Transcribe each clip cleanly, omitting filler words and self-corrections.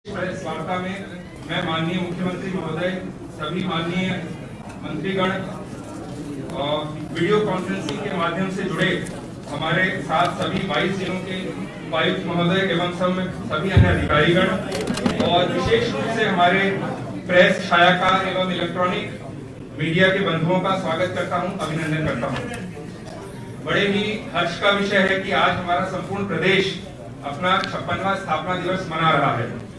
Press वार्ता में मैं माननीय मुख्यमंत्री महोदय, सभी माननीय मंत्रीगण और वीडियो कॉन्फ्रेंसिंग के माध्यम से जुड़े हमारे साथ सभी 22 जिलों के उपायुक्त महोदय एवं सभी अन्य अधिकारीगण और विशेष रूप से हमारे प्रेस, छायाकार एवं इलेक्ट्रॉनिक मीडिया के बंधुओं का स्वागत करता हूं, अभिनंदन करता हूं। बड़े ही हर्ष का विषय है कि आज हमारा संपूर्ण प्रदेश अपना 56वां स्थापना दिवस मना रहा है।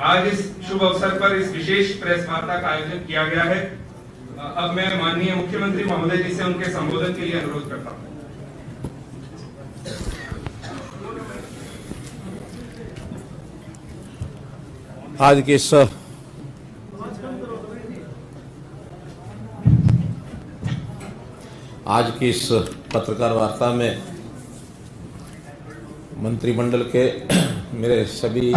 आज इस शुभ अवसर पर इस विशेष प्रेस वार्ता का आयोजन किया गया है। अब मैं माननीय मुख्यमंत्री महोदय जी से उनके संबोधन के लिए अनुरोध करता हूं। आज की इस पत्रकार वार्ता में मंत्रिमंडल के मेरे सभी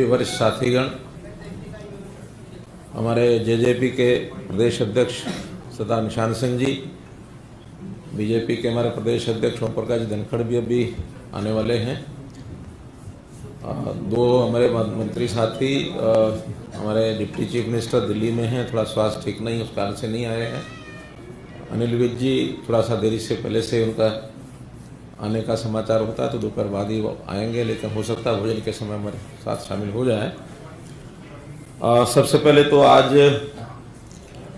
वरिष्ठ साथीगण, हमारे जेजेपी के प्रदेश अध्यक्ष सरदार निशान सिंह जी, बीजेपी के हमारे प्रदेश अध्यक्ष ओम प्रकाश धनखड़ भी अभी आने वाले हैं। दो हमारे मंत्री साथी हमारे डिप्टी चीफ मिनिस्टर दिल्ली में हैं, थोड़ा स्वास्थ्य ठीक नहीं, उस कारण से नहीं आए हैं। अनिल विज जी थोड़ा सा देरी से पहले से उनका आने का समाचार होता है तो दोपहर बाद ही वो आएंगे, लेकिन हो सकता है भोजन के समय हमारे साथ शामिल हो जाए। सबसे पहले तो आज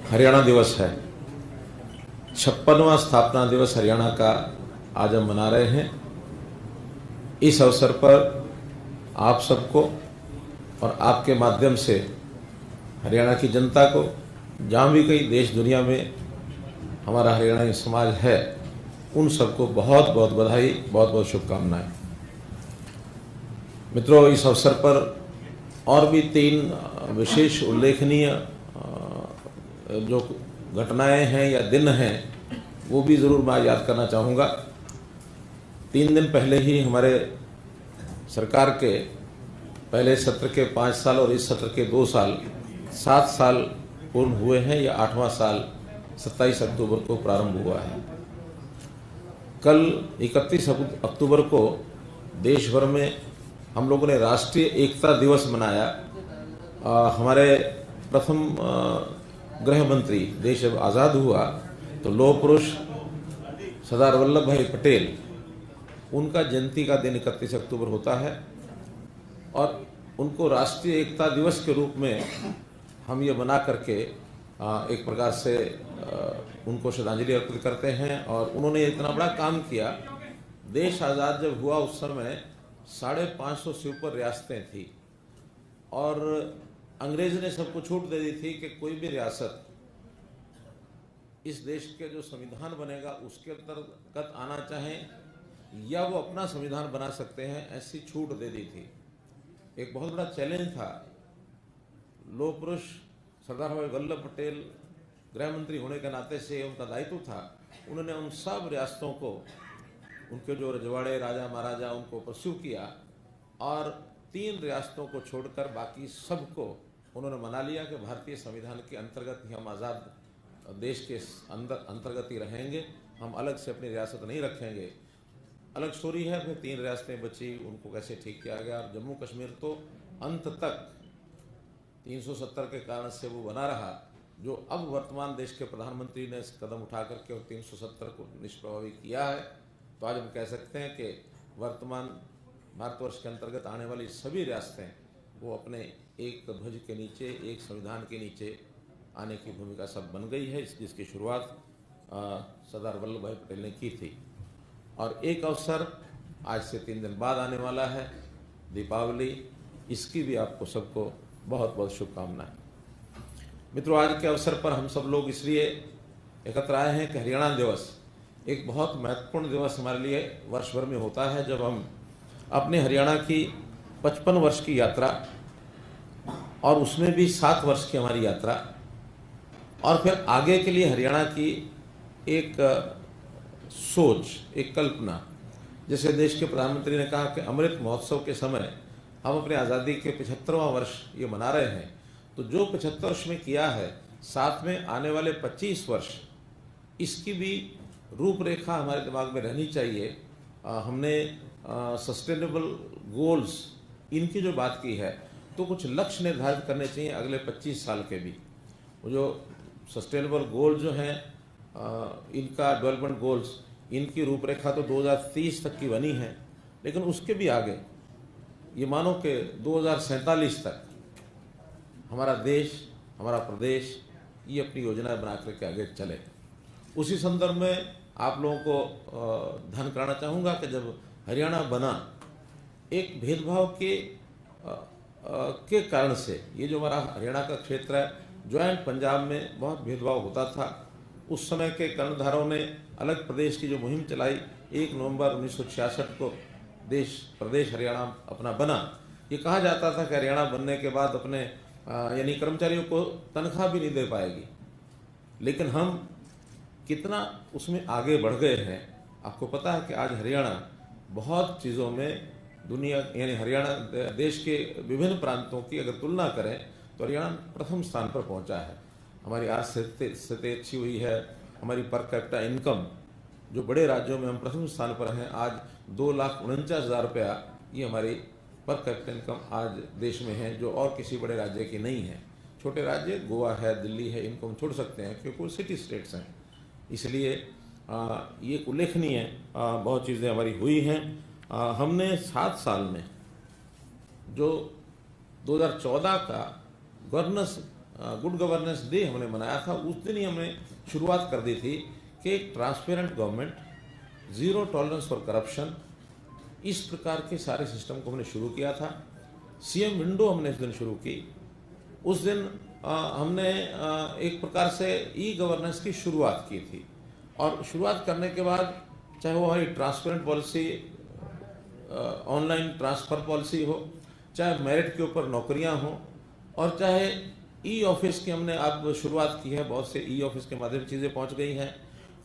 हरियाणा दिवस है, 56वां स्थापना दिवस हरियाणा का आज हम मना रहे हैं। इस अवसर पर आप सबको और आपके माध्यम से हरियाणा की जनता को, जहाँ भी कहीं देश दुनिया में हमारा हरियाणवी समाज है, उन सबको बहुत बहुत बधाई, बहुत बहुत शुभकामनाएं। मित्रों, इस अवसर पर और भी 3 विशेष उल्लेखनीय जो घटनाएं हैं या दिन हैं वो भी ज़रूर मैं याद करना चाहूँगा। 3 दिन पहले ही हमारे सरकार के पहले सत्र के 5 साल और इस सत्र के 2 साल 7 साल पूर्ण हुए हैं। या 8वां साल 27 अक्टूबर को प्रारंभ हुआ है। कल 31 अक्टूबर को देश भर में हम लोगों ने राष्ट्रीय एकता दिवस मनाया। हमारे प्रथम गृह मंत्री देश जब आज़ाद हुआ तो लौह पुरुष सरदार वल्लभ भाई पटेल, उनका जयंती का दिन 31 अक्टूबर होता है और उनको राष्ट्रीय एकता दिवस के रूप में हम ये मना करके एक प्रकार से उनको श्रद्धांजलि अर्पित करते हैं। और उन्होंने इतना बड़ा काम किया। देश आज़ाद जब हुआ उस समय 550 से ऊपर रियासतें थी और अंग्रेज ने सबको छूट दे दी थी कि कोई भी रियासत इस देश के जो संविधान बनेगा उसके अंतर्गत आना चाहें या वो अपना संविधान बना सकते हैं, ऐसी छूट दे दी थी। एक बहुत बड़ा चैलेंज था। लौह पुरुष सरदार वल्लभ पटेल गृह मंत्री होने के नाते से उनका दायित्व था, उन्होंने उन सब रियासतों को, उनके जो रजवाड़े राजा महाराजा, उनको परस्यू किया और 3 रियासतों को छोड़कर बाकी सबको उन्होंने मना लिया कि भारतीय संविधान के अंतर्गत ही हम आज़ाद देश के अंतर्गत ही रहेंगे, हम अलग से अपनी रियासत नहीं रखेंगे। अलग स्टोरी है, फिर 3 रियासतें बची, उनको कैसे ठीक किया गया। जम्मू कश्मीर तो अंत तक 370 के कारण से वो बना रहा, जो अब वर्तमान देश के प्रधानमंत्री ने इस कदम उठा करके और 370 को निष्प्रभावी किया है। तो आज हम कह सकते हैं कि वर्तमान भारतवर्ष के अंतर्गत आने वाली सभी रियासतें वो अपने एक ध्वज के नीचे, एक संविधान के नीचे आने की भूमिका सब बन गई है, जिसकी शुरुआत सरदार वल्लभ भाई पटेल ने की थी। और एक अवसर आज से 3 दिन बाद आने वाला है, दीपावली, इसकी भी आपको सबको बहुत बहुत शुभकामनाएं। मित्रों, आज के अवसर पर हम सब लोग इसलिए एकत्र आए हैं कि हरियाणा दिवस एक बहुत महत्वपूर्ण दिवस हमारे लिए वर्ष भर में होता है, जब हम अपने हरियाणा की 55 वर्ष की यात्रा और उसमें भी 7 वर्ष की हमारी यात्रा और फिर आगे के लिए हरियाणा की एक सोच, एक कल्पना, जैसे देश के प्रधानमंत्री ने कहा कि अमृत महोत्सव के समय हम अपने आज़ादी के 75वां वर्ष ये मना रहे हैं, तो जो 75 वर्ष में किया है, साथ में आने वाले 25 वर्ष इसकी भी रूपरेखा हमारे दिमाग में रहनी चाहिए। हमने सस्टेनेबल गोल्स इनकी जो बात की है, तो कुछ लक्ष्य निर्धारित करने चाहिए अगले 25 साल के भी। वो जो सस्टेनेबल गोल जो हैं इनका डेवलपमेंट गोल्स, इनकी रूपरेखा तो 2030 तक की बनी है, लेकिन उसके भी आगे ये मानो कि 2047 तक हमारा देश, हमारा प्रदेश ये अपनी योजनाएं बना करके आगे चले। उसी संदर्भ में आप लोगों को ध्यान कराना चाहूँगा कि जब हरियाणा बना, एक भेदभाव के कारण से, ये जो हमारा हरियाणा का क्षेत्र है, ज्वाइंट पंजाब में बहुत भेदभाव होता था। उस समय के कर्णधारों ने अलग प्रदेश की जो मुहिम चलाई, 1 नवंबर 1966 को प्रदेश हरियाणा अपना बना। ये कहा जाता था कि हरियाणा बनने के बाद अपने यानी कर्मचारियों को तनख्वाह भी नहीं दे पाएगी, लेकिन हम कितना उसमें आगे बढ़ गए हैं। आपको पता है कि आज हरियाणा बहुत चीज़ों में दुनिया, यानी हरियाणा देश के विभिन्न प्रांतों की अगर तुलना करें तो हरियाणा प्रथम स्थान पर पहुंचा है। हमारी आज स्थिति अच्छी हुई है। हमारी पर कैपिटा इनकम जो बड़े राज्यों में हम प्रथम स्थान पर हैं, आज 2,49,000 रुपया ये हमारी पर कैपिटा इनकम आज देश में है, जो और किसी बड़े राज्य की नहीं है। छोटे राज्य गोवा है, दिल्ली है, इनको हम छोड़ सकते हैं क्योंकि वो सिटी स्टेट्स हैं। इसलिए ये उल्लेखनीय बहुत चीज़ें हमारी हुई हैं। हमने 7 साल में जो 2014 का गुड गवर्नेंस डे हमने मनाया था, उस दिन ही हमने शुरुआत कर दी थी कि एक transparent government, zero tolerance for corruption, इस प्रकार के सारे सिस्टम को हमने शुरू किया था। सीएम विंडो हमने इस दिन शुरू की। उस दिन हमने एक प्रकार से ई गवर्नेंस की शुरुआत की थी, और शुरुआत करने के बाद चाहे वो हमारी transparent policy, online transfer policy हो, चाहे मेरिट के ऊपर नौकरियां हो, और चाहे ई ऑफिस की हमने अब शुरुआत की है। बहुत से ई ऑफिस के माध्यम से चीज़ें पहुंच गई हैं।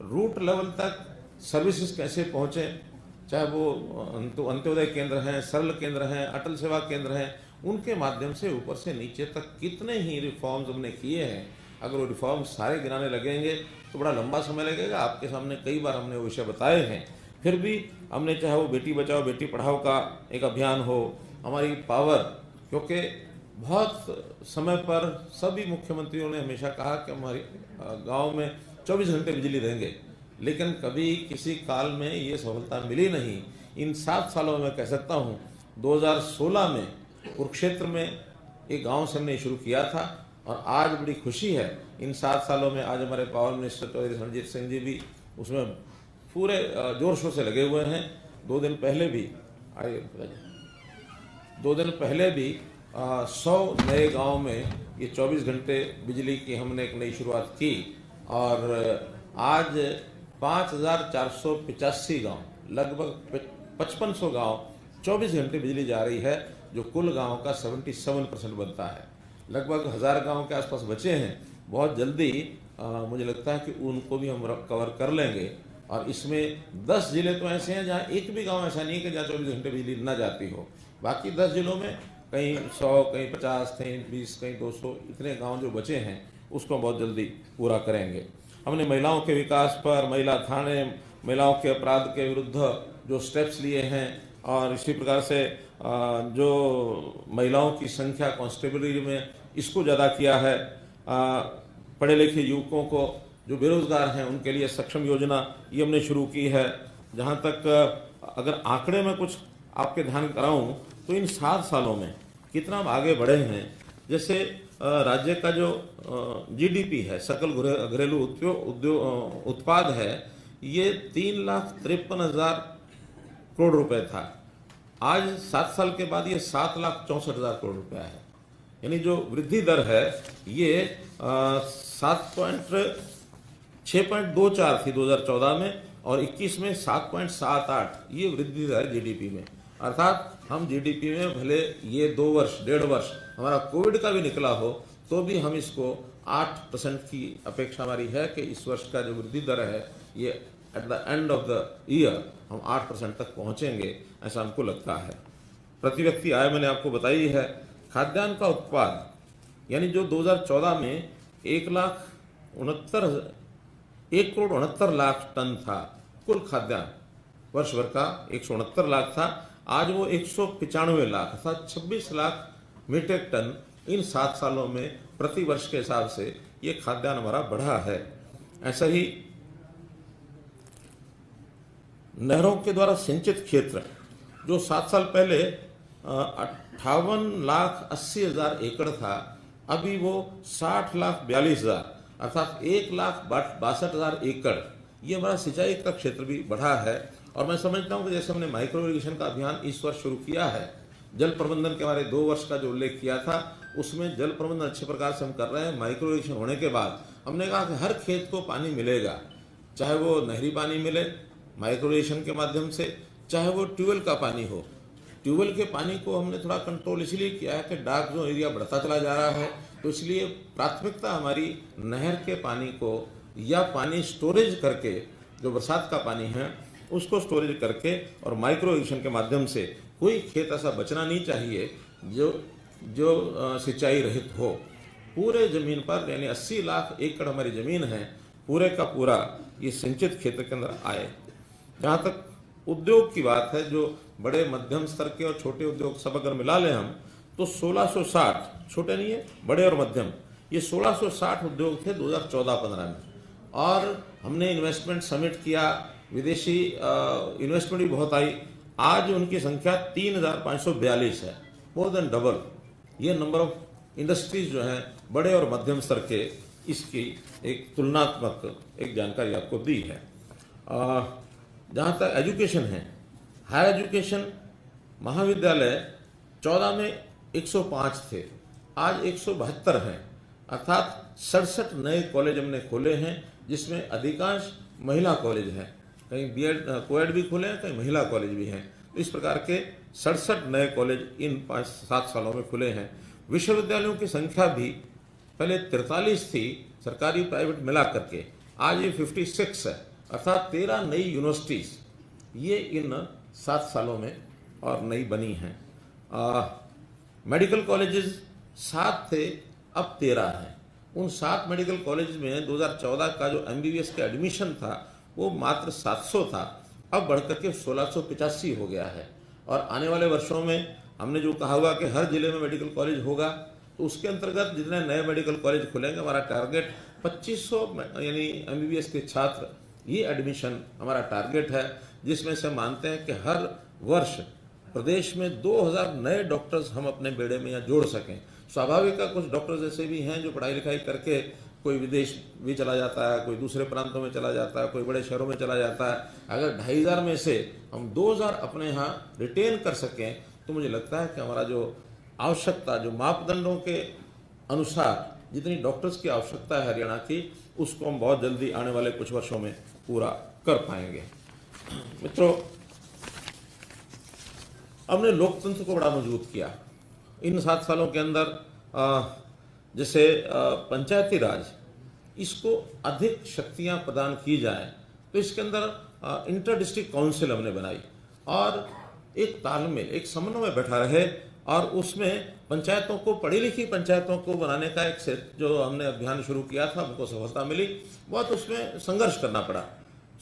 रूट लेवल तक सर्विसेज कैसे पहुंचे, चाहे वो अंत्योदय केंद्र हैं, सरल केंद्र हैं, अटल सेवा केंद्र हैं, उनके माध्यम से ऊपर से नीचे तक कितने ही रिफॉर्म्स हमने किए हैं। अगर वो रिफॉर्म्स सारे गिनाने लगेंगे तो बड़ा लंबा समय लगेगा। आपके सामने कई बार हमने वो विषय बताए हैं। फिर भी हमने, चाहे वो बेटी बचाओ बेटी पढ़ाओ का एक अभियान हो, हमारी पावर, क्योंकि बहुत समय पर सभी मुख्यमंत्रियों ने हमेशा कहा कि हमारे गांव में 24 घंटे बिजली देंगे, लेकिन कभी किसी काल में ये सफलता मिली नहीं। इन 7 सालों में कह सकता हूँ, 2016 में कुरुक्षेत्र में एक गांव से हमने शुरू किया था, और आज बड़ी खुशी है इन 7 सालों में आज हमारे पावर मिनिस्टर चौधरी रणजीत सिंह जी भी उसमें पूरे जोर शोर से लगे हुए हैं। 2 दिन पहले भी 100 नए गांव में ये 24 घंटे बिजली की हमने एक नई शुरुआत की, और आज 5,485 गांव, लगभग 5500 गांव 24 घंटे बिजली जा रही है, जो कुल गांव का 77% बनता है। लगभग 1000 गांव के आसपास बचे हैं। बहुत जल्दी मुझे लगता है कि उनको भी हम कवर कर लेंगे। और इसमें 10 जिले तो ऐसे हैं जहाँ एक भी गांव ऐसा नहीं है कि जहाँ 24 घंटे बिजली न जाती हो। बाकी 10 जिलों में कहीं 100, कहीं 50, कहीं 20, कहीं 200, इतने गांव जो बचे हैं उसको बहुत जल्दी पूरा करेंगे। हमने महिलाओं के विकास पर, महिला थाने, महिलाओं के अपराध के विरुद्ध जो स्टेप्स लिए हैं, और इसी प्रकार से जो महिलाओं की संख्या कांस्टेबलरी में, इसको ज़्यादा किया है। पढ़े लिखे युवकों को जो बेरोजगार हैं उनके लिए सक्षम योजना ये हमने शुरू की है। जहाँ तक अगर आंकड़े में कुछ आपके ध्यान कराऊं तो इन 7 सालों में कितना हम आगे बढ़े हैं। जैसे राज्य का जो जीडीपी है, सकल घरेलू उत्पाद है, ये 3,53,000 करोड़ रुपए था। आज 7 साल के बाद ये 7,64,000 करोड़ रुपया है। यानी जो वृद्धि दर है ये 6.24 थी 2014 में, और 21 में 7.78 ये वृद्धि दर है जीडीपी में। अर्थात हम जीडीपी में भले ये 2 वर्ष, 1.5 वर्ष हमारा कोविड का भी निकला हो, तो भी हम इसको 8% की अपेक्षा हमारी है कि इस वर्ष का जो वृद्धि दर है ये at the end of the year हम 8% तक पहुंचेंगे, ऐसा हमको लगता है। प्रति व्यक्ति आय मैंने आपको बताई है। खाद्यान्न का उत्पाद, यानी जो 2014 में 1,69,00,000 टन था कुल खाद्यान्न, वर्ष भर का 169 लाख था, आज वो 195 लाख अर्थात 26 लाख मीट्रिक टन इन 7 सालों में प्रति वर्ष के हिसाब से ये खाद्यान्न हमारा बढ़ा है। ऐसा ही नहरों के द्वारा सिंचित क्षेत्र जो 7 साल पहले 58,80,000 एकड़ था, अभी वो 60,42,000 अर्थात 1,62,000 एकड़ ये हमारा सिंचाई का क्षेत्र भी बढ़ा है। और मैं समझता हूँ कि जैसे हमने माइक्रो इरिगेशन का अभियान इस वर्ष शुरू किया है, जल प्रबंधन के हमारे 2 वर्ष का जो उल्लेख किया था उसमें जल प्रबंधन अच्छे प्रकार से हम कर रहे हैं। माइक्रो इरिगेशन होने के बाद हमने कहा कि हर खेत को पानी मिलेगा, चाहे वो नहरी पानी मिले माइक्रो इरिगेशन के माध्यम से, चाहे वो ट्यूबवेल का पानी हो। ट्यूबवेल के पानी को हमने थोड़ा कंट्रोल इसलिए किया है कि डार्क जोन एरिया बढ़ता चला जा रहा है, तो इसलिए प्राथमिकता हमारी नहर के पानी को या पानी स्टोरेज करके जो बरसात का पानी है उसको स्टोरेज करके और माइक्रो इरिगेशन के माध्यम से कोई खेत ऐसा बचना नहीं चाहिए जो सिंचाई रहित हो। पूरे ज़मीन पर यानी 80 लाख एकड़ हमारी ज़मीन है, पूरे का पूरा ये सिंचित क्षेत्र के अंदर आए। जहाँ तक उद्योग की बात है, जो बड़े मध्यम स्तर के और छोटे उद्योग सब अगर मिला लें हम तो 1660, छोटे नहीं है बड़े और मध्यम, ये 1660 उद्योग थे 2014-15 में। और हमने इन्वेस्टमेंट समिट किया, विदेशी इन्वेस्टमेंट भी बहुत आई, आज उनकी संख्या 3,542 है, मोर देन डबल। ये नंबर ऑफ इंडस्ट्रीज जो हैं बड़े और मध्यम स्तर के, इसकी एक तुलनात्मक एक जानकारी आपको दी है। जहाँ तक एजुकेशन है, हायर एजुकेशन महाविद्यालय 14 में 105 थे, आज 172 हैं, अर्थात 67 नए कॉलेज हमने खोले हैं, जिसमें अधिकांश महिला कॉलेज हैं। कहीं बीएड कोएड भी खुले हैं, कहीं महिला कॉलेज भी हैं। तो इस प्रकार के 67 नए कॉलेज इन 5-7 सालों में खुले हैं। विश्वविद्यालयों की संख्या भी पहले 43 थी सरकारी प्राइवेट मिला करके, आज ये 56 है, अर्थात 13 नई यूनिवर्सिटीज ये इन 7 सालों में और नई बनी हैं। मेडिकल कॉलेजेस 7 थे, अब 13 हैं। उन 7 मेडिकल कॉलेज में 2014 का जो MBBS का एडमिशन था वो मात्र 700 था, अब बढ़कर के 1685 हो गया है। और आने वाले वर्षों में हमने जो कहा हुआ कि हर जिले में मेडिकल कॉलेज होगा, तो उसके अंतर्गत जितने नए मेडिकल कॉलेज खुलेंगे हमारा टारगेट 2500 यानी MBBS के छात्र ये एडमिशन हमारा टारगेट है, जिसमें से मानते हैं कि हर वर्ष प्रदेश में 2000 नए डॉक्टर्स हम अपने बेड़े में यहाँ जोड़ सकें। स्वाभाविक है कुछ डॉक्टर्स ऐसे भी हैं जो पढ़ाई लिखाई करके कोई विदेश भी चला जाता है, कोई दूसरे प्रांतों में चला जाता है, कोई बड़े शहरों में चला जाता है। अगर 2500 में से हम 2000 अपने यहाँ रिटेन कर सकें तो मुझे लगता है कि हमारा जो आवश्यकता, जो मापदंडों के अनुसार जितनी डॉक्टर्स की आवश्यकता है हरियाणा की, उसको हम बहुत जल्दी आने वाले कुछ वर्षों में पूरा कर पाएंगे। मित्रों, हमने लोकतंत्र को बड़ा मजबूत किया इन 7 सालों के अंदर। जैसे पंचायती राज, इसको अधिक शक्तियां प्रदान की जाएं, तो इसके अंदर इंटर डिस्ट्रिक्ट काउंसिल हमने बनाई और एक तालमेल, एक समन्वय बैठा रहे, और उसमें पंचायतों को, पढ़ी लिखी पंचायतों को बनाने का एक जो हमने अभियान शुरू किया था, हमको सफलता मिली। बहुत उसमें संघर्ष करना पड़ा,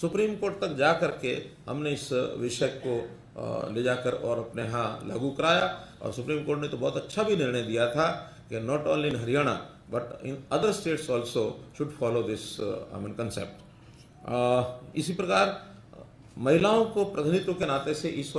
सुप्रीम कोर्ट तक जा करके हमने इस विषय को ले जाकर और अपने यहाँ लागू कराया, और सुप्रीम कोर्ट ने तो बहुत अच्छा भी निर्णय दिया था कि not only in Haryana but in other states also should follow this concept. इसी प्रकार महिलाओं को प्रतिनिधित्व के नाते से इस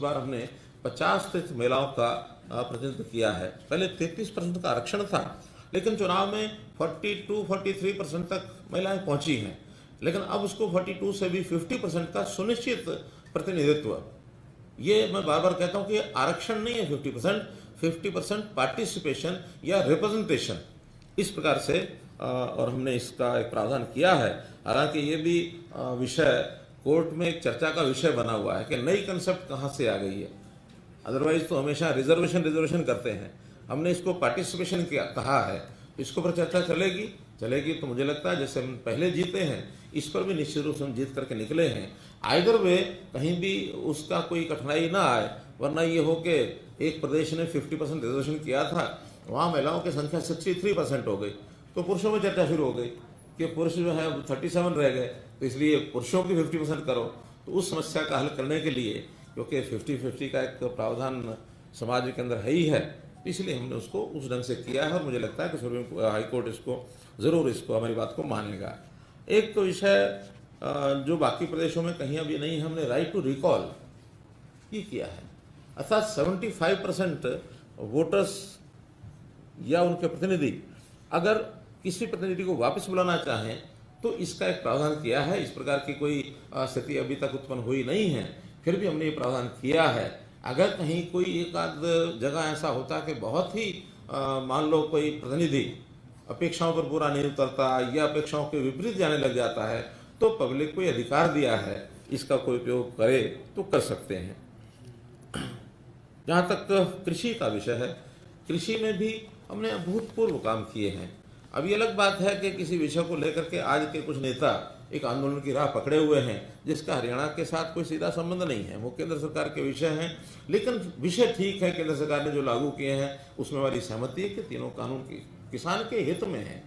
बार हमने 50 महिलाओं का प्रतिनिधित्व किया है। पहले 33% का आरक्षण था, लेकिन चुनाव में 42-43% तक महिलाएं पहुंची हैं, लेकिन अब उसको 42 से भी 50% का सुनिश्चित प्रतिनिधित्व। ये मैं बार बार कहता हूं कि आरक्षण नहीं है 50% पार्टिसिपेशन या रिप्रेजेंटेशन, इस प्रकार से और हमने इसका एक प्रावधान किया है। हालांकि ये भी विषय कोर्ट में एक चर्चा का विषय बना हुआ है कि नई कंसेप्ट कहाँ से आ गई है। अदरवाइज तो हमेशा रिजर्वेशन करते हैं, हमने इसको पार्टिसिपेशन किया कहा है, इसके ऊपर चर्चा चलेगी तो मुझे लगता है जैसे हम पहले जीते हैं, इस पर भी निश्चित रूप से हम जीत करके निकले हैं। आइदर वे कहीं भी उसका कोई कठिनाई ना आए, वरना ये हो कि एक प्रदेश ने 50% रिजर्वेशन किया था, वहाँ महिलाओं की संख्या 63% हो गई, तो पुरुषों में चर्चा शुरू हो गई कि पुरुष जो है 37 रह गए, तो इसलिए पुरुषों की 50% करो। तो उस समस्या का हल करने के लिए, क्योंकि 50-50 का एक प्रावधान समाज के अंदर है ही है, इसलिए हमने उसको उस ढंग से किया है और मुझे लगता है कि सुप्रीम हाई कोर्ट इसको हमारी बात को मानेगा। एक तो विषय जो बाकी प्रदेशों में कहीं अभी नहीं, हमने राइट टू रिकॉल ये किया है, अर्थात 75% वोटर्स या उनके प्रतिनिधि अगर किसी प्रतिनिधि को वापस बुलाना चाहें तो इसका एक प्रावधान किया है। इस प्रकार की कोई स्थिति अभी तक उत्पन्न हुई नहीं है, फिर भी हमने ये प्रावधान किया है। अगर कहीं कोई एक आध जगह ऐसा होता कि बहुत ही मान लो कोई प्रतिनिधि अपेक्षाओं पर पूरा नहीं उतरता या अपेक्षाओं के विपरीत जाने लग जाता है, तो पब्लिक को ये अधिकार दिया है, इसका कोई उपयोग करे तो कर सकते हैं। जहाँ तक कृषि का विषय है, कृषि में भी हमने अभूतपूर्व काम किए हैं। अब ये अलग बात है कि किसी विषय को लेकर के आज के कुछ नेता एक आंदोलन की राह पकड़े हुए हैं जिसका हरियाणा के साथ कोई सीधा संबंध नहीं है, वो केंद्र सरकार के विषय हैं, लेकिन विषय ठीक है, केंद्र सरकार ने जो लागू किए हैं उसमें हमारी सहमति है कि तीनों कानून किसान के हित में है,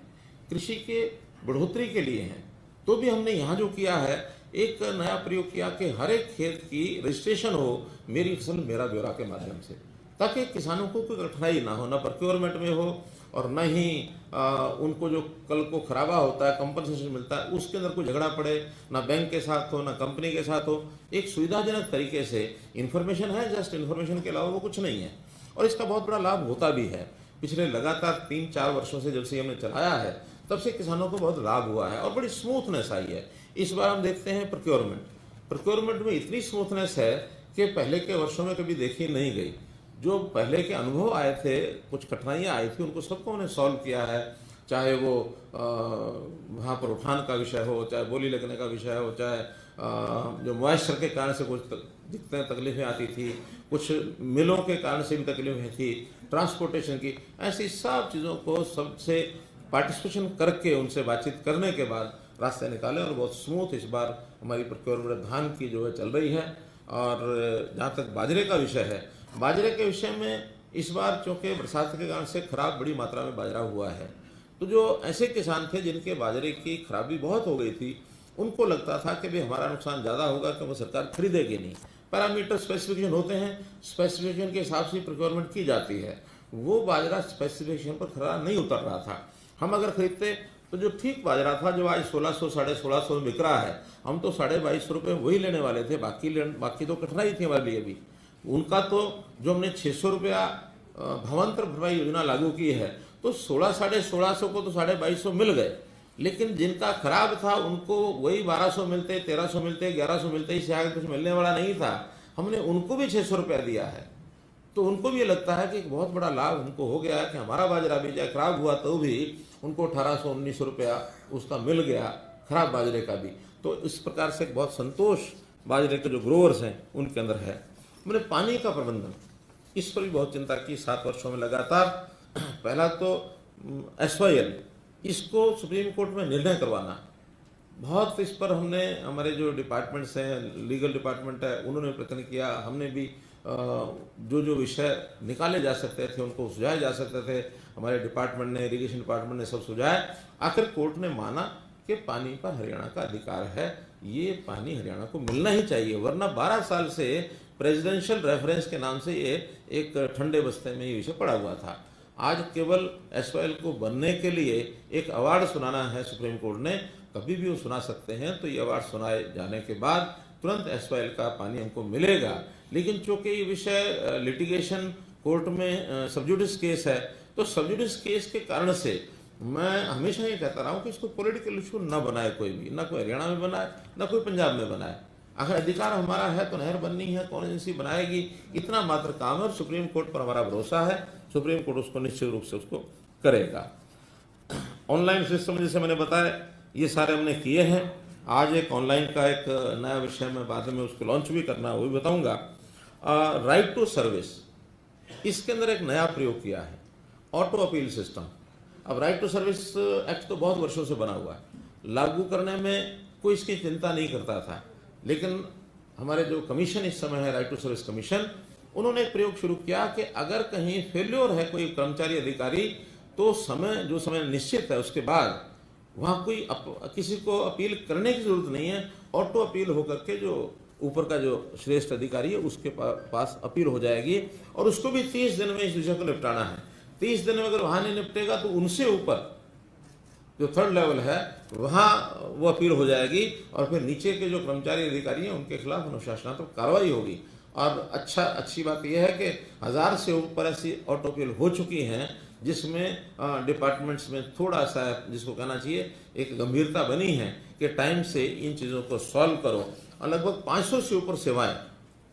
कृषि के बढ़ोतरी के लिए हैं। तो भी हमने यहाँ जो किया है, एक नया प्रयोग किया कि हर एक खेत की रजिस्ट्रेशन हो मेरी फसल मेरा ब्यौरा के माध्यम से, ताकि किसानों को कोई कठिनाई ना हो, ना प्रोक्योरमेंट में हो और न ही उनको जो कल को खराबा होता है कंपनसेशन मिलता है उसके अंदर कोई झगड़ा पड़े, ना बैंक के साथ हो ना कंपनी के साथ हो। एक सुविधाजनक तरीके से इन्फॉर्मेशन है, जस्ट इन्फॉर्मेशन के अलावा वो कुछ नहीं है, और इसका बहुत बड़ा लाभ होता भी है। पिछले लगातार 3-4 वर्षों से जब से हमने चलाया है तब से किसानों को बहुत लाभ हुआ है और बड़ी स्मूथनेस आई है। इस बार हम देखते हैं प्रोक्योरमेंट में इतनी स्मूथनेस है कि पहले के वर्षों में कभी देखी नहीं गई। जो पहले के अनुभव आए थे, कुछ कठिनाइयाँ आई थी, उनको सबको उन्हें सॉल्व किया है, चाहे वो वहाँ पर उठान का विषय हो, चाहे बोली लगने का विषय हो, चाहे जो मॉइस्चर के कारण से कुछ दिक्कतें तकलीफें आती थी, कुछ मिलों के कारण से भी तकलीफें थी, ट्रांसपोर्टेशन की, ऐसी सब चीज़ों को सबसे पार्टिसिपेशन करके उनसे बातचीत करने के बाद रास्ते निकाले और बहुत स्मूथ इस बार हमारी प्रोक्योरमेंट धान की जो है चल रही है। और जहाँ तक बाजरे का विषय है, बाजरे के विषय में इस बार चूँकि बरसात के कारण से खराब बड़ी मात्रा में बाजरा हुआ है, तो जो ऐसे किसान थे जिनके बाजरे की खराबी बहुत हो गई थी, उनको लगता था कि भाई हमारा नुकसान ज़्यादा होगा कि वो सरकार खरीदेगी नहीं। पैरामीटर स्पेसिफिकेशन होते हैं, स्पेसिफिकेशन के हिसाब से प्रोक्योरमेंट की जाती है। वो बाजरा स्पेसिफिकेशन पर खरा नहीं उतर रहा था। हम अगर खरीदते तो जो ठीक बाजरा था, जो आज 1600 1650 में बिक रहा है, हम तो 2250 रुपये वही लेने वाले थे। बाकी तो कठिनाई थी हमारे लिए भी। उनका तो जो हमने 600 रुपया भावांतर भरपाई योजना लागू की है, तो 1600 को तो 2250 मिल गए, लेकिन जिनका खराब था उनको वही 1200 मिलते, 1300 मिलते, 1100 मिलते, इससे आगे कुछ मिलने वाला नहीं था। हमने उनको भी 600 रुपया दिया है, तो उनको भी लगता है कि एक बहुत बड़ा लाभ उनको हो गया है कि हमारा बाजरा भी चाहे खराब हुआ तो भी उनको 1800-1900 रुपया उसका मिल गया, खराब बाजरे का भी। तो इस प्रकार से बहुत संतोष बाजरे के जो ग्रोवर्स हैं उनके अंदर है। मैंने पानी का प्रबंधन, इस पर भी बहुत चिंता की 7 वर्षों में लगातार। पहला तो SYL, इसको सुप्रीम कोर्ट में निर्णय करवाना, बहुत इस पर हमने, हमारे जो डिपार्टमेंट्स हैं, लीगल डिपार्टमेंट है, उन्होंने प्रयत्न किया। हमने भी जो विषय निकाले जा सकते थे उनको सुझाए जा सकते थे, हमारे डिपार्टमेंट ने, इरिगेशन डिपार्टमेंट ने सब सुझाए। आखिर कोर्ट ने माना कि पानी पर हरियाणा का अधिकार है, ये पानी हरियाणा को मिलना ही चाहिए, वरना 12 साल से प्रेसिडेंशियल रेफरेंस के नाम से ये एक ठंडे बस्ते में ये विषय पड़ा हुआ था। आज केवल SYL को बनने के लिए एक अवार्ड सुनाना है सुप्रीम कोर्ट ने, कभी भी वो सुना सकते हैं। तो ये अवार्ड सुनाए जाने के बाद तुरंत SYL का पानी हमको मिलेगा। लेकिन चूंकि ये विषय लिटिगेशन कोर्ट में सबजुडिस केस है, तो सबजुडिस केस के कारण से मैं हमेशा ये कहता रहा हूँ कि इसको पॉलिटिकल इशू न बनाए कोई भी, ना कोई हरियाणा में बनाए ना कोई पंजाब में बनाए। अगर अधिकार हमारा है तो नहर बननी है, कौन एजेंसी बनाएगी, इतना मात्र काम है। और सुप्रीम कोर्ट पर हमारा भरोसा है, सुप्रीम कोर्ट उसको निश्चित रूप से उसको करेगा। ऑनलाइन सिस्टम जैसे मैंने बताया, ये सारे हमने किए हैं। आज एक ऑनलाइन का एक नया विषय में बाद में उसको लॉन्च भी करना है, वो भी बताऊंगा। राइट टू सर्विस, इसके अंदर एक नया प्रयोग किया है, ऑटो अपील सिस्टम। अब राइट टू सर्विस एक्ट तो बहुत वर्षों से बना हुआ है, लागू करने में कोई इसकी चिंता नहीं करता था, लेकिन हमारे जो कमीशन इस समय है, राइट टू सर्विस कमीशन, उन्होंने एक प्रयोग शुरू किया कि अगर कहीं फेल्योर है कोई कर्मचारी अधिकारी, तो जो समय निश्चित है उसके बाद वहाँ कोई किसी को अपील करने की जरूरत नहीं है, ऑटो अपील होकर के जो ऊपर का जो श्रेष्ठ अधिकारी है उसके पास अपील हो जाएगी और उसको भी 30 दिन में इस विषय को निपटाना है। 30 दिन में अगर वहाँ नहीं निपटेगा तो उनसे ऊपर जो थर्ड लेवल है वहाँ वो अपील हो जाएगी और फिर नीचे के जो कर्मचारी अधिकारी हैं उनके खिलाफ अनुशासनात्मक कार्रवाई होगी। और अच्छी बात यह है कि 1000 से ऊपर ऐसी ऑटो अपील हो चुकी हैं जिसमें डिपार्टमेंट्स में थोड़ा सा जिसको कहना चाहिए एक गंभीरता बनी है कि टाइम से इन चीज़ों को सॉल्व करो। और लगभग 500 से ऊपर सेवाएं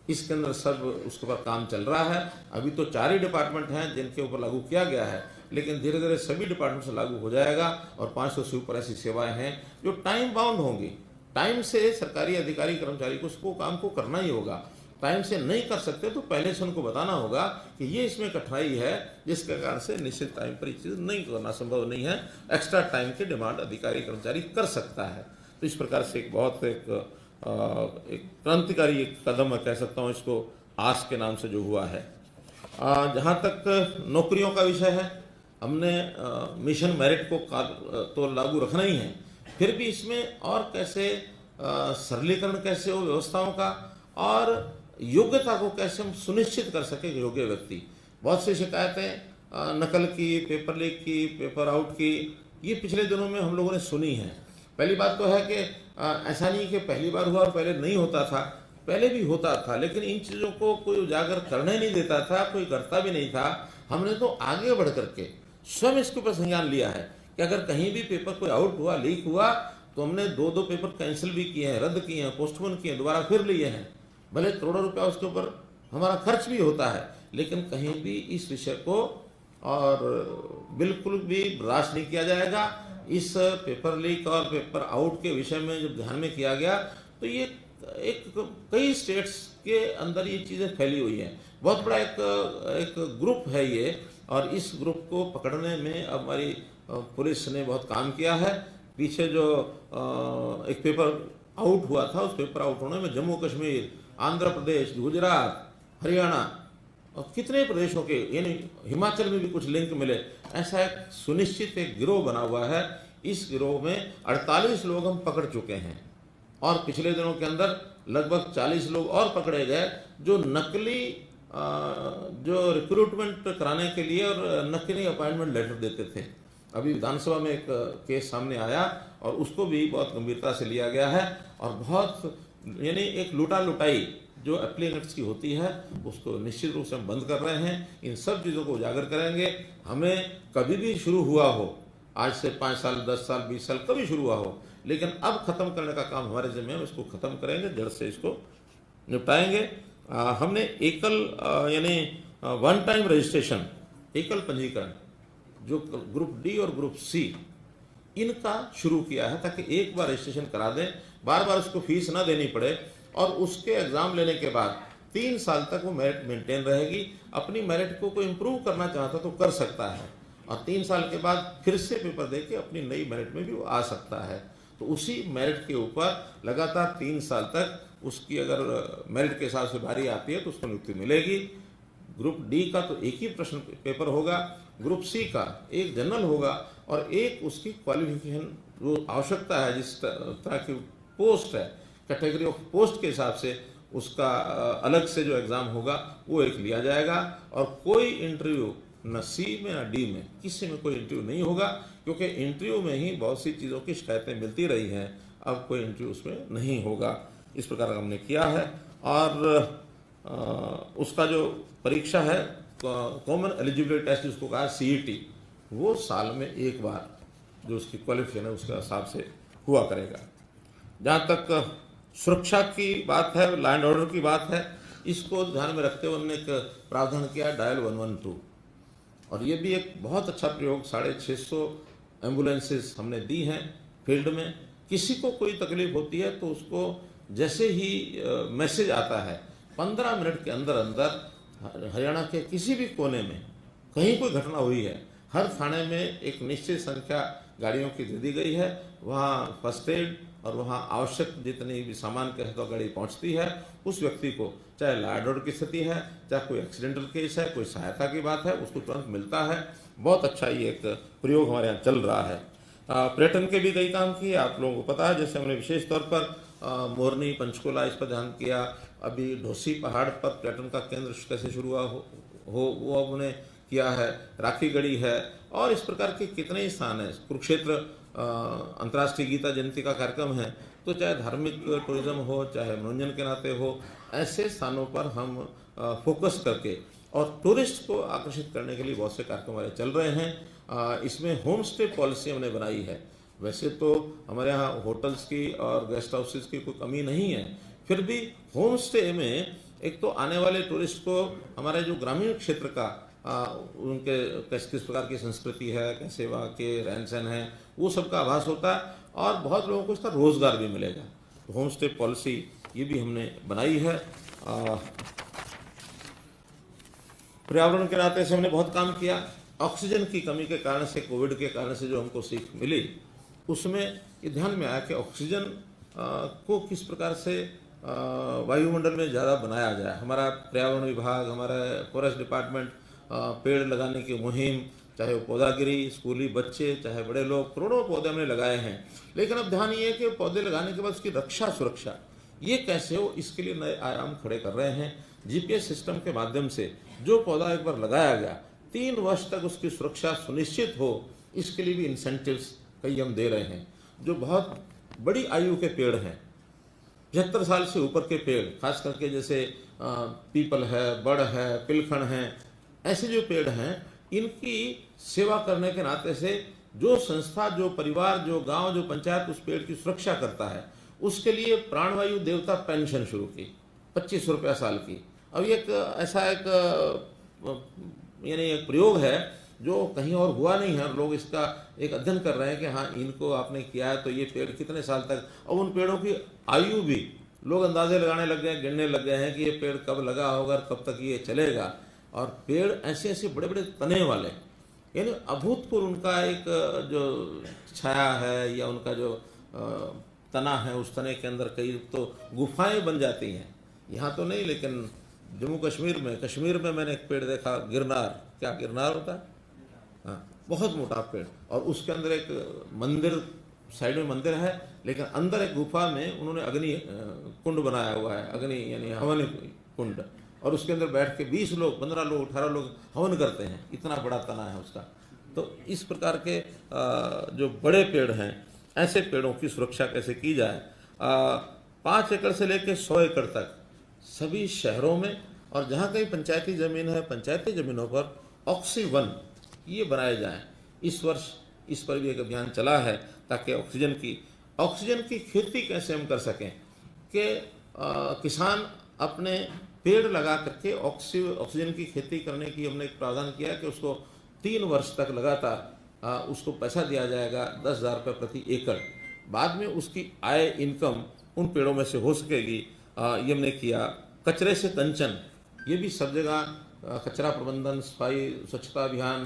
इसके अंदर सब उसके ऊपर काम चल रहा है। अभी तो 4 ही डिपार्टमेंट हैं जिनके ऊपर लागू किया गया है, लेकिन धीरे धीरे सभी डिपार्टमेंट से लागू हो जाएगा और 500 से ऊपर ऐसी सेवाएं हैं जो टाइम बाउंड होंगी। टाइम से सरकारी अधिकारी कर्मचारी को उसको काम को करना ही होगा। टाइम से नहीं कर सकते तो पहले से उनको बताना होगा कि ये इसमें कठिनाई है, जिसके कारण से निश्चित टाइम पर ये चीज़ नहीं करना संभव नहीं है। एक्स्ट्रा टाइम की डिमांड अधिकारी कर्मचारी कर सकता है। तो इस प्रकार से एक क्रांतिकारी एक कदम मैं कह सकता हूँ इसको, आस के नाम से जो हुआ है। जहाँ तक नौकरियों का विषय है, हमने मिशन मेरिट को तो लागू रखना ही है, फिर भी इसमें और कैसे सरलीकरण कैसे हो व्यवस्थाओं का और योग्यता को कैसे हम सुनिश्चित कर सके योग्य व्यक्ति। बहुत सी शिकायतें नकल की, पेपर लीक की, पेपर आउट की, ये पिछले दिनों में हम लोगों ने सुनी है। पहली बात तो है कि ऐसा नहीं कि पहली बार हुआ और पहले नहीं होता था, पहले भी होता था, लेकिन इन चीज़ों को कोई उजागर करने नहीं देता था, कोई करता भी नहीं था। हमने तो आगे बढ़ करके स्वयं इसके ऊपर संज्ञान लिया है कि अगर कहीं भी पेपर कोई आउट हुआ, लीक हुआ, तो हमने 2 पेपर कैंसिल भी किए हैं, रद्द किए हैं, पोस्टपोन किए हैं, दोबारा फिर लिए हैं। भले करोड़ों रुपया उसके ऊपर हमारा खर्च भी होता है, लेकिन कहीं भी इस विषय को और बिल्कुल भी बर्दाश्त नहीं किया जाएगा। इस पेपर लीक और पेपर आउट के विषय में जब ध्यान में किया गया तो ये कई स्टेट्स के अंदर ये चीज़ें फैली हुई हैं। बहुत बड़ा एक ग्रुप है ये, और इस ग्रुप को पकड़ने में हमारी पुलिस ने बहुत काम किया है। पीछे जो एक पेपर आउट हुआ था, उस पेपर आउट होने में जम्मू कश्मीर, आंध्र प्रदेश, गुजरात, हरियाणा और कितने प्रदेशों के, यानी हिमाचल में भी कुछ लिंक मिले। ऐसा एक सुनिश्चित एक गिरोह बना हुआ है। इस गिरोह में 48 लोग हम पकड़ चुके हैं और पिछले दिनों के अंदर लगभग 40 लोग और पकड़े गए जो नकली जो रिक्रूटमेंट कराने के लिए और नकली अपॉइंटमेंट लेटर देते थे। अभी विधानसभा में एक केस सामने आया और उसको भी बहुत गंभीरता से लिया गया है और बहुत यानी एक लुटा लुटाई जो एप्लीकेंट्स की होती है उसको निश्चित रूप से हम बंद कर रहे हैं। इन सब चीज़ों को उजागर करेंगे। हमें कभी भी शुरू हुआ हो, आज से 5 साल, 10 साल, 20 साल कभी शुरू हुआ हो, लेकिन अब खत्म करने का काम हमारे जिम्मे है। इसको खत्म करेंगे, जड़ से इसको निपटाएंगे। हमने एकल यानी वन टाइम रजिस्ट्रेशन, एकल पंजीकरण जो ग्रुप डी और ग्रुप सी इनका शुरू किया है, ताकि एक बार रजिस्ट्रेशन करा दें, बार बार उसको फीस ना देनी पड़े और उसके एग्जाम लेने के बाद 3 साल तक वो मेरिट मेंटेन रहेगी। अपनी मेरिट को कोई इम्प्रूव करना चाहता तो कर सकता है और 3 साल के बाद फिर से पेपर दे के अपनी नई मेरिट में भी वो आ सकता है। तो उसी मेरिट के ऊपर लगातार 3 साल तक उसकी अगर मेरिट के हिसाब से बारी आती है तो उसको नियुक्ति मिलेगी। ग्रुप डी का तो एक ही प्रश्न पेपर होगा, ग्रुप सी का एक जनरल होगा और एक उसकी क्वालिफिकेशन जो आवश्यकता है, जिस तरह की पोस्ट है, कैटेगरी ऑफ पोस्ट के हिसाब से उसका अलग से जो एग्ज़ाम होगा वो एक लिया जाएगा। और कोई इंटरव्यू न सी में न डी में, किसी में कोई इंटरव्यू नहीं होगा, क्योंकि इंटरव्यू में ही बहुत सी चीज़ों की शिकायतें मिलती रही हैं। अब कोई इंटरव्यू उसमें नहीं होगा। इस प्रकार का हमने किया है। और उसका जो परीक्षा है, कॉमन एलिजिबिलिटी टेस्ट जिसको कहा सीईटी, वो साल में एक बार जो उसकी क्वालिफिकेशन है उसके हिसाब से हुआ करेगा। जहाँ तक सुरक्षा की बात है, लॉ एंड ऑर्डर की बात है, इसको ध्यान में रखते हुए हमने एक प्रावधान किया डायल 112 और ये भी एक बहुत अच्छा प्रयोग। 650 एम्बुलेंसेस हमने दी हैं फील्ड में। किसी को कोई तकलीफ होती है तो उसको जैसे ही मैसेज आता है 15 मिनट के अंदर अंदर हरियाणा के किसी भी कोने में कहीं कोई घटना हुई है, हर थाने में एक निश्चित संख्या गाड़ियों की दे दी गई है। वहाँ फर्स्ट एड और वहाँ आवश्यक जितनी भी सामान के साथ गाड़ी पहुँचती है, उस व्यक्ति को चाहे लॉ एंड ऑर्डर की स्थिति है, चाहे कोई एक्सीडेंटल केस है, कोई सहायता की बात है, उसको तुरंत मिलता है। बहुत अच्छा ये एक प्रयोग हमारे यहाँ चल रहा है। पर्यटन के भी कई काम किए, आप लोगों को पता है। जैसे हमने विशेष तौर पर मोरनी पंचकुला इस पर ध्यान किया। अभी ढोसी पहाड़ पर पर्यटन का केंद्र कैसे शुरू हुआ हो वो अब उन्हें किया है। राखीगढ़ी है और इस प्रकार के कितने ही स्थान हैं। कुरुक्षेत्र अंतर्राष्ट्रीय गीता जयंती का कार्यक्रम है, तो चाहे धार्मिक टूरिज्म हो चाहे मनोरंजन के नाते हो, ऐसे स्थानों पर हम फोकस करके और टूरिस्ट को आकर्षित करने के लिए बहुत से कार्यक्रम हमारे चल रहे हैं। इसमें होम स्टे पॉलिसी हमने बनाई है। वैसे तो हमारे यहाँ होटल्स की और गेस्ट हाउसेस की कोई कमी नहीं है, फिर भी होम स्टे में एक तो आने वाले टूरिस्ट को हमारे जो ग्रामीण क्षेत्र का उनके किस प्रकार की संस्कृति है, कैसे वहाँ के रहन सहन है, वो सब का आभास होता है और बहुत लोगों को इसका रोजगार भी मिलेगा। तो होम स्टे पॉलिसी ये भी हमने बनाई है। पर्यावरण के नाते से हमने बहुत काम किया। ऑक्सीजन की कमी के कारण से, कोविड के कारण से जो हमको सीख मिली, उसमें ये ध्यान में आया कि ऑक्सीजन को किस प्रकार से वायुमंडल में ज़्यादा बनाया जाए। हमारा पर्यावरण विभाग, हमारा फॉरेस्ट डिपार्टमेंट पेड़ लगाने की मुहिम, चाहे वो पौधागिरी, स्कूली बच्चे चाहे बड़े लोग, करोड़ों पौधे हमने लगाए हैं। लेकिन अब ध्यान ये है कि पौधे लगाने के बाद उसकी रक्षा सुरक्षा ये कैसे हो, इसके लिए नए आयाम खड़े कर रहे हैं। जीपीएस सिस्टम के माध्यम से जो पौधा एक बार लगाया गया 3 वर्ष तक उसकी सुरक्षा सुनिश्चित हो, इसके लिए भी इंसेंटिव्स कई हम दे रहे हैं। जो बहुत बड़ी आयु के पेड़ हैं, 75 साल से ऊपर के पेड़, खास करके जैसे पीपल है, बड़ है, पिलखण है, ऐसे जो पेड़ हैं, इनकी सेवा करने के नाते से जो संस्था, जो परिवार, जो गांव, जो पंचायत उस पेड़ की सुरक्षा करता है, उसके लिए प्राणवायु देवता पेंशन शुरू की 25 रुपया साल की। अब एक ऐसा एक प्रयोग है जो कहीं और हुआ नहीं है। लोग इसका एक अध्ययन कर रहे हैं कि हाँ, इनको आपने किया है तो ये पेड़ कितने साल तक, और उन पेड़ों की आयु भी लोग अंदाजे लगाने लग गए, गिनने लग गए हैं कि ये पेड़ कब लगा होगा, कब तक ये चलेगा। और पेड़ ऐसे ऐसे बड़े बड़े तने वाले, यानी अभूतपूर्व उनका एक जो छाया है या उनका जो तना है, उस तने के अंदर कई तो गुफाएं बन जाती हैं। यहाँ तो नहीं, लेकिन जम्मू कश्मीर में मैंने एक पेड़ देखा, गिरनार, क्या गिरनार होता है, हाँ, बहुत मोटा पेड़, और उसके अंदर एक मंदिर, साइड में मंदिर है, लेकिन अंदर एक गुफा में उन्होंने अग्नि कुंड बनाया हुआ है, अग्नि यानी हवन कुंड, और उसके अंदर बैठ के 20 लोग, 15 लोग, 18 लोग हवन करते हैं। इतना बड़ा तना है उसका। तो इस प्रकार के जो बड़े पेड़ हैं, ऐसे पेड़ों की सुरक्षा कैसे की जाए। 5 एकड़ से लेकर 100 एकड़ तक सभी शहरों में, और जहाँ कहीं पंचायती जमीन है, पंचायती जमीनों पर ऑक्सीवन ये बनाए जाएं। इस वर्ष इस पर भी एक अभियान चला है ताकि ऑक्सीजन की खेती कैसे हम कर सकें कि किसान अपने पेड़ लगा करके ऑक्सीजन की खेती करने की हमने एक प्रावधान किया कि उसको 3 वर्ष तक लगातार उसको पैसा दिया जाएगा, 10,000 रुपये प्रति एकड़। बाद में उसकी आय, इनकम उन पेड़ों में से हो सकेगी। ये हमने किया। कचरे से कंचन, ये भी सब जगह कचरा प्रबंधन, सफाई, स्वच्छता अभियान,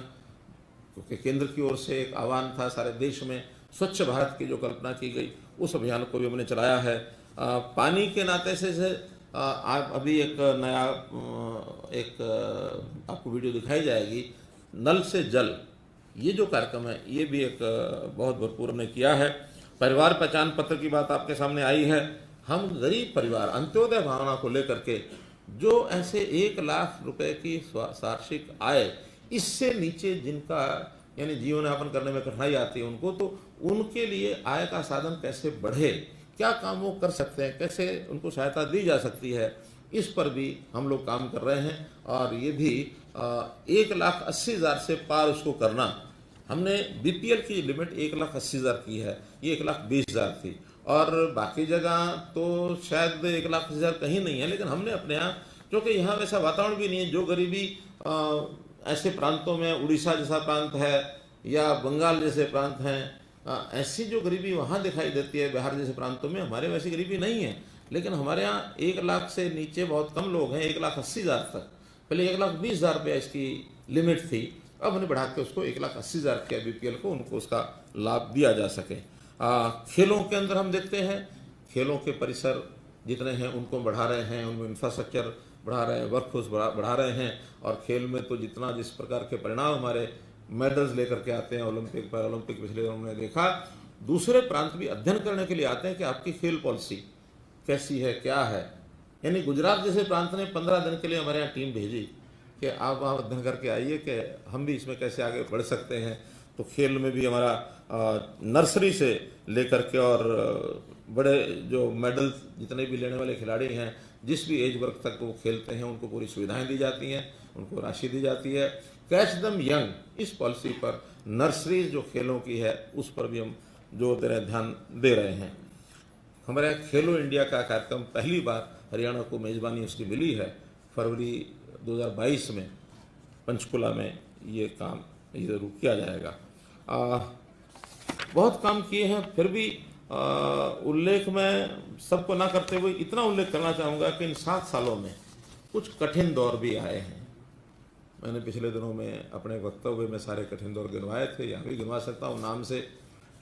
क्योंकि केंद्र की ओर से एक आह्वान था सारे देश में स्वच्छ भारत की जो कल्पना की गई, उस अभियान को भी हमने चलाया है। पानी के नाते से अभी एक नया आपको वीडियो दिखाई जाएगी, नल से जल, ये जो कार्यक्रम है ये भी एक बहुत भरपूर हमने किया है। परिवार पहचान पत्र की बात आपके सामने आई है। हम गरीब परिवार, अंत्योदय भावना को लेकर के जो ऐसे 1 लाख रुपए की वार्षिक आय, इससे नीचे जिनका यानी जीवन यापन करने में कठिनाई आती है उनको, तो उनके लिए आय का साधन कैसे बढ़े, क्या काम वो कर सकते हैं, कैसे उनको सहायता दी जा सकती है, इस पर भी हम लोग काम कर रहे हैं। और ये भी 1,80,000 से पार उसको करना, हमने बीपीएल की लिमिट 1,80,000 की है, ये 1,20,000 थी, और बाकी जगह तो शायद 1,80,000 कहीं नहीं है। लेकिन हमने अपने यहाँ, क्योंकि यहाँ वैसा वातावरण भी नहीं है, जो गरीबी ऐसे प्रांतों में, उड़ीसा जैसा प्रांत है या बंगाल जैसे प्रांत हैं, ऐसी जो गरीबी वहाँ दिखाई देती है, बिहार जैसे प्रांतों में, हमारे वैसी गरीबी नहीं है। लेकिन हमारे यहाँ 1 लाख से नीचे बहुत कम लोग हैं, 1,80,000 तक। पहले 1,20,000 रुपये इसकी लिमिट थी, अब हमने बढ़ा के उसको 1,80,000 किया बीपीएल को, उनको उसका लाभ दिया जा सके। खेलों के अंदर हम देखते हैं, खेलों के परिसर जितने हैं उनको बढ़ा रहे हैं, उनमें इंफ्रास्ट्रक्चर बढ़ा रहे हैं, वर्कफोर्स बढ़ा रहे हैं। और खेल में तो जिस प्रकार के परिणाम हमारे मेडल्स लेकर के आते हैं, ओलंपिक, पैरालंपिक, पिछले दिनों हमने देखा। दूसरे प्रांत भी अध्ययन करने के लिए आते हैं कि आपकी खेल पॉलिसी, कैसी है, क्या है। यानी गुजरात जैसे प्रांत ने 15 दिन के लिए हमारे यहाँ टीम भेजी कि आप वहाँ अध्ययन करके आइए कि हम भी इसमें कैसे आगे बढ़ सकते हैं। तो खेल में भी हमारा नर्सरी से लेकर के और बड़े जो मेडल जितने भी लेने वाले खिलाड़ी हैं, जिस भी एज वर्ग तक वो खेलते हैं, उनको पूरी सुविधाएं दी जाती हैं, उनको राशि दी जाती है। कैच दम यंग, इस पॉलिसी पर नर्सरी जो खेलों की है उस पर भी हम जोर दे रहे, ध्यान दे रहे हैं। हमारे खेलो इंडिया का कार्यक्रम पहली बार हरियाणा को मेज़बानी उसकी मिली है। फरवरी 2022 में पंचकुला में ये काम ये ज़रूर किया जाएगा। बहुत काम किए हैं, फिर भी उल्लेख में सबको ना करते हुए इतना उल्लेख करना चाहूँगा कि इन 7 सालों में कुछ कठिन दौर भी आए हैं। मैंने पिछले दिनों में अपने वक्तव्य में सारे कठिन दौर गिनवाए थे, यहाँ भी गिनवा सकता हूँ नाम से।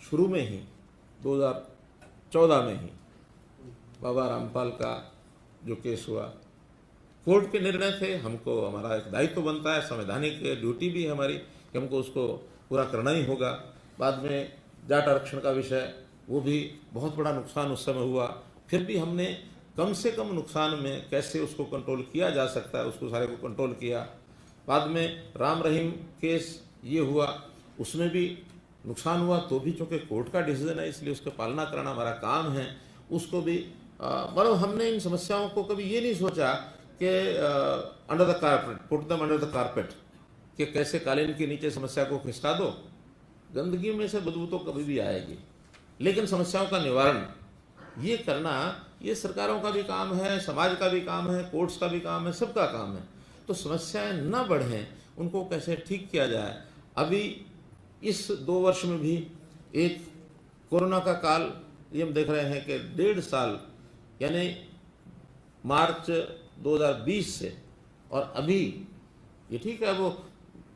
शुरू में ही 2014 में ही बाबा रामपाल का जो केस हुआ, कोर्ट के निर्णय थे, हमको हमारा एक दायित्व बनता है, संवैधानिक ड्यूटी भी है हमारी कि हमको उसको पूरा करना ही होगा। बाद में जाट आरक्षण का विषय, वो भी बहुत बड़ा नुकसान उस समय हुआ, फिर भी हमने कम से कम नुकसान में कैसे उसको कंट्रोल किया जा सकता है उसको सारे को कंट्रोल किया। बाद में राम रहीम केस ये हुआ, उसमें भी नुकसान हुआ, तो भी चूँकि कोर्ट का डिसीजन है इसलिए उसकी पालना कराना हमारा काम है। उसको भी मतलब हमने इन समस्याओं को कभी ये नहीं सोचा कि under the carpet, put them under the carpet, कि कैसे कालीन के नीचे समस्या को खिसका दो। गंदगी में से बदबू तो कभी भी आएगी, लेकिन समस्याओं का निवारण ये करना, ये सरकारों का भी काम है, समाज का भी काम है, कोर्ट्स का भी काम है, सबका काम है। तो समस्याएं न बढ़ें, उनको कैसे ठीक किया जाए। अभी इस 2 वर्ष में भी एक कोरोना का काल ये हम देख रहे हैं कि 1.5 साल, यानी मार्च 2020 से और अभी, ये ठीक है वो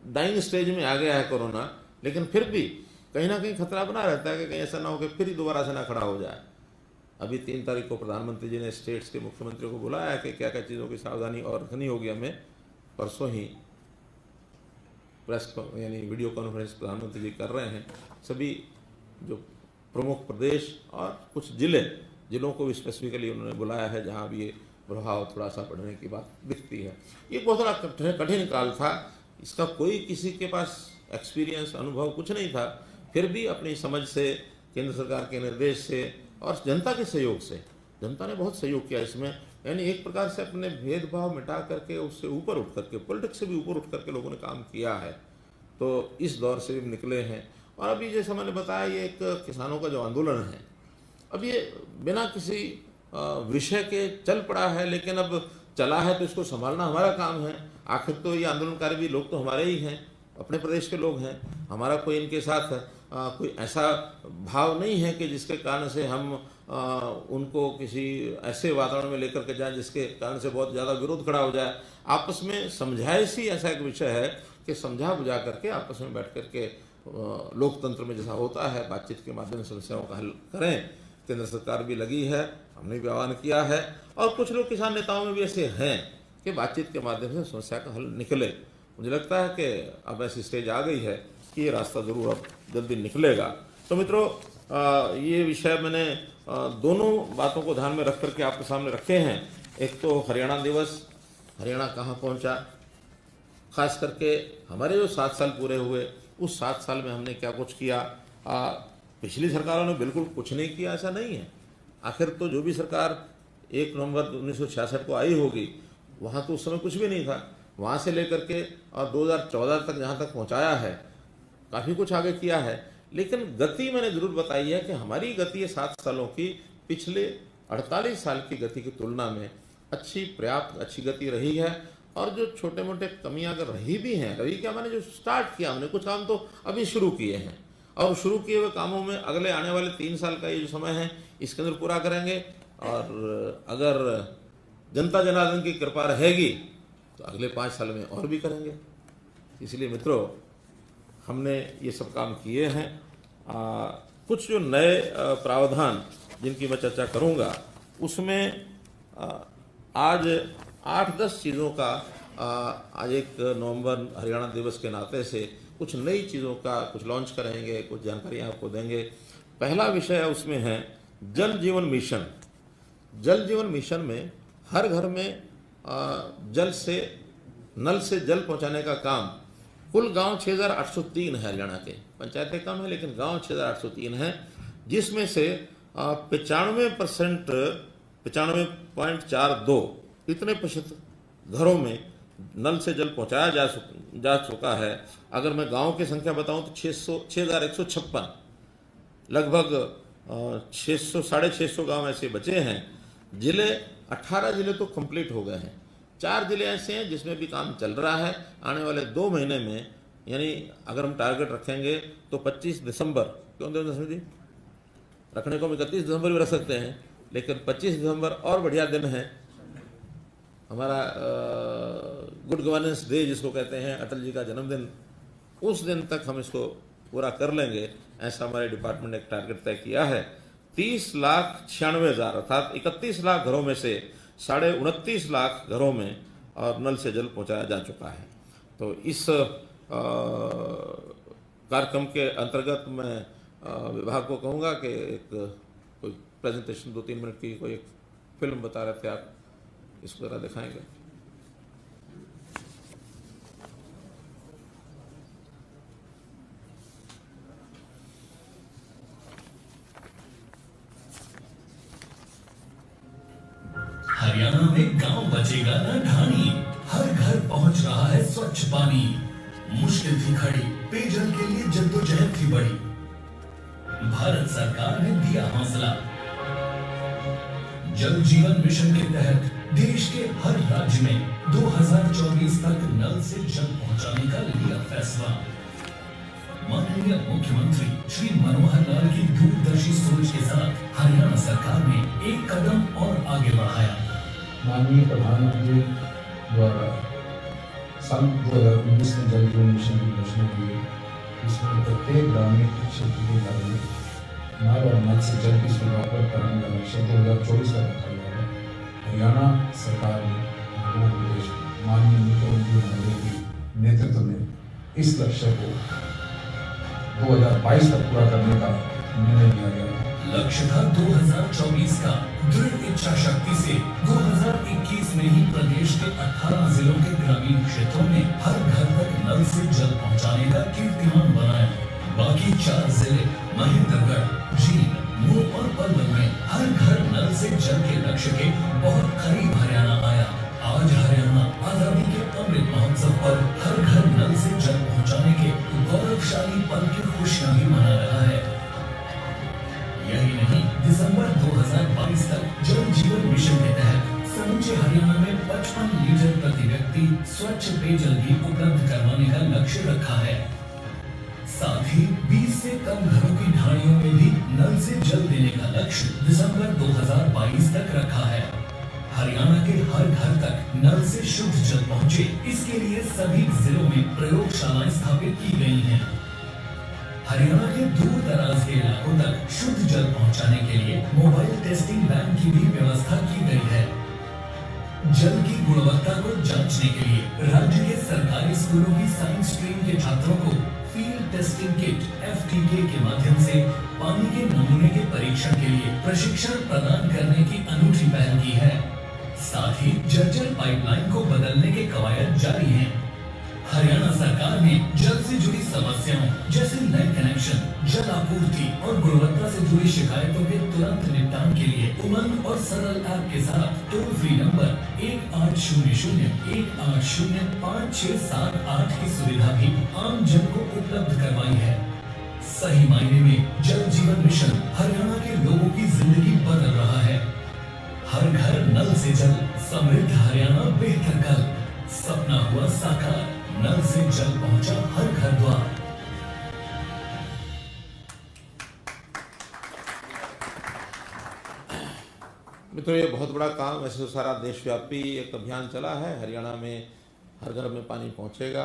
डाइंग स्टेज में आ गया है कोरोना, लेकिन फिर भी कहीं ना कहीं खतरा बना रहता है कि कहीं ऐसा ना हो कि फिर ही दोबारा से ना खड़ा हो जाए। अभी 3 तारीख को प्रधानमंत्री जी ने स्टेट्स के मुख्यमंत्रियों को बुलाया है कि क्या क्या चीज़ों की सावधानी और रखनी होगी हमें। परसों ही प्रेस यानी वीडियो कॉन्फ्रेंस प्रधानमंत्री जी कर रहे हैं। सभी जो प्रमुख प्रदेश और कुछ जिलों को भी स्पेसिफिकली उन्होंने बुलाया है जहाँ भी ये प्रभाव थोड़ा सा बढ़ने की बात दिखती है। ये बहुत बड़ा कठिन काल था, इसका कोई किसी के पास एक्सपीरियंस, अनुभव कुछ नहीं था, फिर भी अपनी समझ से, केंद्र सरकार के निर्देश से और जनता के सहयोग से, जनता ने बहुत सहयोग किया इसमें। यानी एक प्रकार से अपने भेदभाव मिटा करके उससे ऊपर उठ करके, पॉलिटिक्स से भी ऊपर उठ करके लोगों ने काम किया है। तो इस दौर से भी निकले हैं। और अभी जैसे मैंने बताया, ये एक किसानों का जो आंदोलन है, अब ये बिना किसी विषय के चल पड़ा है, लेकिन अब चला है तो इसको संभालना हमारा काम है। आखिर तो ये आंदोलनकारी भी लोग तो हमारे ही हैं, अपने प्रदेश के लोग हैं। हमारा कोई इनके साथ कोई ऐसा भाव नहीं है कि जिसके कारण से हम उनको किसी ऐसे वातावरण में लेकर के जाएं जिसके कारण से बहुत ज़्यादा विरोध खड़ा हो जाए। आपस में समझाइश ही ऐसा एक विषय है कि समझा बुझा करके आपस में बैठ करके लोकतंत्र में जैसा होता है, बातचीत के माध्यम से समस्याओं का हल करें। केंद्र सरकार भी लगी है, हमने भी आह्वान किया है, और कुछ लोग किसान नेताओं में भी ऐसे हैं कि बातचीत के माध्यम से समस्या का हल निकले। मुझे लगता है कि अब ऐसी स्टेज आ गई है कि ये रास्ता ज़रूर अब जल्दी निकलेगा। तो मित्रों, ये विषय मैंने दोनों बातों को ध्यान में रख करके आपके सामने रखे हैं। एक तो हरियाणा दिवस, हरियाणा कहाँ पहुँचा, खास करके हमारे जो 7 साल पूरे हुए, उस 7 साल में हमने क्या कुछ किया। पिछली सरकारों ने बिल्कुल कुछ नहीं किया, ऐसा नहीं है। आखिर तो जो भी सरकार 1 नवंबर 1966 को आई होगी, वहाँ तो उस समय कुछ भी नहीं था। वहाँ से लेकर के और 2014 तक जहाँ तक पहुँचाया है, काफ़ी कुछ आगे किया है। लेकिन गति मैंने ज़रूर बताई है कि हमारी गति 7 सालों की पिछले 48 साल की गति की तुलना में अच्छी, पर्याप्त अच्छी गति रही है। और जो छोटे मोटे कमियां अगर रही भी हैं, रही क्या, मैंने जो स्टार्ट किया, हमने कुछ काम तो अभी शुरू किए हैं, और शुरू किए हुए कामों में अगले आने वाले 3 साल का ये जो समय है, इसके अंदर पूरा करेंगे। और अगर जनता जनार्दन की कृपा रहेगी तो अगले 5 साल में और भी करेंगे। इसलिए मित्रों, हमने ये सब काम किए हैं। कुछ जो नए प्रावधान जिनकी मैं चर्चा करूंगा, उसमें आज 8-10 चीज़ों का आज 1 नवंबर हरियाणा दिवस के नाते से कुछ नई चीज़ों का कुछ लॉन्च करेंगे, कुछ जानकारियाँ आपको देंगे। पहला विषय उसमें है जल जीवन मिशन। जल जीवन मिशन में हर घर में नल से जल पहुंचाने का काम, कुल गांव 6,803 है हरियाणा के, पंचायतें कम है लेकिन गांव 6,803 हैं, जिसमें से 95.42 इतने प्रतिशत घरों में नल से जल पहुंचाया जा चुका है। अगर मैं गांव की संख्या बताऊं तो 6,156, लगभग 600-650 गांव ऐसे बचे हैं। जिले 18 जिले तो कंप्लीट हो गए हैं, 4 जिले ऐसे हैं जिसमें भी काम चल रहा है। आने वाले 2 महीने में, यानी अगर हम टारगेट रखेंगे तो 25 दिसंबर, क्यों देवेंद्र जी रखने को हम 31 दिसंबर भी रख सकते हैं, लेकिन 25 दिसंबर और बढ़िया दिन है, हमारा गुड गवर्नेंस डे जिसको कहते हैं, अटल जी का जन्मदिन, उस दिन तक हम इसको पूरा कर लेंगे, ऐसा हमारे डिपार्टमेंट ने एक टारगेट तय किया है। 30,96,000 अर्थात 31 लाख घरों में से 29.5 लाख घरों में और नल से जल पहुंचाया जा चुका है। तो इस कार्यक्रम के अंतर्गत मैं विभाग को कहूँगा कि एक कोई प्रेजेंटेशन 2-3 मिनट की कोई एक फिल्म बता रहे थे आप, इसको ज़रा दिखाएंगे। हरियाणा में गांव बचेगा ना ढाणी, हर घर पहुंच रहा है स्वच्छ पानी। मुश्किल थी खड़ी, पेयजल के लिए जद्दोजहद थी बड़ी, भारत सरकार ने दिया हौसला। जल जीवन मिशन के तहत देश के हर राज्य में 2024 तक नल से जल पहुंचाने का लिया फैसला। माननीय मुख्यमंत्री श्री मनोहर लाल की दूरदर्शी सोच के साथ हरियाणा सरकार ने एक कदम और आगे बढ़ाया। माननीय प्रधानमंत्री द्वारा सन 2019 में जल जीवन मिशन की घोषणा की, इसमें प्रत्येक ग्रामीण क्षेत्र के घर में नल और नल से जल की सुविधा उपलब्ध कराने का लक्ष्य 2024 का रखा गया है। हरियाणा सरकार ने मध्य प्रदेश माननीय मुख्यमंत्री महोदय के नेतृत्व में इस लक्ष्य को 2022 तक पूरा करने का निर्णय लिया गया है। लक्ष्य था 2024 का। दृढ़ इच्छा शक्ति से 2021 में ही प्रदेश के 18 जिलों के ग्रामीण क्षेत्रों में हर घर तक नल से जल पहुंचाने का कीर्तिमान बनाया। बाकी 4 जिले महेंद्रगढ़, जींद, नूंह और पलवल में हर घर नल से जल के लक्ष्य के बहुत करीब हरियाणा आया। आज हरियाणा आजादी के अमृत महोत्सव पर हर घर नल से जल पहुंचाने के गौरवशाली पल की खुशियां भी मना रहा है। यही नहीं, दिसंबर 2022 तक जल जीवन मिशन के तहत समूचे हरियाणा में 55 लीटर प्रति व्यक्ति स्वच्छ पेयजल भी उपलब्ध करवाने का लक्ष्य रखा है। साथ ही 20 से कम घरों की ढाणियों में भी नल से जल देने का लक्ष्य दिसंबर 2022 तक रखा है। हरियाणा के हर घर तक नल से शुद्ध जल पहुंचे, इसके लिए सभी जिलों में प्रयोगशालाएं स्थापित की गई हैं। हरियाणा के दूर दराज के इलाकों तक शुद्ध जल पहुंचाने के लिए मोबाइल टेस्टिंग वैन की भी व्यवस्था की गई है। जल की गुणवत्ता को जांचने के लिए राज्य के सरकारी स्कूलों की साइंस स्ट्रीम के छात्रों को फील्ड टेस्टिंग किट FTK के माध्यम से पानी के नमूने के परीक्षण के लिए प्रशिक्षण प्रदान करने की अनूठी पहल की है। साथ ही जर्जर पाइपलाइन को बदलने के कवायद जारी हैं। हरियाणा सरकार ने जल से जुड़ी समस्याओं जैसे नए कनेक्शन, जल आपूर्ति और गुणवत्ता से जुड़ी शिकायतों के तुरंत निपटान के लिए उमंग और सरल ऐप के साथ टोल फ्री नंबर 1800-180-5678 की सुविधा भी आम जन को उपलब्ध करवाई है। सही मायने में जल जीवन मिशन हरियाणा के लोगों की जिंदगी बदल रहा है। हर घर नल से जल, समृद्ध हरियाणा बेहतर कल, सपना हुआ साकार, नल से जल पहुंचा हर घर द्वार। मित्रों, ये बहुत बड़ा काम, ऐसे तो सारा देशव्यापी एक अभियान चला है। हरियाणा में हर घर में पानी पहुंचेगा।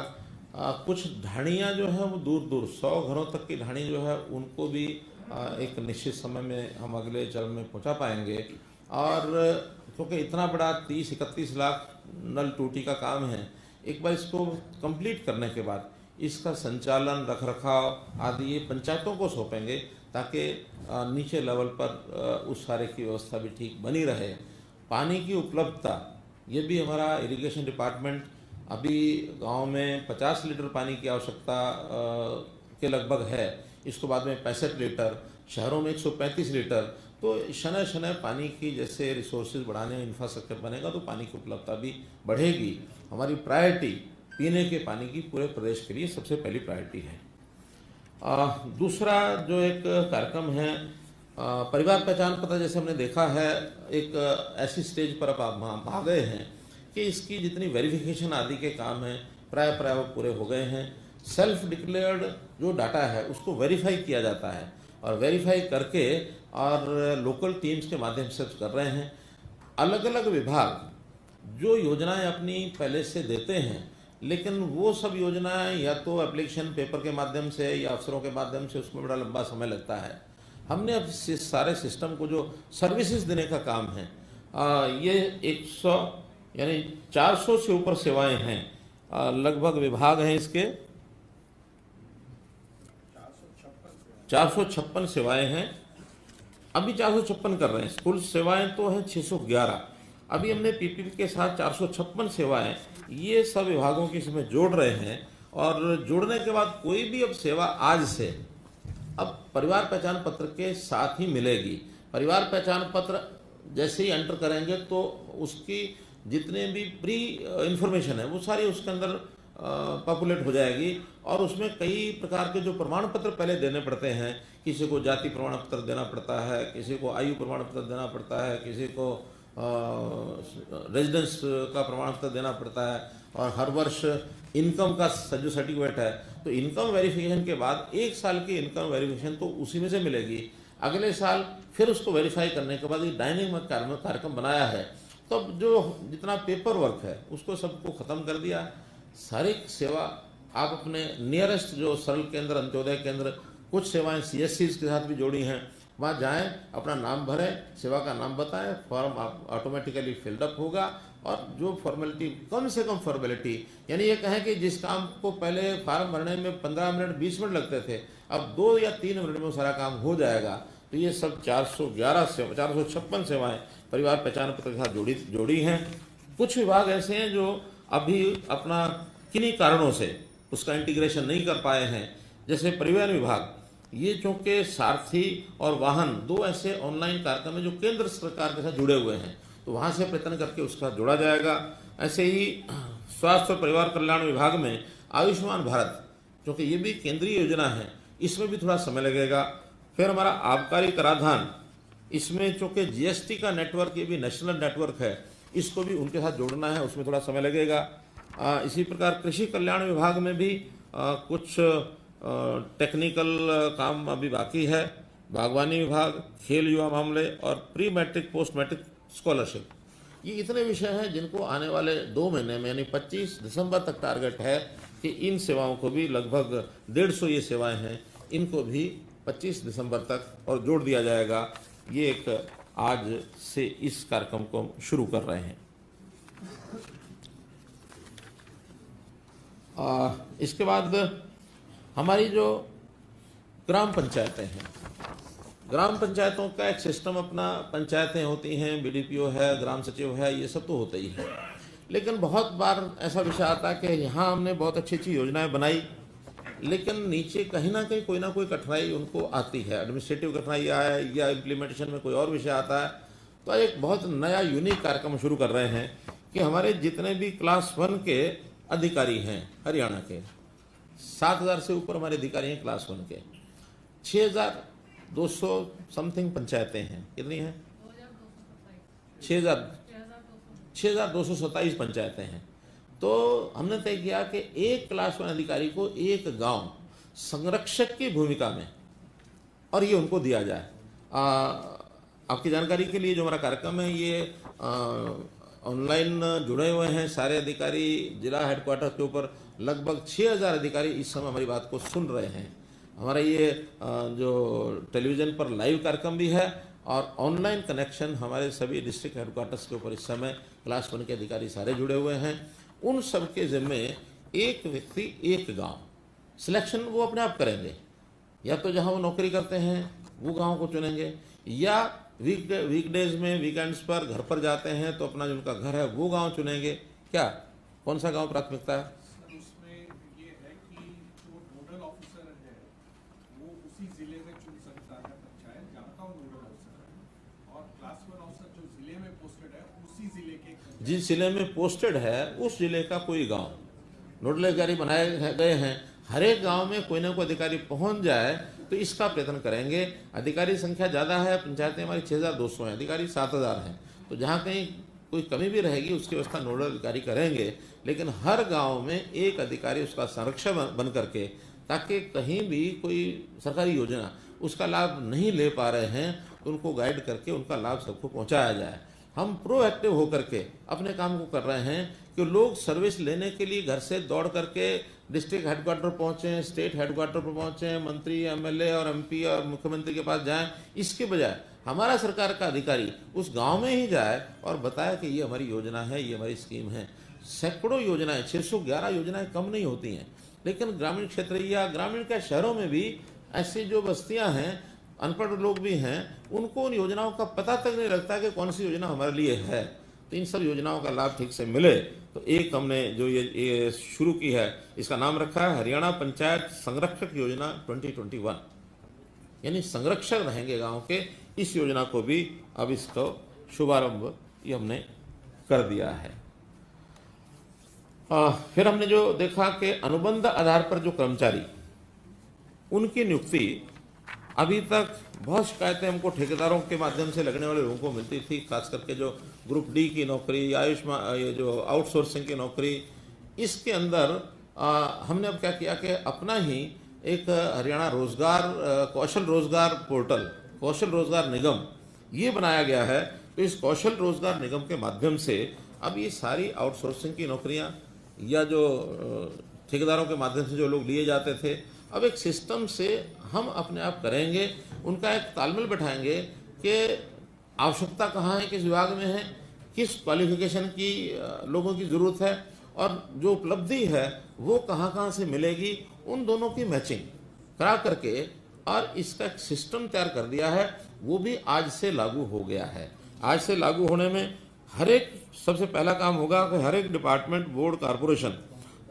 कुछ ढाणियाँ जो हैं वो दूर दूर 100 घरों तक की ढाणी जो है उनको भी एक निश्चित समय में हम अगले चरण में पहुंचा पाएंगे। और क्योंकि इतना बड़ा 30-31 लाख नल टूटी का काम है, एक बार इसको कंप्लीट करने के बाद इसका संचालन, रखरखाव आदि ये पंचायतों को सौंपेंगे, ताकि नीचे लेवल पर उस सारे की व्यवस्था भी ठीक बनी रहे। पानी की उपलब्धता, ये भी हमारा इरिगेशन डिपार्टमेंट अभी गांव में 50 लीटर पानी की आवश्यकता के लगभग है, इसको बाद में 65 लीटर, शहरों में 135 लीटर। तो शनय शनय पानी की जैसे रिसोर्सेज बढ़ाने, इंफ्रास्ट्रक्चर बनेगा तो पानी की उपलब्धता भी बढ़ेगी। हमारी प्रायोरिटी पीने के पानी की पूरे प्रदेश के लिए सबसे पहली प्रायोरिटी है। दूसरा जो एक कार्यक्रम है परिवार पहचान पत्र, जैसे हमने देखा है एक ऐसी स्टेज पर अब हम आ गए हैं कि इसकी जितनी वेरिफिकेशन आदि के काम हैं प्राय वो पूरे हो गए हैं। सेल्फ डिक्लेयर्ड जो डाटा है उसको वेरीफाई किया जाता है और वेरीफाई करके और लोकल टीम्स के माध्यम से कर रहे हैं। अलग अलग विभाग जो योजनाएं अपनी पहले से देते हैं, लेकिन वो सब योजनाएं या तो एप्लीकेशन पेपर के माध्यम से या अफसरों के माध्यम से, उसमें बड़ा लंबा समय लगता है। हमने अब इस सारे सिस्टम को जो सर्विसेज देने का काम है, ये 100 यानी 400 से ऊपर सेवाएं हैं, लगभग विभाग हैं इसके 456 सेवाएं हैं। अभी 456 कर रहे हैं, कुल सेवाएं तो हैं 611। अभी हमने पीपीपी के साथ 456 सेवाएं ये सब विभागों की इसमें जोड़ रहे हैं। और जोड़ने के बाद कोई भी अब सेवा आज से अब परिवार पहचान पत्र के साथ ही मिलेगी। परिवार पहचान पत्र जैसे ही एंटर करेंगे तो उसकी जितने भी प्री इंफॉर्मेशन है वो सारी उसके अंदर पॉपुलेट हो जाएगी। और उसमें कई प्रकार के जो प्रमाण पत्र पहले देने पड़ते हैं, किसी को जाति प्रमाण पत्र देना पड़ता है, किसी को आयु प्रमाण पत्र देना पड़ता है, किसी को रेजिडेंस का प्रमाण पत्र देना पड़ता है, और हर वर्ष इनकम का जो सर्टिफिकेट है, तो इनकम वेरिफिकेशन के बाद 1 साल की इनकम वेरिफिकेशन तो उसी में से मिलेगी। अगले साल फिर उसको वेरीफाई करने के बाद ये डायनेमिक कार्यक्रम बनाया है। तो अब जो जितना पेपर वर्क है उसको सबको ख़त्म कर दिया। सारी सेवा आप अपने नियरेस्ट जो सरल केंद्र, अंत्योदय केंद्र, कुछ सेवाएं CSCs के साथ भी जोड़ी हैं, वहाँ जाएं, अपना नाम भरें, सेवा का नाम बताएं, फॉर्म आप ऑटोमेटिकली फिल्डअप होगा। और जो फॉर्मेलिटी, कम से कम फॉर्मेलिटी, यानी ये कहें कि जिस काम को पहले फार्म भरने में 15 मिनट 20 मिनट लगते थे, अब 2 या 3 मिनट में वो सारा काम हो जाएगा। तो ये सब 456 सेवाएं परिवार पहचान पत्र के साथ जोड़ी हैं। कुछ विभाग ऐसे हैं जो अभी अपना किन्हीं कारणों से उसका इंटीग्रेशन नहीं कर पाए हैं, जैसे परिवहन विभाग। ये चूँकि सारथी और वाहन 2 ऐसे ऑनलाइन कार्यक्रम हैं जो केंद्र सरकार के साथ जुड़े हुए हैं, तो वहाँ से प्रयत्न करके उसका जोड़ा जाएगा। ऐसे ही स्वास्थ्य और परिवार कल्याण विभाग में आयुष्मान भारत, क्योंकि ये भी केंद्रीय योजना है, इसमें भी थोड़ा समय लगेगा। फिर हमारा आबकारी कराधान, इसमें चूँकि GST का नेटवर्क, ये भी नेशनल नेटवर्क है, इसको भी उनके साथ जोड़ना है, उसमें थोड़ा समय लगेगा। इसी प्रकार कृषि कल्याण विभाग में भी कुछ टेक्निकल काम अभी बाकी है। बागवानी विभाग, खेल युवा मामले और pre matric post matric scholarship, ये इतने विषय हैं जिनको आने वाले 2 महीने में यानी 25 दिसंबर तक टारगेट है कि इन सेवाओं को भी, लगभग 150 ये सेवाएं हैं, इनको भी 25 दिसंबर तक और जोड़ दिया जाएगा। ये एक आज से इस कार्यक्रम को शुरू कर रहे हैं। इसके बाद हमारी जो ग्राम पंचायतें हैं, ग्राम पंचायतों का एक सिस्टम अपना, पंचायतें होती हैं, BDPO है, ग्राम सचिव है, ये सब तो होते ही है। लेकिन बहुत बार ऐसा विषय आता है कि यहाँ हमने बहुत अच्छी अच्छी योजनाएं बनाई, लेकिन नीचे कहीं ना कहीं कोई ना कोई कठिनाई उनको आती है, एडमिनिस्ट्रेटिव कठिनाई आए या इम्प्लीमेंटेशन में कोई और विषय आता है। तो एक बहुत नया यूनिक कार्यक्रम शुरू कर रहे हैं कि हमारे जितने भी क्लास 1 के अधिकारी हैं हरियाणा के, 7,000 से ऊपर हमारे अधिकारी हैं क्लास 1 के, 6,200 समथिंग पंचायतें हैं। कितनी हैं? 6,227 पंचायतें हैं। तो हमने तय किया कि एक क्लास 1 अधिकारी को एक गांव संरक्षक की भूमिका में, और ये उनको दिया जाए। आपकी जानकारी के लिए जो हमारा कार्यक्रम है, ये ऑनलाइन जुड़े हुए हैं सारे अधिकारी। जिला हेडक्वार्टर के ऊपर लगभग 6,000 अधिकारी इस समय हमारी बात को सुन रहे हैं। हमारा ये जो टेलीविज़न पर लाइव कार्यक्रम भी है और ऑनलाइन कनेक्शन हमारे सभी डिस्ट्रिक्ट हेडक्वार्टर्स के ऊपर इस समय क्लास 1 के अधिकारी सारे जुड़े हुए हैं। उन सबके ज़िम्मे एक व्यक्ति एक गांव, सिलेक्शन वो अपने आप करेंगे, या तो जहाँ वो नौकरी करते हैं वो गांव को चुनेंगे, या वीकडेज में वीकेंड्स पर घर पर जाते हैं तो अपना जो उनका घर है वो गांव चुनेंगे। क्या कौन सा गांव प्राथमिकता है? सर उसमें ये है कि जो नोडल ऑफिसर है वो उसी जिले में चुन सकता है पंचायत जहाँ का वो नोडल ऑफिसर है, और क्लास 1 ऑफिसर जो जिले में पोस्टेड है उसी जिले के जिस जिले में पोस्टेड है उस जिले का कोई गांव नोडल अधिकारी बनाए गए हैं। हर एक गांव में कोई ना कोई अधिकारी पहुंच जाए तो इसका प्रयत्न करेंगे। अधिकारी संख्या ज़्यादा है, पंचायतें हमारी 6200 हैं, अधिकारी 7000 हैं, तो जहाँ कहीं कोई कमी भी रहेगी उसकी व्यवस्था नोडल अधिकारी करेंगे। लेकिन हर गांव में एक अधिकारी उसका संरक्षक बन करके, ताकि कहीं भी कोई सरकारी योजना उसका लाभ नहीं ले पा रहे हैं तो उनको गाइड करके उनका लाभ सबको पहुंचाया जाए। हम प्रोएक्टिव होकर के अपने काम को कर रहे हैं कि लोग सर्विस लेने के लिए घर से दौड़ करके डिस्ट्रिक्ट हेडक्वार्टर पहुँचें, स्टेट हेडक्वार्टर पर पहुँचें, मंत्री, एमएलए और एमपी और मुख्यमंत्री के पास जाएं। इसके बजाय हमारा सरकार का अधिकारी उस गांव में ही जाए और बताए कि ये हमारी योजना है, ये हमारी स्कीम है। सैकड़ों योजनाएं, 611 योजनाएं कम नहीं होती हैं, लेकिन ग्रामीण क्षेत्र या ग्रामीण के शहरों में भी ऐसी जो बस्तियां हैं, अनपढ़ लोग भी हैं, उनको उन योजनाओं का पता तक नहीं लगता कि कौन सी योजना हमारे लिए है। तो इन सब योजनाओं का लाभ ठीक से मिले तो एक हमने जो ये शुरू की है, इसका नाम रखा है हरियाणा पंचायत संरक्षक योजना 2021, यानी संरक्षक रहेंगे गांव के। इस योजना को भी अब इसको शुभारंभ ये हमने कर दिया है। फिर हमने जो देखा कि अनुबंध आधार पर जो कर्मचारी, उनकी नियुक्ति, अभी तक बहुत शिकायतें हमको ठेकेदारों के माध्यम से लगने वाले लोगों को मिलती थी, खास करके जो ग्रुप डी की नौकरी, आयुष्मान, ये जो आउटसोर्सिंग की नौकरी, इसके अंदर हमने अब क्या किया कि अपना ही एक हरियाणा रोजगार कौशल रोजगार पोर्टल, कौशल रोजगार निगम, ये बनाया गया है। तो इस कौशल रोजगार निगम के माध्यम से अब ये सारी आउटसोर्सिंग की नौकरियां या जो ठेकेदारों के माध्यम से जो लोग लिए जाते थे, अब एक सिस्टम से हम अपने आप करेंगे। उनका एक तालमेल बैठाएंगे कि आवश्यकता कहाँ है, किस विभाग में है, किस क्वालिफिकेशन की लोगों की ज़रूरत है, और जो उपलब्धि है वो कहाँ कहाँ से मिलेगी, उन दोनों की मैचिंग करा करके और इसका एक सिस्टम तैयार कर दिया है। वो भी आज से लागू हो गया है। आज से लागू होने में हर एक, सबसे पहला काम होगा कि हर एक डिपार्टमेंट, बोर्ड, कारपोरेशन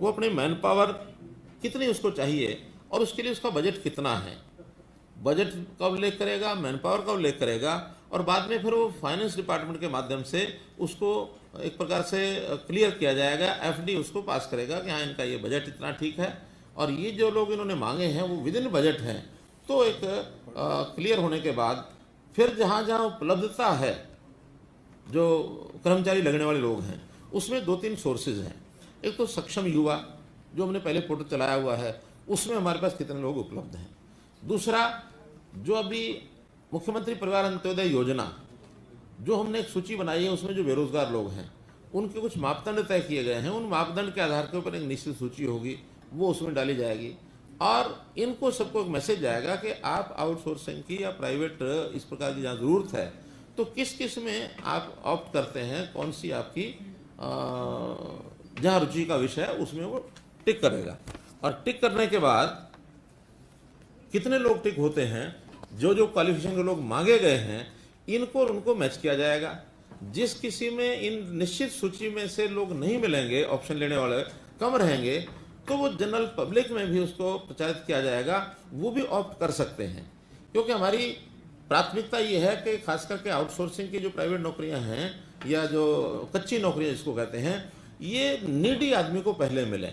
वो अपनी मैन पावर कितनी उसको चाहिए और उसके लिए उसका बजट कितना है, बजट का उल्लेख करेगा, मैन पावर का उल्लेख करेगा, और बाद में फिर वो फाइनेंस डिपार्टमेंट के माध्यम से उसको एक प्रकार से क्लियर किया जाएगा। एफडी उसको पास करेगा कि हाँ इनका ये बजट इतना ठीक है और ये जो लोग इन्होंने मांगे हैं वो विद इन बजट हैं। तो एक क्लियर होने के बाद फिर जहाँ जहाँ उपलब्धता है, जो कर्मचारी लगने वाले लोग हैं, उसमें 2-3 सोर्सेज हैं। एक तो सक्षम युवा, जो हमने पहले पोर्टल चलाया हुआ है, उसमें हमारे पास कितने लोग उपलब्ध हैं। दूसरा, जो अभी मुख्यमंत्री परिवार अंत्योदय योजना, जो हमने एक सूची बनाई है, उसमें जो बेरोजगार लोग हैं उनके कुछ मापदंड तय किए गए हैं। उन मापदंड के आधार के ऊपर एक निश्चित सूची होगी, वो उसमें डाली जाएगी, और इनको सबको एक मैसेज जाएगा कि आप आउटसोर्सिंग की या प्राइवेट इस प्रकार की जहाँ ज़रूरत है तो किस किस में आप ऑप्ट करते हैं, कौन सी आपकी जहाँ रुचि का विषय है उसमें वो टिक करेगा। और टिक करने के बाद कितने लोग टिक होते हैं, जो जो क्वालिफिकेशन के लोग मांगे गए हैं, इनको और उनको मैच किया जाएगा। जिस किसी में इन निश्चित सूची में से लोग नहीं मिलेंगे, ऑप्शन लेने वाले कम रहेंगे, तो वो जनरल पब्लिक में भी उसको प्रचारित किया जाएगा, वो भी ऑप्ट कर सकते हैं। क्योंकि हमारी प्राथमिकता ये है कि खास करके आउटसोर्सिंग की जो प्राइवेट नौकरियां हैं या जो कच्ची नौकरियां जिसको कहते हैं, ये नीडी आदमी को पहले मिले।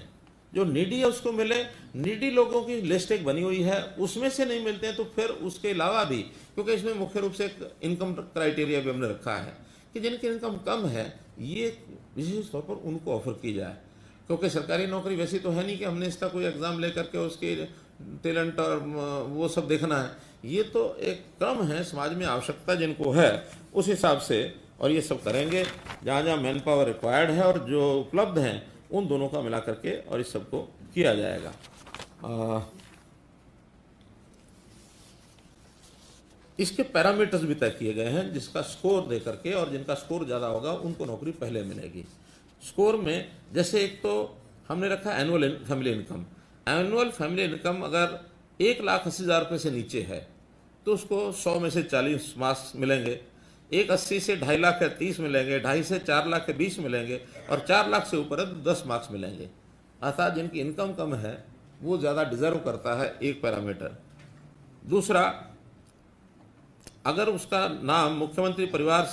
जो नीडी है उसको मिले। नीडी लोगों की लिस्ट एक बनी हुई है, उसमें से नहीं मिलते हैं तो फिर उसके अलावा भी, क्योंकि इसमें मुख्य रूप से एक इनकम क्राइटेरिया भी हमने रखा है कि जिनकी इनकम कम है, ये विशेष तौर पर उनको ऑफर की जाए। क्योंकि सरकारी नौकरी वैसी तो है नहीं कि हमने इसका कोई एग्ज़ाम ले करके उसके टैलेंट और वो सब देखना है। ये तो एक क्रम है, समाज में आवश्यकता जिनको है उस हिसाब से, और ये सब करेंगे। जहाँ जहाँ मैन पावर रिक्वायर्ड है और जो उपलब्ध हैं उन दोनों का मिला करके और इस सबको किया जाएगा। इसके पैरामीटर्स भी तय किए गए हैं, जिसका स्कोर दे करके, और जिनका स्कोर ज़्यादा होगा उनको नौकरी पहले मिलेगी। स्कोर में जैसे एक तो हमने रखा annual family income. Annual family income अगर 1,80,000 रुपये से नीचे है तो उसको 100 में से 40 मार्क्स मिलेंगे, 1,80,000 से 2.5 लाख के 30 मिलेंगे, 2.5 से 4 लाख के 20 मिलेंगे और 4 लाख से ऊपर है तो 10 मार्क्स मिलेंगे। अर्थात जिनकी इनकम कम है वो ज़्यादा डिजर्व करता है, एक पैरामीटर। दूसरा, अगर उसका नाम मुख्यमंत्री परिवार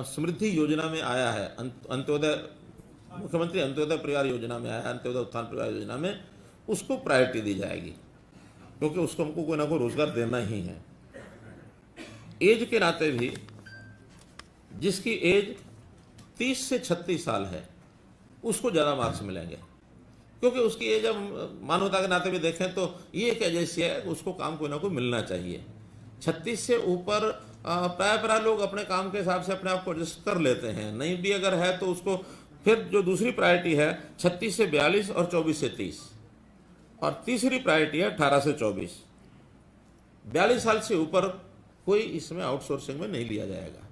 समृद्धि योजना में आया है, मुख्यमंत्री अंत्योदय परिवार योजना में आया है, अंत्योदय उत्थान परिवार योजना में, उसको प्रायोरिटी दी जाएगी क्योंकि उसको हमको कोई ना कोई रोजगार देना ही है। एज के नाते भी जिसकी एज 30 से 36 साल है उसको ज़्यादा मार्क्स मिलेंगे क्योंकि उसकी एज अब मानवता के नाते भी देखें तो ये एक एज ऐसी है उसको काम कोई ना कोई मिलना चाहिए। 36 से ऊपर प्राय लोग अपने काम के हिसाब से अपने आप को एडजस्ट कर लेते हैं, नहीं भी अगर है तो उसको फिर जो दूसरी प्रायोरिटी है 36 से 42 और 24 से 30 और तीसरी प्रायोरिटी है 18 से 24। 42 साल से ऊपर कोई इसमें आउटसोर्सिंग में नहीं लिया जाएगा,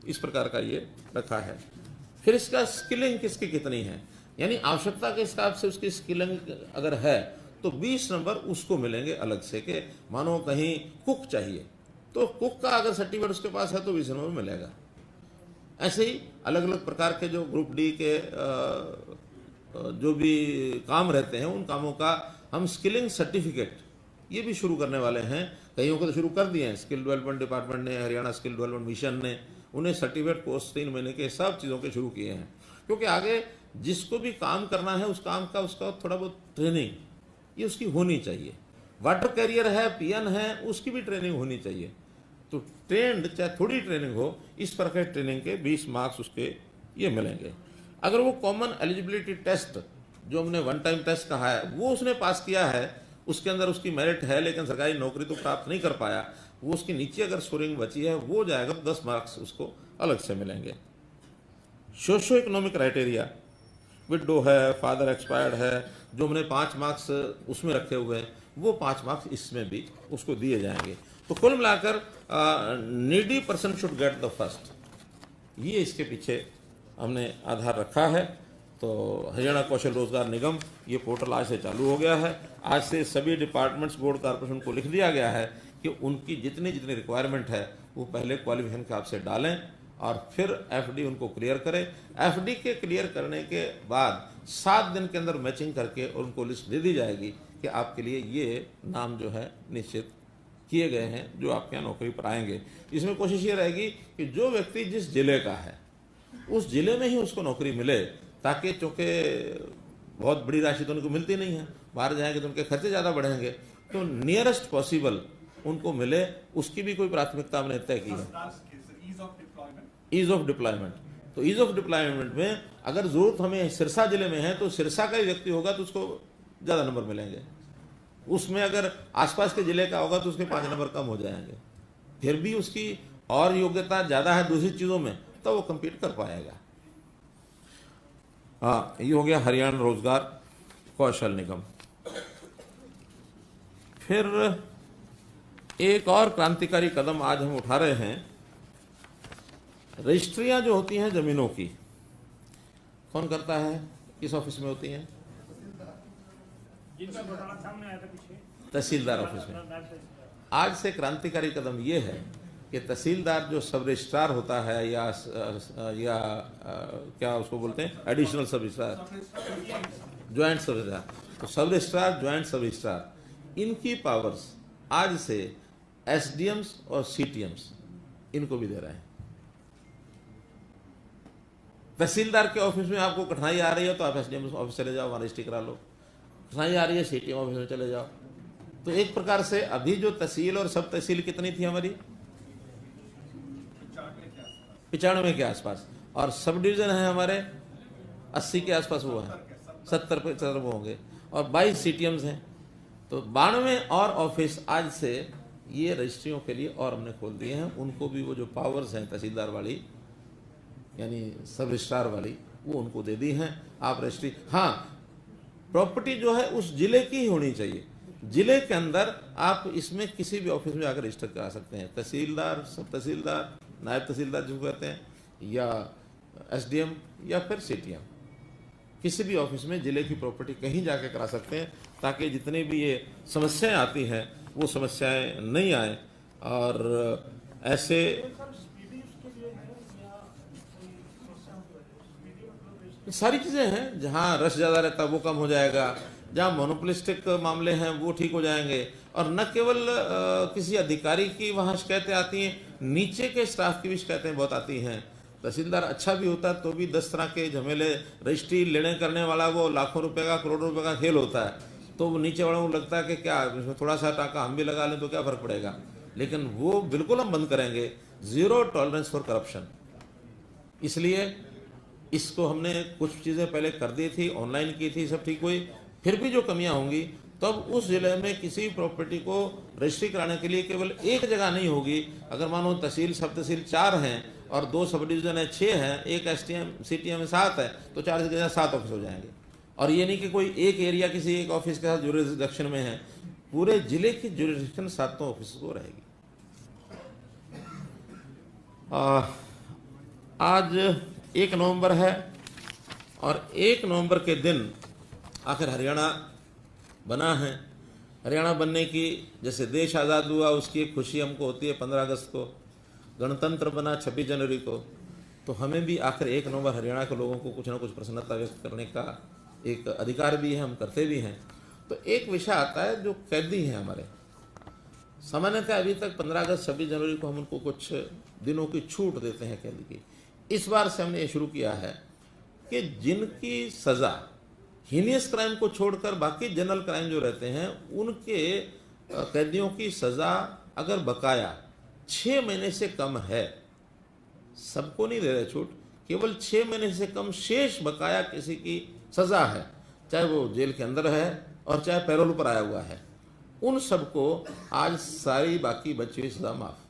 इस प्रकार का ये रखा है। फिर इसका स्किलिंग किसकी कितनी है, यानी आवश्यकता के हिसाब से उसकी स्किलिंग अगर है तो 20 नंबर उसको मिलेंगे अलग से, कि मानो कहीं कुक चाहिए तो कुक का अगर सर्टिफिकेट उसके पास है तो 20 नंबर मिलेगा। ऐसे ही अलग अलग प्रकार के जो ग्रुप डी के जो भी काम रहते हैं उन कामों का हम स्किलिंग सर्टिफिकेट ये भी शुरू करने वाले हैं। कईयों को तो शुरू कर दिए हैं, स्किल डेवलपमेंट डिपार्टमेंट ने, हरियाणा स्किल डेवलपमेंट मिशन ने उन्हें सर्टिफिकेट कोर्स 3 महीने के सब चीज़ों के शुरू किए हैं क्योंकि आगे जिसको भी काम करना है उस काम का उसका थोड़ा बहुत ट्रेनिंग ये उसकी होनी चाहिए। वाटर कैरियर है, पीएन है, उसकी भी ट्रेनिंग होनी चाहिए। तो ट्रेंड चाहे थोड़ी ट्रेनिंग हो, इस प्रकार की ट्रेनिंग के 20 मार्क्स उसके ये मिलेंगे। अगर वो कॉमन एलिजिबिलिटी टेस्ट जो हमने वन टाइम टेस्ट कहा है वो उसने पास किया है, उसके अंदर उसकी मेरिट है लेकिन सरकारी नौकरी तो प्राप्त नहीं कर पाया, वो उसकी नीचे अगर स्कोरिंग बची है वो जाएगा तो 10 मार्क्स उसको अलग से मिलेंगे। सोशो इकोनॉमिक क्राइटेरिया, विडो है, फादर एक्सपायर्ड है, जो हमने 5 मार्क्स उसमें रखे हुए हैं वो 5 मार्क्स इसमें भी उसको दिए जाएंगे। तो कुल मिलाकर needy person should get the first, ये इसके पीछे हमने आधार रखा है। तो हरियाणा कौशल रोजगार निगम ये पोर्टल आज से चालू हो गया है। आज से सभी डिपार्टमेंट्स बोर्ड कॉर्पोरेशन को लिख दिया गया है कि उनकी जितनी रिक्वायरमेंट है वो पहले क्वालिफिकेशन के हिसाब से डालें और फिर एफडी उनको क्लियर करें। एफडी के क्लियर करने के बाद 7 दिन के अंदर मैचिंग करके और उनको लिस्ट दे दी जाएगी कि आपके लिए ये नाम जो है निश्चित किए गए हैं जो आपके यहाँ नौकरी पर आएंगे। इसमें कोशिश ये रहेगी कि जो व्यक्ति जिस जिले का है उस जिले में ही उसको नौकरी मिले, ताकि चूँकि बहुत बड़ी राशि तो उनको मिलती नहीं है, बाहर जाएंगे तो उनके खर्चे ज़्यादा बढ़ेंगे, तो नियरेस्ट पॉसिबल उनको मिले, उसकी भी कोई प्राथमिकता हमने तय की है। ईज ऑफ डिप्लॉयमेंट, तो ईज ऑफ डिप्लॉयमेंट में अगर जरूरत हमें सिरसा जिले में है तो सिरसा का ही व्यक्ति होगा तो उसको ज़्यादा नंबर मिलेंगे, उसमें अगर आसपास के जिले का होगा तो उसके 5 नंबर कम हो जाएंगे। फिर भी उसकी और योग्यता ज़्यादा है दूसरी चीज़ों में तो वो कम्पीट कर पाएगा। हाँ, ये हो गया हरियाणा रोजगार कौशल निगम। फिर एक और क्रांतिकारी कदम आज हम उठा रहे हैं। रजिस्ट्रियां जो होती हैं जमीनों की, कौन करता है, किस ऑफिस में होती हैं? तहसीलदार ऑफिस में। आज से क्रांतिकारी कदम ये है कि तहसीलदार जो सब रजिस्ट्रार होता है या क्या उसको बोलते हैं, एडिशनल सब रजिस्ट्रार, ज्वाइंट सब रजिस्ट्रार, तो सब रजिस्ट्रार, ज्वाइंट सब रजिस्ट्रार, इनकी पावर्स आज से एसडीएम्स और सीटीएम्स इनको भी दे रहे हैं। तहसीलदार के ऑफिस में आपको कठिनाई आ रही है तो आप एसडीएम ऑफिस चले जाओ, वहाँ रजिस्ट्री करा लो। कठिनाई आ रही है सीटीएम ऑफिस में चले जाओ। तो एक प्रकार से अभी जो तहसील और सब तहसील कितनी थी हमारी, 95 के आसपास, और सब डिवीजन है हमारे 80 के आसपास वो है, 70 वो होंगे, और 22 सीटीएम्स हैं। तो 92 और ऑफिस आज से ये रजिस्ट्रियों के लिए और हमने खोल दिए हैं। उनको भी वो जो पावर्स हैं तहसीलदार वाली यानी सब रजिस्ट्रार वाली वो उनको दे दी हैं। आप रजिस्ट्री, हाँ, प्रॉपर्टी जो है उस जिले की ही होनी चाहिए। जिले के अंदर आप इसमें किसी भी ऑफिस में आकर रजिस्टर करा सकते हैं, तहसीलदार, सब तहसीलदार, नायब तहसीलदार जिसको कहते हैं, या एसडीएम या फिर सीटीएम, किसी भी ऑफिस में जिले की प्रॉपर्टी कहीं जाके करा सकते हैं। ताकि जितनी भी ये समस्याएं आती हैं वो समस्याएं नहीं आए। और ऐसे सारी चीज़ें हैं, जहाँ रश ज़्यादा रहता है वो कम हो जाएगा, जहाँ मोनोपोलिस्टिक मामले हैं वो ठीक हो जाएंगे। और न केवल किसी अधिकारी की वहाँ शिकायतें आती हैं, नीचे के स्टाफ की भी शिकायतें बहुत आती हैं। तहसीलदार अच्छा भी होता है तो भी 10 तरह के झमेले, रजिस्ट्री लेने करने वाला वो लाखों रुपए का, करोड़ों रुपए का खेल होता है, तो वो नीचे वालों को लगता है कि क्या इसमें थोड़ा सा टाका हम भी लगा लें तो क्या फ़र्क पड़ेगा। लेकिन वो बिल्कुल हम बंद करेंगे, ज़ीरो टॉलरेंस फॉर करप्शन। इसलिए इसको हमने कुछ चीज़ें पहले कर दी थी, ऑनलाइन की थी, सब ठीक हुई। फिर भी जो कमियां होंगी तब उस जिले में किसी प्रॉपर्टी को रजिस्ट्री कराने के लिए केवल एक जगह नहीं होगी। अगर मानो तहसील, सब तहसील 4 हैं और 2 सब डिवीज़न है 6 हैं, एक STM CTM 7 है, तो 4 की जगह 7 ऑफिस हो जाएंगे। और ये नहीं कि कोई एक एरिया किसी एक ऑफिस के साथ जुरिस्डिक्शन में है, पूरे जिले की जुरिस्डिक्शन 7 ऑफिस को रहेगी। आज 1 नवंबर है और 1 नवंबर के दिन आखिर हरियाणा बना है। हरियाणा बनने की, जैसे देश आज़ाद हुआ उसकी एक खुशी हमको होती है 15 अगस्त को, गणतंत्र बना 26 जनवरी को, तो हमें भी आखिर 1 नवंबर हरियाणा के लोगों को कुछ ना कुछ प्रसन्नता व्यक्त करने का एक अधिकार भी है, हम करते भी हैं। तो एक विषय आता है जो कैदी हैं हमारे। सामान्यतः अभी तक 15 अगस्त 26 जनवरी को हम उनको कुछ दिनों की छूट देते हैं कैदी की। इस बार से हमने ये शुरू किया है कि जिनकी सज़ा हीनियस क्राइम को छोड़कर बाकी जनरल क्राइम जो रहते हैं उनके कैदियों की सज़ा अगर बकाया 6 महीने से कम है, सबको नहीं दे रहे छूट, केवल 6 महीने से कम शेष बकाया किसी की सज़ा है, चाहे वो जेल के अंदर है और चाहे पैरोल पर आया हुआ है, उन सबको आज सारी बाकी बची हुई सज़ा माफ।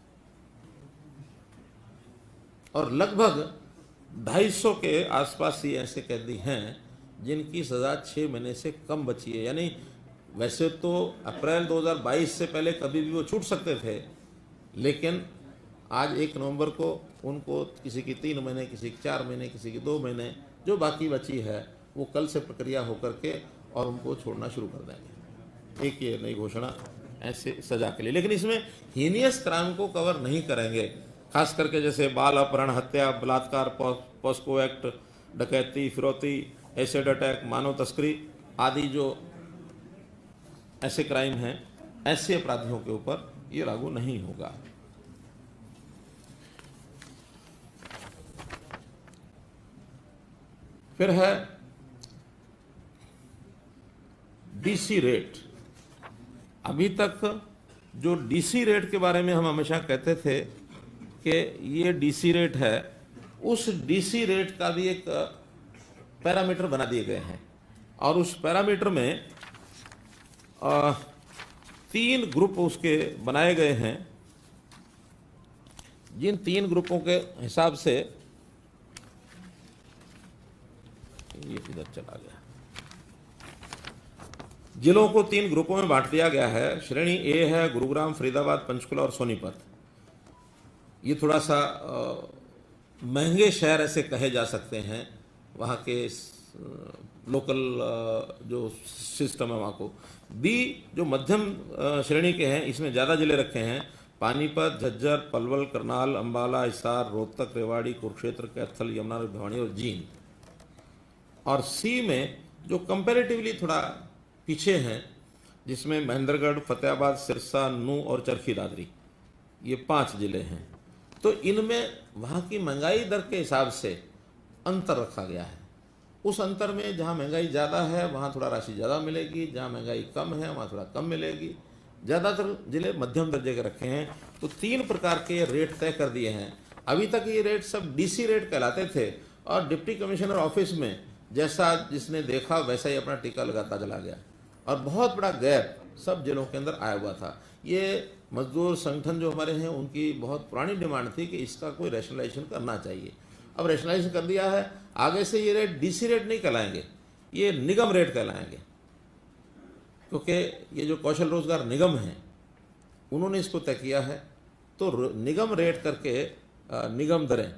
और लगभग 250 के आसपास ही ऐसे कैदी हैं जिनकी सज़ा 6 महीने से कम बची है। यानी वैसे तो अप्रैल 2022 से पहले कभी भी वो छूट सकते थे, लेकिन आज 1 नवंबर को उनको किसी की 3 महीने, किसी की 4 महीने, किसी की 2 महीने जो बाकी बची है वो कल से प्रक्रिया होकर के और उनको छोड़ना शुरू कर देंगे। एक ये नई घोषणा ऐसे सज़ा के लिए, लेकिन इसमें हीनियस क्राइम को कवर नहीं करेंगे, खास करके जैसे बाल अपहरण, हत्या, बलात्कार, पॉस्को एक्ट, डकैती, फिरौती, एसिड अटैक, मानव तस्करी आदि जो ऐसे क्राइम हैं, ऐसे अपराधियों के ऊपर ये लागू नहीं होगा। फिर है डीसी रेट। अभी तक जो डीसी रेट के बारे में हम हमेशा कहते थे कि ये डीसी रेट है, उस डीसी रेट का भी एक पैरामीटर बना दिए गए हैं और उस पैरामीटर में 3 ग्रुप उसके बनाए गए हैं, जिन 3 ग्रुपों के हिसाब से ये इधर चला गया, जिलों को 3 ग्रुपों में बांट दिया गया है। श्रेणी ए है गुरुग्राम, फरीदाबाद, पंचकुला और सोनीपत। ये थोड़ा सा महंगे शहर ऐसे कहे जा सकते हैं, वहाँ के लोकल जो सिस्टम है वहाँ को। बी जो मध्यम श्रेणी के हैं, इसमें ज़्यादा जिले रखे हैं, पानीपत, झज्जर, पलवल, करनाल, अंबाला, हिसार, रोहतक, रेवाड़ी, कुरुक्षेत्र, कैथल, यमुना, भिवानी और जींद। और सी में जो कंपैरेटिवली थोड़ा पीछे हैं, जिसमें महेंद्रगढ़, फतेहाबाद, सिरसा, नूंह और चरखी दादरी, ये 5 जिले हैं। तो इनमें वहाँ की महंगाई दर के हिसाब से अंतर रखा गया है। उस अंतर में जहाँ महंगाई ज़्यादा है वहाँ थोड़ा राशि ज़्यादा मिलेगी, जहाँ महंगाई कम है वहाँ थोड़ा कम मिलेगी। ज़्यादातर जिले मध्यम दर्जे के रखे हैं। तो 3 प्रकार के रेट तय कर दिए हैं। अभी तक ये रेट सब डीसी रेट कहलाते थे और डिप्टी कमिश्नर ऑफिस में जैसा जिसने देखा वैसा ही अपना टीका लगाता चला गया और बहुत बड़ा गैप सब जिलों के अंदर आया हुआ था। ये मजदूर संगठन जो हमारे हैं उनकी बहुत पुरानी डिमांड थी कि इसका कोई रैशनलाइजेशन करना चाहिए। अब रैशनलाइजेशन कर दिया है, आगे से ये रेट डीसी रेट नहीं कहलाएंगे, ये निगम रेट कहलाएंगे, क्योंकि ये जो कौशल रोजगार निगम है उन्होंने इसको तय किया है। तो निगम रेट करके निगम दरें,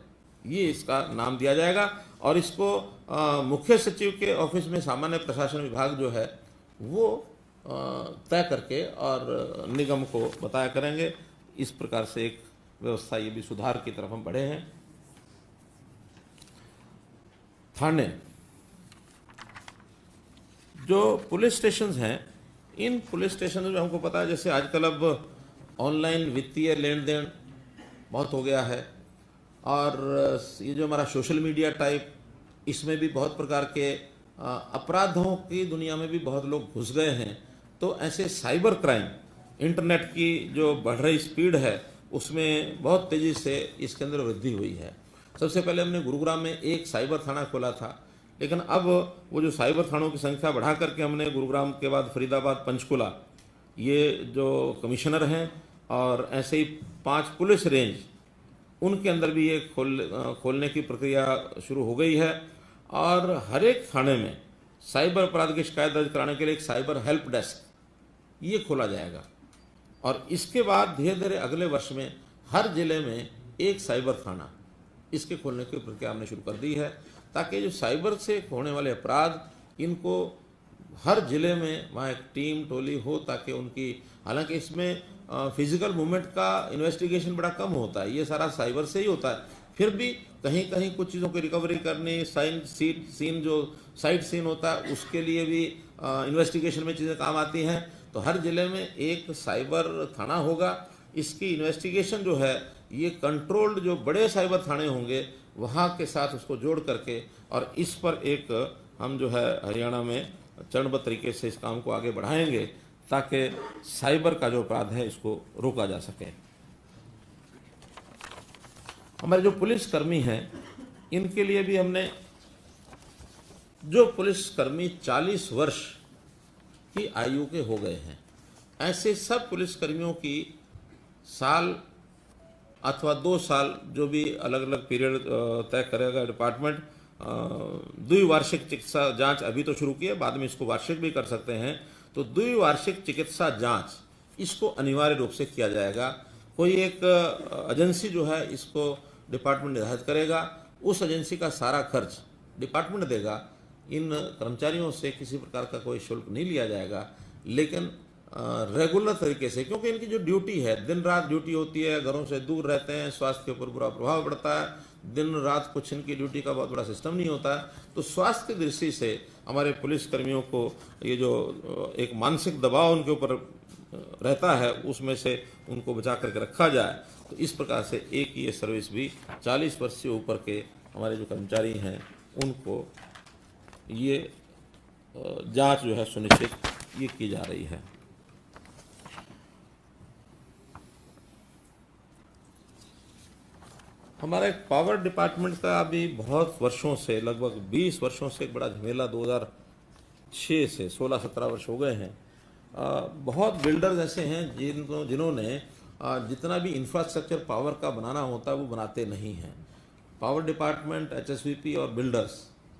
ये इसका नाम दिया जाएगा। और इसको मुख्य सचिव के ऑफिस में सामान्य प्रशासन विभाग जो है वो तय करके और निगम को बताया करेंगे। इस प्रकार से एक व्यवस्था, ये भी सुधार की तरफ हम बढ़े हैं। थाने, जो पुलिस स्टेशन हैं, इन पुलिस स्टेशन में हमको पता है जैसे आजकल अब ऑनलाइन वित्तीय लेन देन बहुत हो गया है, और ये जो हमारा सोशल मीडिया टाइप, इसमें भी बहुत प्रकार के अपराधों की दुनिया में भी बहुत लोग घुस गए हैं। तो ऐसे साइबर क्राइम, इंटरनेट की जो बढ़ रही स्पीड है उसमें बहुत तेज़ी से इसके अंदर वृद्धि हुई है। सबसे पहले हमने गुरुग्राम में एक साइबर थाना खोला था, लेकिन अब वो जो साइबर थानों की संख्या बढ़ा करके हमने गुरुग्राम के बाद फरीदाबाद, पंचकुला, ये जो कमिश्नर हैं और ऐसे ही 5 पुलिस रेंज, उनके अंदर भी ये खोलने की प्रक्रिया शुरू हो गई है। और हर एक थाने में साइबर अपराध की शिकायत दर्ज कराने के लिए एक साइबर हेल्प डेस्क ये खोला जाएगा। और इसके बाद धीरे धीरे अगले वर्ष में हर जिले में एक साइबर थाना, इसके खोलने की प्रक्रिया हमने शुरू कर दी है, ताकि जो साइबर से होने वाले अपराध, इनको हर जिले में वहाँ एक टीम टोली हो, ताकि उनकी, हालांकि इसमें फिजिकल मूवमेंट का इन्वेस्टिगेशन बड़ा कम होता है, ये सारा साइबर से ही होता है, फिर भी कहीं कहीं कुछ चीज़ों की रिकवरी करनी, सीन जो साइड सीन होता है उसके लिए भी इन्वेस्टिगेशन में चीज़ें काम आती हैं। तो हर जिले में एक साइबर थाना होगा। इसकी इन्वेस्टिगेशन जो है ये कंट्रोल्ड जो बड़े साइबर थाने होंगे वहाँ के साथ उसको जोड़ करके, और इस पर एक हम जो है हरियाणा में चरणबद्ध तरीके से इस काम को आगे बढ़ाएंगे, ताकि साइबर का जो अपराध है इसको रोका जा सके। हमारे जो पुलिसकर्मी हैं, इनके लिए भी हमने, जो पुलिसकर्मी 40 वर्ष की आयु के हो गए हैं, ऐसे सब पुलिसकर्मियों की साल अथवा 2 साल, जो भी अलग अलग पीरियड तय करेगा डिपार्टमेंट, द्विवार्षिक चिकित्सा जांच अभी तो शुरू की है, बाद में इसको वार्षिक भी कर सकते हैं। तो द्विवार्षिक चिकित्सा जांच इसको अनिवार्य रूप से किया जाएगा। कोई एक एजेंसी जो है इसको डिपार्टमेंट निर्धारित करेगा, उस एजेंसी का सारा खर्च डिपार्टमेंट देगा। इन कर्मचारियों से किसी प्रकार का कोई शुल्क नहीं लिया जाएगा, लेकिन रेगुलर तरीके से, क्योंकि इनकी जो ड्यूटी है, दिन रात ड्यूटी होती है, घरों से दूर रहते हैं, स्वास्थ्य के ऊपर बुरा प्रभाव पड़ता है, दिन रात कुछ इनकी ड्यूटी का बहुत बड़ा सिस्टम नहीं होता है। तो स्वास्थ्य की दृष्टि से हमारे पुलिसकर्मियों को ये जो एक मानसिक दबाव उनके ऊपर रहता है, उसमें से उनको बचा करके रखा जाए। तो इस प्रकार से एक ये सर्विस भी 40 वर्ष से ऊपर के हमारे जो कर्मचारी हैं उनको ये जांच जो है सुनिश्चित ये की जा रही है। हमारा एक पावर डिपार्टमेंट का अभी बहुत वर्षों से, लगभग 20 वर्षों से एक बड़ा झमेला, 2006 से 16-17 वर्ष हो गए हैं। बहुत बिल्डर्स ऐसे हैं जिन्होंने जितना भी इंफ्रास्ट्रक्चर पावर का बनाना होता है वो बनाते नहीं हैं। पावर डिपार्टमेंट, HSVP और बिल्डर्स,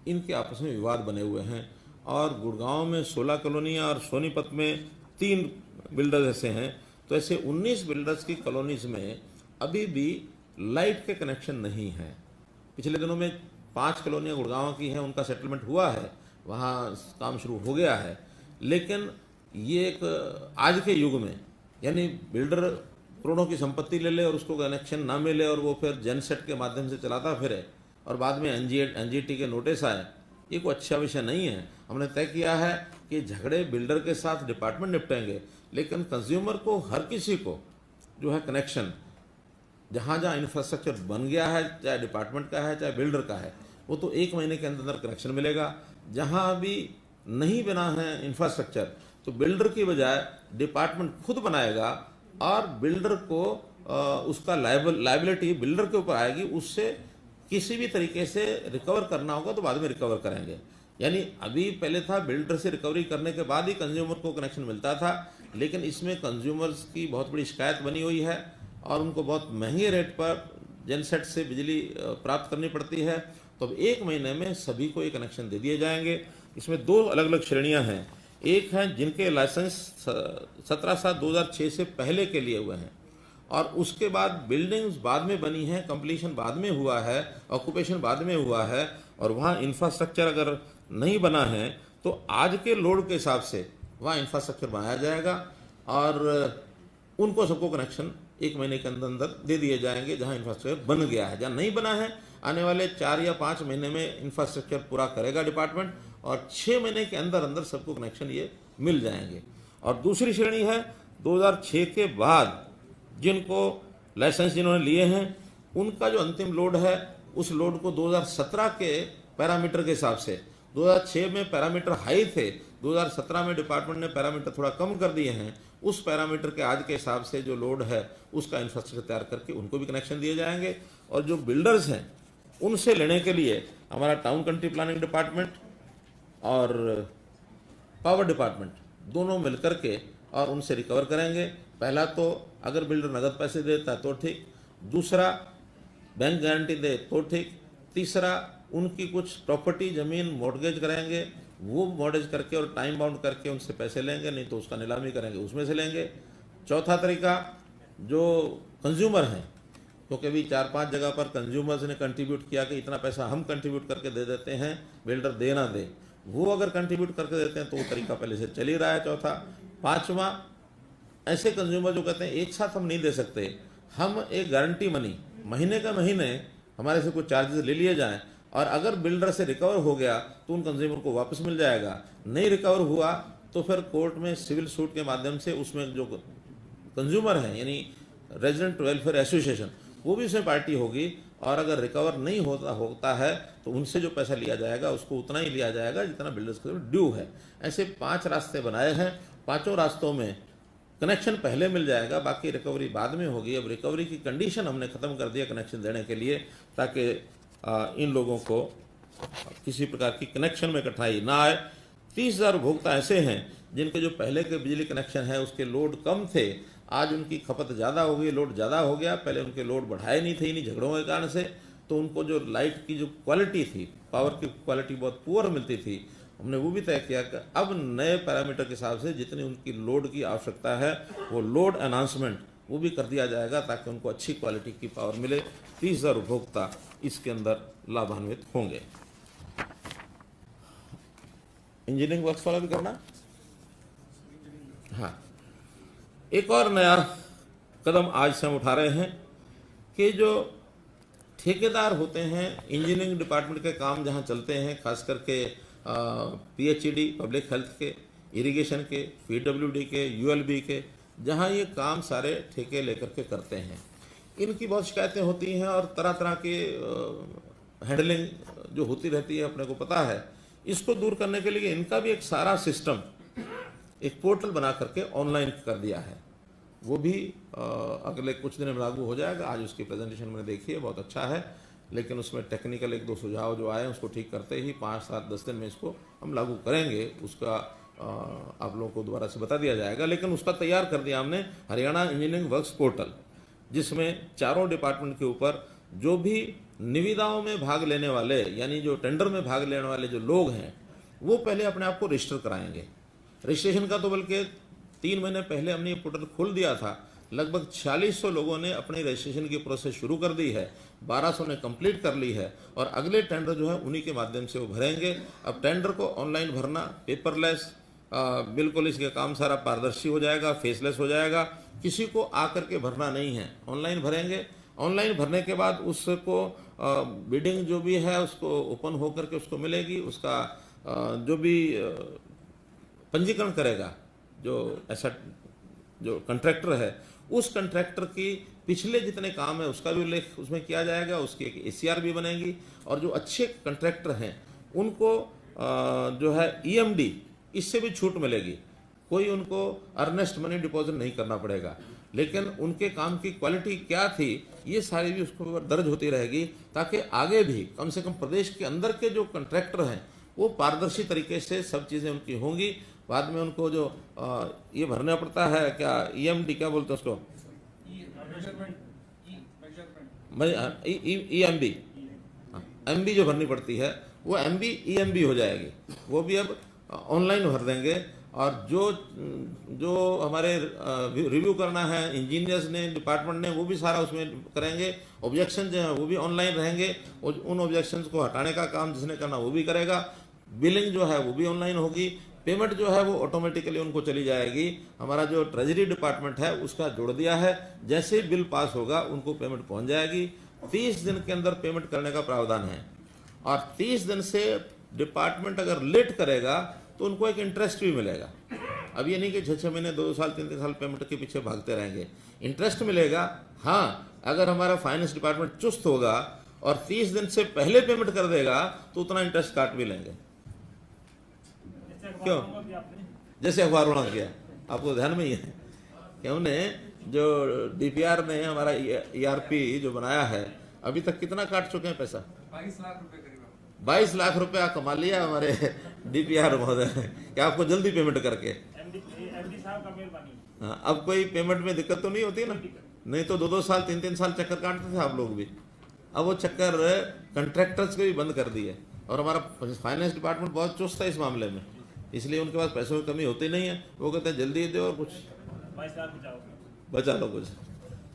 इनके आपस में विवाद बने हुए हैं। और गुड़गांव में 16 कॉलोनियाँ और सोनीपत में 3 बिल्डर्स ऐसे हैं। तो ऐसे 19 बिल्डर्स की कॉलोनीज में अभी भी लाइट के कनेक्शन नहीं है। पिछले दिनों में 5 कॉलोनियाँ गुड़गांव की हैं, उनका सेटलमेंट हुआ है, वहाँ काम शुरू हो गया है। लेकिन ये एक आज के युग में, यानी बिल्डर करोड़ों की संपत्ति ले ले और उसको कनेक्शन ना मिले और वो फिर जेनसेट के माध्यम से चलाता फिरे और बाद में NGT के नोटिस आए, ये कोई अच्छा विषय नहीं है। हमने तय किया है कि झगड़े बिल्डर के साथ डिपार्टमेंट निपटेंगे, लेकिन कंज्यूमर को, हर किसी को जो है कनेक्शन, जहाँ जहाँ इंफ्रास्ट्रक्चर बन गया है, चाहे डिपार्टमेंट का है चाहे बिल्डर का है, वो तो 1 महीने के अंदर कनेक्शन मिलेगा। जहाँ अभी नहीं बना है इंफ्रास्ट्रक्चर, तो बिल्डर की बजाय डिपार्टमेंट खुद बनाएगा और बिल्डर को उसका लायबिलिटी बिल्डर के ऊपर आएगी। उससे किसी भी तरीके से रिकवर करना होगा तो बाद में रिकवर करेंगे। यानी अभी पहले था बिल्डर से रिकवरी करने के बाद ही कंज्यूमर को कनेक्शन मिलता था, लेकिन इसमें कंज्यूमर्स की बहुत बड़ी शिकायत बनी हुई है और उनको बहुत महंगे रेट पर जेनसेट से बिजली प्राप्त करनी पड़ती है। तो अब 1 महीने में सभी को ये कनेक्शन दे दिए जाएंगे। इसमें 2 अलग अलग श्रेणियां हैं। एक है जिनके लाइसेंस 17/7/2006 से पहले के लिए हुए हैं और उसके बाद बिल्डिंग्स बाद में बनी हैं, कंप्लीशन बाद में हुआ है, ऑक्यूपेशन बाद में हुआ है और वहाँ इंफ्रास्ट्रक्चर अगर नहीं बना है तो आज के लोड के हिसाब से वहाँ इंफ्रास्ट्रक्चर बनाया जाएगा और उनको सबको कनेक्शन 1 महीने के अंदर अंदर दे दिए जाएंगे जहाँ इंफ्रास्ट्रक्चर बन गया है। जहाँ नहीं बना है आने वाले 4 या 5 महीने में इंफ्रास्ट्रक्चर पूरा करेगा डिपार्टमेंट और 6 महीने के अंदर अंदर सबको कनेक्शन ये मिल जाएंगे। और दूसरी श्रेणी है 2006 के बाद जिनको लाइसेंस जिन्होंने लिए हैं उनका जो अंतिम लोड है उस लोड को 2017 के पैरामीटर के हिसाब से, 2006 में पैरामीटर हाई थे, 2017 में डिपार्टमेंट ने पैरामीटर थोड़ा कम कर दिए हैं, उस पैरामीटर के आज के हिसाब से जो लोड है उसका इंफ्रास्ट्रक्चर तैयार करके उनको भी कनेक्शन दिए जाएंगे। और जो बिल्डर्स हैं उनसे लेने के लिए हमारा टाउन कंट्री प्लानिंग डिपार्टमेंट और पावर डिपार्टमेंट दोनों मिलकर के और उनसे रिकवर करेंगे। पहला तो अगर बिल्डर नगद पैसे देता है तो ठीक, दूसरा बैंक गारंटी दे तो ठीक, तीसरा उनकी कुछ प्रॉपर्टी ज़मीन मॉर्गेज कराएंगे, वो मॉर्गेज करके और टाइम बाउंड करके उनसे पैसे लेंगे, नहीं तो उसका नीलामी करेंगे उसमें से लेंगे। चौथा तरीका जो कंज्यूमर हैं, क्योंकि अभी 4-5 जगह पर कंज्यूमर्स ने कंट्रीब्यूट किया कि इतना पैसा हम कंट्रीब्यूट करके दे देते हैं, बिल्डर दे ना दे, वो अगर कंट्रीब्यूट करके देते हैं तो वो तरीका पहले से चल ही रहा है। चौथा, पाँचवा ऐसे कंज्यूमर जो कहते हैं एक साथ हम नहीं दे सकते, हम एक गारंटी मनी महीने का महीने हमारे से कुछ चार्जेस ले लिए जाएं और अगर बिल्डर से रिकवर हो गया तो उन कंज्यूमर को वापस मिल जाएगा, नहीं रिकवर हुआ तो फिर कोर्ट में सिविल सूट के माध्यम से उसमें जो कंज्यूमर हैं यानी रेजिडेंट वेलफेयर एसोसिएशन वो भी उसमें पार्टी होगी और अगर रिकवर नहीं होता है तो उनसे जो पैसा लिया जाएगा उसको उतना ही लिया जाएगा जितना बिल्डर्स के ड्यू है। ऐसे 5 रास्ते बनाए हैं, 5 रास्तों में कनेक्शन पहले मिल जाएगा, बाकी रिकवरी बाद में होगी। अब रिकवरी की कंडीशन हमने ख़त्म कर दिया कनेक्शन देने के लिए ताकि इन लोगों को किसी प्रकार की कनेक्शन में कठिनाई ना आए। 30,000 उपभोक्ता ऐसे हैं जिनके जो पहले के बिजली कनेक्शन है उसके लोड कम थे, आज उनकी खपत ज़्यादा हो गई, लोड ज़्यादा हो गया, पहले उनके लोड बढ़ाए नहीं थे इन्हीं झगड़ों के कारण से, तो उनको जो लाइट की जो क्वालिटी थी, पावर की क्वालिटी बहुत पुअर मिलती थी, हमने वो भी तय किया कि अब नए पैरामीटर के हिसाब से जितनी उनकी लोड की आवश्यकता है वो लोड एनहांसमेंट वो भी कर दिया जाएगा ताकि उनको अच्छी क्वालिटी की पावर मिले। 30,000 उपभोक्ता इसके अंदर लाभान्वित होंगे। इंजीनियरिंग वर्क्स वाला भी करना। हाँ, एक और नया कदम आज से हम उठा रहे हैं कि जो ठेकेदार होते हैं इंजीनियरिंग डिपार्टमेंट के काम जहाँ चलते हैं, खास करके PHED पब्लिक हेल्थ के, इरिगेशन के, PWD के, ULB के, जहाँ ये काम सारे ठेके लेकर के करते हैं, इनकी बहुत शिकायतें होती हैं और तरह तरह के हैंडलिंग जो होती रहती है अपने को पता है। इसको दूर करने के लिए इनका भी एक सारा सिस्टम एक पोर्टल बना करके ऑनलाइन कर दिया है, वो भी अगले कुछ दिन में लागू हो जाएगा। आज उसकी प्रेजेंटेशन मैंने देखी है, बहुत अच्छा है, लेकिन उसमें टेक्निकल 1-2 सुझाव जो आए उसको ठीक करते ही 5-7-10 दिन में इसको हम लागू करेंगे। उसका आप लोगों को दोबारा से बता दिया जाएगा, लेकिन उसका तैयार कर दिया हमने हरियाणा इंजीनियरिंग वर्क्स पोर्टल, जिसमें चारों डिपार्टमेंट के ऊपर जो भी निविदाओं में भाग लेने वाले यानी जो टेंडर में भाग लेने वाले जो लोग हैं वो पहले अपने आप को रजिस्टर कराएंगे। रजिस्ट्रेशन का तो बल्कि 3 महीने पहले हमने ये पोर्टल खोल दिया था, लगभग 4600 लोगों ने अपनी रजिस्ट्रेशन की प्रोसेस शुरू कर दी है, 1200 ने कंप्लीट कर ली है और अगले टेंडर जो है उन्हीं के माध्यम से वो भरेंगे। अब टेंडर को ऑनलाइन भरना, पेपरलेस, बिल्कुल इसके काम सारा पारदर्शी हो जाएगा, फेसलेस हो जाएगा, किसी को आकर के भरना नहीं है, ऑनलाइन भरेंगे। ऑनलाइन भरने के बाद उसको बिडिंग जो भी है उसको ओपन होकर के उसको मिलेगी, उसका जो भी पंजीकरण करेगा जो ऐसा जो कंट्रैक्टर है उस कंट्रैक्टर की पिछले जितने काम है उसका भी उल्लेख उसमें किया जाएगा, उसकी एक ACR भी बनेगी और जो अच्छे कंट्रैक्टर हैं उनको जो है EMD इससे भी छूट मिलेगी, कोई उनको अर्नेस्ट मनी डिपॉजिट नहीं करना पड़ेगा, लेकिन उनके काम की क्वालिटी क्या थी ये सारी भी उसको दर्ज होती रहेगी ताकि आगे भी कम से कम प्रदेश के अंदर के जो कंट्रैक्टर हैं वो पारदर्शी तरीके से सब चीज़ें उनकी होंगी। बाद में उनको जो ये भरना पड़ता है क्या EMD क्या बोलते हैं उसको, EMB MB जो भरनी पड़ती है वो MB EMB हो जाएगी, वो भी अब ऑनलाइन भर देंगे। और जो हमारे रिव्यू करना है इंजीनियर्स ने डिपार्टमेंट ने वो भी सारा उसमें करेंगे। ऑब्जेक्शन जो है वो भी ऑनलाइन रहेंगे, उन ऑब्जेक्शंस को हटाने का काम जिसने करना वो भी करेगा। बिलिंग जो है वो भी ऑनलाइन होगी, पेमेंट जो है वो ऑटोमेटिकली उनको चली जाएगी। हमारा जो ट्रेजरी डिपार्टमेंट है उसका जोड़ दिया है, जैसे ही बिल पास होगा उनको पेमेंट पहुंच जाएगी। 30 दिन के अंदर पेमेंट करने का प्रावधान है, और 30 दिन से डिपार्टमेंट अगर लेट करेगा तो उनको एक इंटरेस्ट भी मिलेगा। अब ये नहीं कि 6-6 महीने 2 साल 3-3 साल पेमेंट के पीछे भागते रहेंगे, इंटरेस्ट मिलेगा। हाँ, अगर हमारा फाइनेंस डिपार्टमेंट चुस्त होगा और 30 दिन से पहले पेमेंट कर देगा तो उतना इंटरेस्ट काट भी लेंगे। क्यों? जैसे अखबारों ने किया, आपको ध्यान में ही है कि हमने जो डीपीआर ने हमारा ERP जो बनाया है, अभी तक कितना काट चुके हैं पैसा? 22 लाख रुपए करीब। 22 लाख रुपया कमा लिया हमारे डीपीआर महोदय कि आपको जल्दी पेमेंट करके। MD साहब का मेहरबानी। हाँ, अब कोई पेमेंट में दिक्कत तो नहीं होती ना? नहीं तो 2-2 साल 3-3 साल चक्कर काटते थे आप लोग भी। अब वो चक्कर कंट्रैक्टर्स के भी बंद कर दिए, और हमारा फाइनेंस डिपार्टमेंट बहुत चुस्त है इस मामले में, इसलिए उनके पास पैसों की कमी होती नहीं है। वो कहते हैं जल्दी दे और कुछ 22 लाख बचा लो कुछ।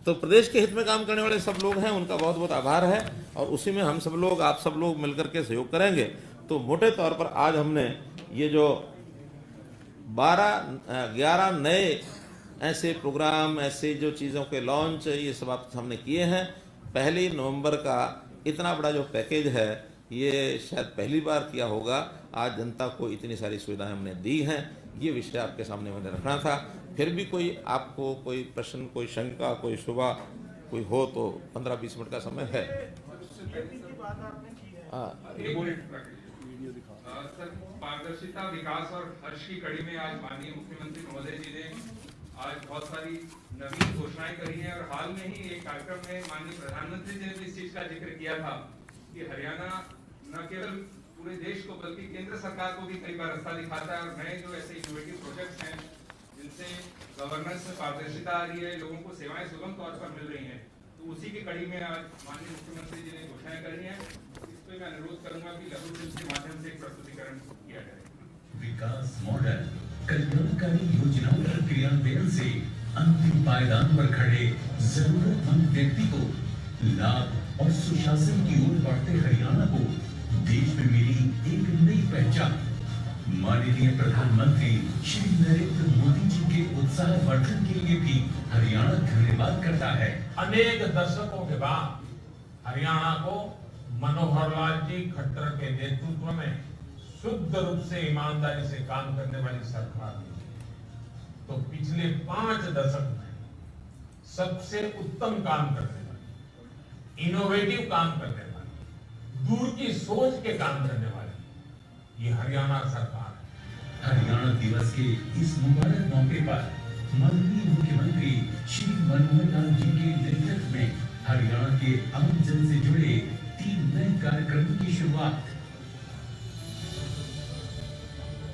तो प्रदेश के हित में काम करने वाले सब लोग हैं, उनका बहुत बहुत आभार है, और उसी में हम सब लोग, आप सब लोग मिलकर के सहयोग करेंगे। तो मोटे तौर पर आज हमने ये जो 11 नए ऐसे प्रोग्राम, ऐसे जो चीज़ों के लॉन्च, ये सब आप हमने किए हैं। 1 नवंबर का इतना बड़ा जो पैकेज है, ये शायद पहली बार किया होगा। आज जनता को इतनी सारी सुविधाएं हमने दी हैं, ये विषय आपके सामने मैंने रखना था। फिर भी कोई आपको कोई प्रश्न, कोई शंका, कोई शुबा कोई हो तो 15-20 मिनट का समय है। सर, पारदर्शिता, विकास और हर्ष की कड़ी में आज माननीय मुख्यमंत्री महोदय जी ने आज बहुत सारी नवीन घोषणाएं करी हैं, और हाल में ही एक कार्यक्रम में माननीय प्रधानमंत्री जी ने भी इस चीज का जिक्र किया था कि हरियाणा न केवल पूरे देश को बल्कि केंद्र सरकार को भी कई बार रास्ता दिखाता है, और नए जो ऐसे इनोवेटिव प्रोजेक्ट्स हैं जिनसे गवर्नेंस में पारदर्शिता आ रही है, लोगों को सेवाएं सुगम तौर पर मिल रही हैं, तो उसी की कड़ी में आज माननीय मुख्यमंत्री जी ने घोषणाएं करी हैं। इस पर मैं अनुरोध करूंगा कि लघु फिल्म के माध्यम से एक प्रस्तुतिकरण किया जाए। विकास मॉडल कल्याणकारी योजनाओं के क्रियान्वयन से अंतिम पायदान पर खड़े जरूरतमंद व्यक्ति को लाभ और सुशासन की ओर बढ़ते हरियाणा को देश में मिली एक नई पहचान। माननीय प्रधानमंत्री श्री नरेंद्र मोदी जी के उत्साहवर्धन के लिए भी हरियाणा धन्यवाद करता है। अनेक दशकों के बाद हरियाणा को मनोहर लाल जी खट्टर के नेतृत्व में शुद्ध रूप से ईमानदारी से काम करने वाली सरकार मिली। तो पिछले 5 दशक में सबसे उत्तम काम करने वाली, इनोवेटिव काम करने वाली, दूर की सोच के काम करने वाली ये हरियाणा सरकार है। हरियाणा दिवस के इस मुबारक मौके पर माननीय मुख्यमंत्री श्री मनोहर लाल जी के नेतृत्व में हरियाणा के आम जन से जुड़े 3 नए कार्यक्रमों की शुरुआत।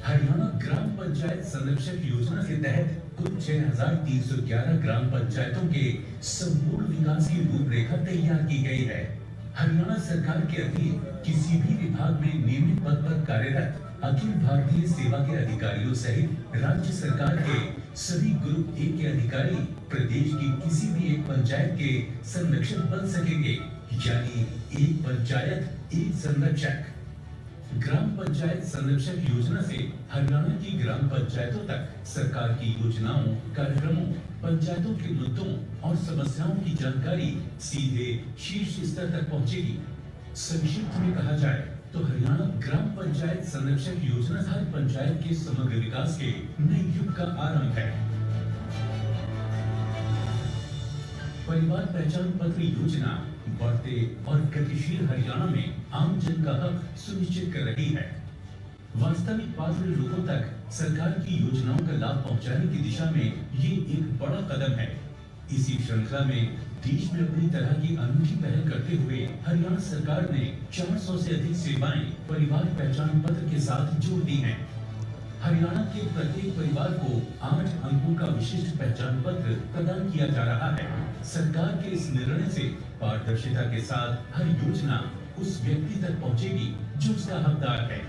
हरियाणा ग्राम पंचायत संरक्षक योजना के तहत कुल 6311 ग्राम पंचायतों के संपूर्ण विकास की रूपरेखा तैयार की गई है। हरियाणा सरकार के अधीन किसी भी विभाग में नियमित पद पर कार्यरत अखिल भारतीय सेवा के अधिकारियों सहित राज्य सरकार के सभी ग्रुप ए के अधिकारी प्रदेश की किसी भी एक पंचायत के संरक्षक बन सकेंगे, यानी एक पंचायत एक संरक्षक। ग्राम पंचायत संरक्षक योजना से हरियाणा की ग्राम पंचायतों तक सरकार की योजनाओं, कार्यक्रमों, पंचायतों के मुद्दों और समस्याओं की जानकारी सीधे शीर्ष स्तर तक पहुंचेगी। संक्षिप्त में कहा जाए तो हरियाणा ग्राम पंचायत संरक्षक योजना हर पंचायत के समग्र विकास के नए युग का आरंभ है। परिवार पहचान पत्र योजना बढ़ते और गतिशील हरियाणा में आम जन का हक सुनिश्चित कर रही है। वास्तविक पात्र लोगों तक सरकार की योजनाओं का लाभ पहुंचाने की दिशा में ये एक बड़ा कदम है। इसी श्रृंखला में देश में अपनी तरह की अनूठी पहल करते हुए हरियाणा सरकार ने 400 से अधिक सेवाएं परिवार पहचान पत्र के साथ जोड़ दी हैं। हरियाणा के प्रत्येक परिवार को 8 अंकों का विशिष्ट पहचान पत्र प्रदान किया जा रहा है। सरकार के इस निर्णय से पारदर्शिता के साथ हर योजना उस व्यक्ति तक पहुंचेगी जो उसका हकदार है।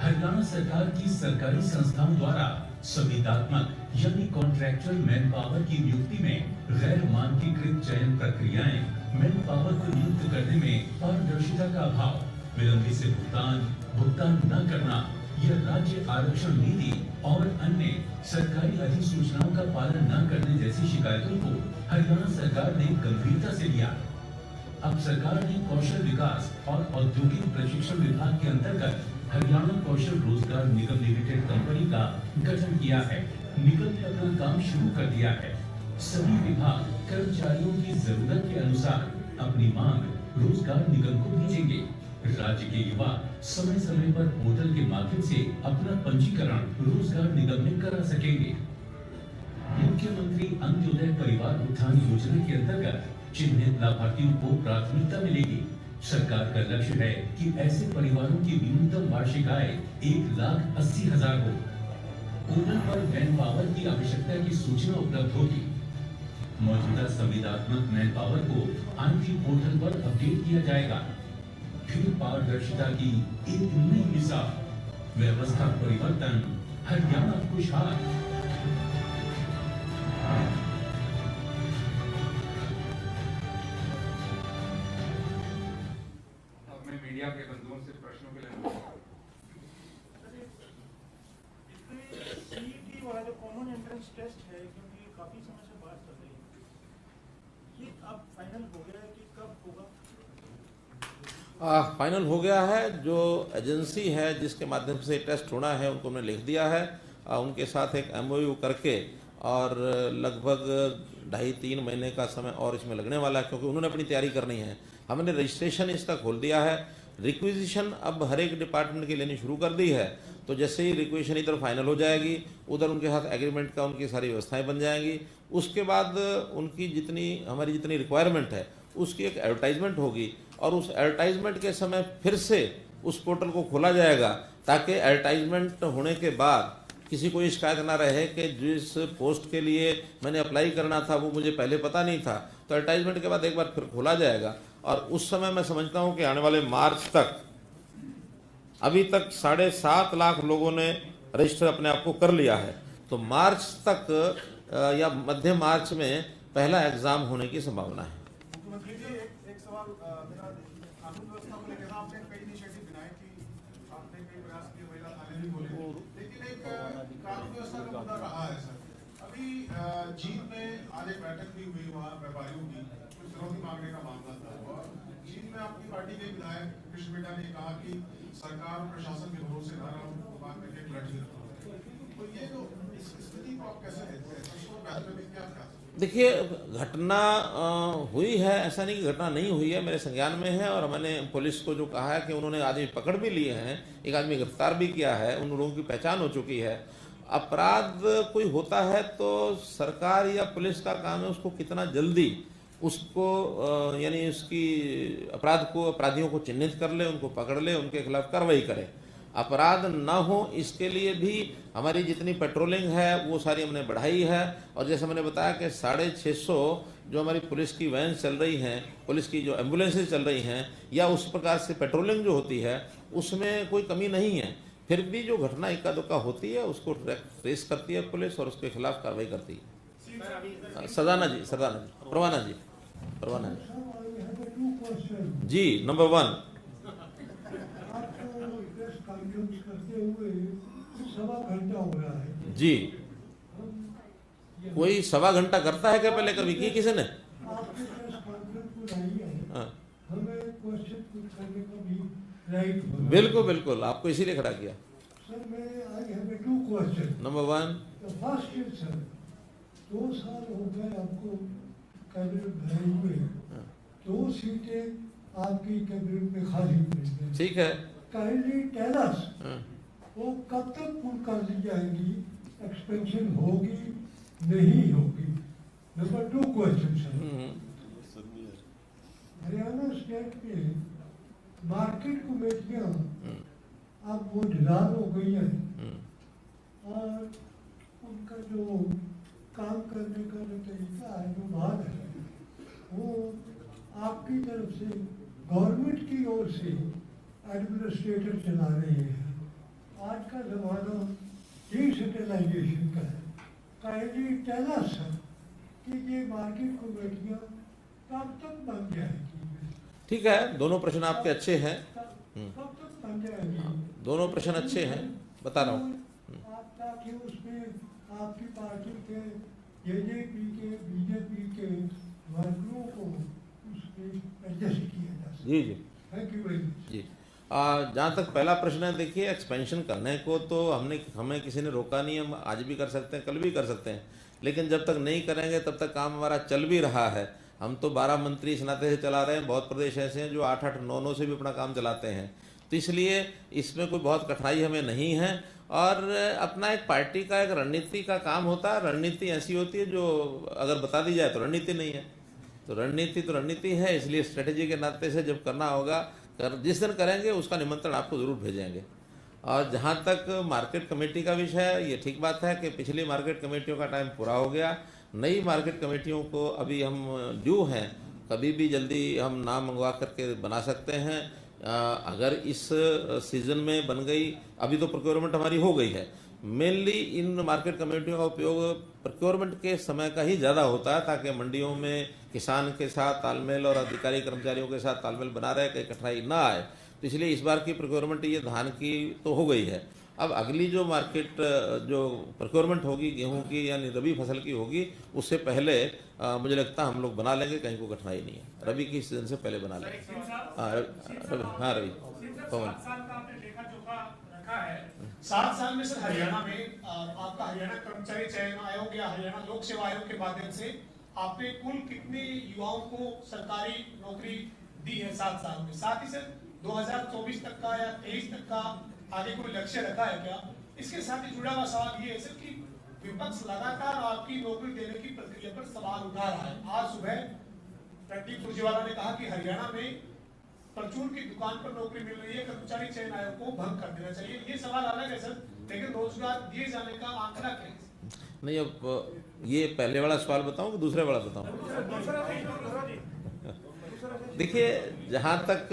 हरियाणा सरकार की सरकारी संस्थाओं द्वारा संविदात्मक यानी कॉन्ट्रैक्चुअल मैन पावर की नियुक्ति में गैर मानकीकृत चयन प्रक्रियाएं मैन पावर को नियुक्त करने में पारदर्शिता का अभाव, विलंबी से भुगतान न करना या राज्य आरक्षण नीति और अन्य सरकारी अधिसूचनाओं का पालन न करने जैसी शिकायतों को हरियाणा सरकार ने गंभीरता से लिया। अब सरकार ने कौशल विकास और औद्योगिक प्रशिक्षण विभाग के अंतर्गत हरियाणा कौशल रोजगार निगम लिमिटेड कंपनी का गठन किया है। निगम ने अपना काम शुरू कर दिया है। सभी विभाग कर्मचारियों की जरूरत के अनुसार अपनी मांग रोजगार निगम को भेजेंगे। राज्य के युवा समय समय पर पोर्टल के माध्यम से अपना पंजीकरण रोजगार निगम में करा सकेंगे। मुख्यमंत्री अंत्योदय परिवार उत्थान योजना के अंतर्गत चिन्हित लाभार्थियों को प्राथमिकता मिलेगी। सरकार का लक्ष्य है कि ऐसे परिवारों की न्यूनतम वार्षिक आय 1,80,000 हो। पोर्टल पर मैन पावर की आवश्यकता की सूचना उपलब्ध होगी। मौजूदा संविदात्मक मैन पावर को आईटी पोर्टल पर अपडेट किया जाएगा। फिर पारदर्शिता की एक नई मिसाल, व्यवस्था परिवर्तन, हरियाणा खुशहाल। अब मैं मीडिया के बंधुओं से प्रश्नों के लिए सीईटी वाला जो कॉमन एंट्रेंस टेस्ट है, क्योंकि काफी समय से बात चल रही है, ये अब फाइनल हो गया है कि कब होगा? फाइनल हो गया है। जो एजेंसी है जिसके माध्यम से टेस्ट होना है उनको हमने लिख दिया है। उनके साथ एक MOU करके और लगभग 2.5-3 महीने का समय और इसमें लगने वाला है, क्योंकि उन्होंने अपनी तैयारी करनी है। हमने रजिस्ट्रेशन इसका खोल दिया है। रिक्विजिशन अब हर एक डिपार्टमेंट की लेनी शुरू कर दी है। तो जैसे ही रिक्विजिशन इधर फाइनल हो जाएगी, उधर उनके साथ एग्रीमेंट का उनकी सारी व्यवस्थाएं बन जाएंगी। उसके बाद उनकी हमारी जितनी रिक्वायरमेंट है उसकी एक एडवर्टाइजमेंट होगी और उस एडवर्टाइजमेंट के समय फिर से उस पोर्टल को खोला जाएगा, ताकि एडवर्टाइजमेंट होने के बाद किसी को शिकायत ना रहे कि जिस पोस्ट के लिए मैंने अप्लाई करना था वो मुझे पहले पता नहीं था। तो एडवर्टाइजमेंट के बाद एक बार फिर खोला जाएगा और उस समय मैं समझता हूँ कि आने वाले मार्च तक, अभी तक 7.5 लाख लोगों ने रजिस्टर अपने आप को कर लिया है। तो मार्च तक या मध्य मार्च में पहला एग्जाम होने की संभावना है। मुख्यमंत्री जी, एक सवाल मेरा कानून व्यवस्था को लेकर, आपने कई इनिशिएटिव बनाए कि आपने कई प्रयास किए, महिला थाने भी खोले, लेकिन एक कानून व्यवस्था का मुद्दा रहा है सर। अभी जींद में आज एक बैठक भी हुई, वहाँ व्यापारियों की कुछ फिरौती मांगने का मामला था और जींद में आपकी पार्टी के विधायक कृष्ण बेटा ने कहा कि सरकार और प्रशासन के भरोसे न रहो, दुकान में एक लड़की रखो। तो ये जो इस स्थिति को आप कैसे देखते हैं? इसको बेहतर में क्या क्या? देखिए, घटना हुई है, ऐसा नहीं कि घटना नहीं हुई है, मेरे संज्ञान में है। और मैंने पुलिस को जो कहा है कि उन्होंने आदमी पकड़ भी लिए हैं, एक आदमी गिरफ्तार भी किया है, उन लोगों की पहचान हो चुकी है। अपराध कोई होता है तो सरकार या पुलिस का काम है उसको कितना जल्दी उसको यानी उसकी अपराधियों को चिन्हित कर ले, उनको पकड़ ले, उनके खिलाफ कार्रवाई करे। अपराध ना हो इसके लिए भी हमारी जितनी पेट्रोलिंग है वो सारी हमने बढ़ाई है। और जैसे मैंने बताया कि 650 जो हमारी पुलिस की वैन चल रही हैं, पुलिस की जो एम्बुलेंसेज चल रही हैं, या उस प्रकार से पेट्रोलिंग जो होती है उसमें कोई कमी नहीं है। फिर भी जो घटना इक्का दुक्का होती है उसको ट्रेस करती है पुलिस और उसके खिलाफ कार्रवाई करती है। सरदाना जी, परवाना जी जी, नंबर 1। करते हुए 1.25 घंटा हो रहा है जी। कोई 1.25 घंटा करता है क्या? पहले कभी की किसी ने? आपके प्रेस कॉन्फ्रेंस को नहीं है, हमें क्वेश्चन पुट करने का भी राइट होगा। बिल्कुल, आपको इसीलिए खड़ा किया। Sir, I have 2 question. Number 1, the first is sir, 2 साल हो गए आपको कैबिनेट बनाए हुए, 2 सीटें आपकी कैबिनेट में खाली पड़ी हैं। ठीक है। काइंडली टेल अस वो कब तक पूर्ण कर ली जाएगी, एक्सपेंशन होगी नहीं होगी। Number 2 question sir, Haryana state में मार्केट कमेटियाँ अब वो ढिलान हो गई हैं और उनका जो काम करने का जो तरीका है, जो भाग है, वो आपकी तरफ से गवर्नमेंट की ओर से एडमिनिस्ट्रेटर चला रहे हैं। आज का जमाना डिसेंट्रलाइजेशन का है। काइंडली टेल अस कि ये मार्केट कमेटियाँ कब तक बन जाएगी? ठीक है, दोनों प्रश्न आपके अच्छे हैं। कब तक बन जाएगी? दोनों प्रश्न अच्छे हैं, बता रहा हूँ। आप ताकि उसमें आपकी पार्टी के, जेजेपी के, बीजेपी के वर्करों को उसमें एडजस्ट किया जा सके। जी जी थैंक यू वेरी मच। जी। जहाँ तक पहला प्रश्न है, देखिए एक्सपेंशन करने को तो हमें किसी ने रोका नहीं, हम आज भी कर सकते हैं, कल भी कर सकते हैं, लेकिन जब तक नहीं करेंगे तब तक काम हमारा चल भी रहा है। हम तो 12 मंत्री इस नाते से चला रहे हैं, बहुत प्रदेश ऐसे हैं जो 8-8, 9-9 से भी अपना काम चलाते हैं, तो इसलिए इसमें कोई बहुत कठिनाई हमें नहीं है। और अपना एक पार्टी का एक रणनीति का काम होता है। रणनीति ऐसी होती है जो अगर बता दी जाए तो रणनीति नहीं है, तो रणनीति है, इसलिए स्ट्रेटेजी के नाते से जब करना होगा, जिस दिन करेंगे उसका निमंत्रण आपको ज़रूर भेजेंगे। और जहाँ तक मार्केट कमेटी का विषय है, ये ठीक बात है कि पिछली मार्केट कमेटियों का टाइम पूरा हो गया, नई मार्केट कमेटियों को अभी हम ड्यू हैं, कभी भी जल्दी हम नाम मंगवा करके बना सकते हैं। अगर इस सीज़न में बन गई, अभी तो प्रोक्योरमेंट हमारी हो गई है, मेनली इन मार्केट कमेटियों का उपयोग प्रोक्योरमेंट के समय का ही ज़्यादा होता है, ताकि मंडियों में किसान के साथ तालमेल और अधिकारी कर्मचारियों के साथ तालमेल बना रहे, कहीं कठिनाई ना आए। तो इसलिए इस बार की प्रोक्योरमेंट ये धान की तो हो गई है। अब अगली जो मार्केट जो प्रोक्योरमेंट होगी गेहूं की यानी रबी फसल की होगी, उससे पहले मुझे लगता है हम लोग बना लेंगे, कहीं को कठिनाई नहीं है। रबी की सीजन से पहले बना लेंगे। हाँ रवि पवन 7 साल में सर हरियाणा में आपका हरियाणा कर्मचारी चयन आयोग या हरियाणा लोक सेवा आयोग के माध्यम से आपने कुल कितने युवाओं को सरकारी नौकरी दी है 7 साल में? साथ ही सर 2024 तक का या 23 तक का आगे कोई लक्ष्य रखा है क्या? इसके साथ ही जुड़ा हुआ सवाल ये है सर कि विपक्ष लगातार आपकी नौकरी देने की प्रक्रिया पर सवाल उठा रहा है। आज सुबह रणदीप सुरजेवाला ने कहा कि हरियाणा में परचून की दुकान पर नौकरी मिल रही है, कर्मचारी चयन आयोग को भंग कर देना चाहिए। ये सवाल अलग है सर, लेकिन रोजगार दिए जाने का आंकड़ा क्या है? नहीं, अब ये पहले वाला सवाल बताऊं कि दूसरे वाला बताऊं? देखिए, जहां तक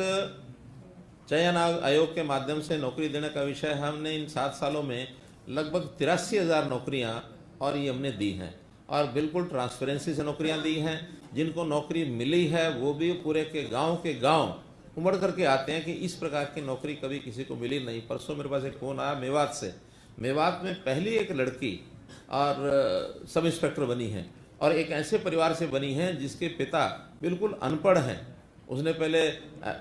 चयन आयोग के माध्यम से नौकरी देने का विषय, हमने इन 7 सालों में लगभग 83,000 नौकरियां और ये हमने दी हैं, और बिल्कुल ट्रांसपेरेंसी से नौकरियां दी हैं। जिनको नौकरी मिली है वो भी पूरे के गांव उमड़ करके आते हैं कि इस प्रकार की नौकरी कभी किसी को मिली नहीं। परसों मेरे पास एक फ़ोन आया मेवात से, मेवात में पहली एक लड़की और सब इंस्पेक्टर बनी है, और एक ऐसे परिवार से बनी है जिसके पिता बिल्कुल अनपढ़ हैं। उसने पहले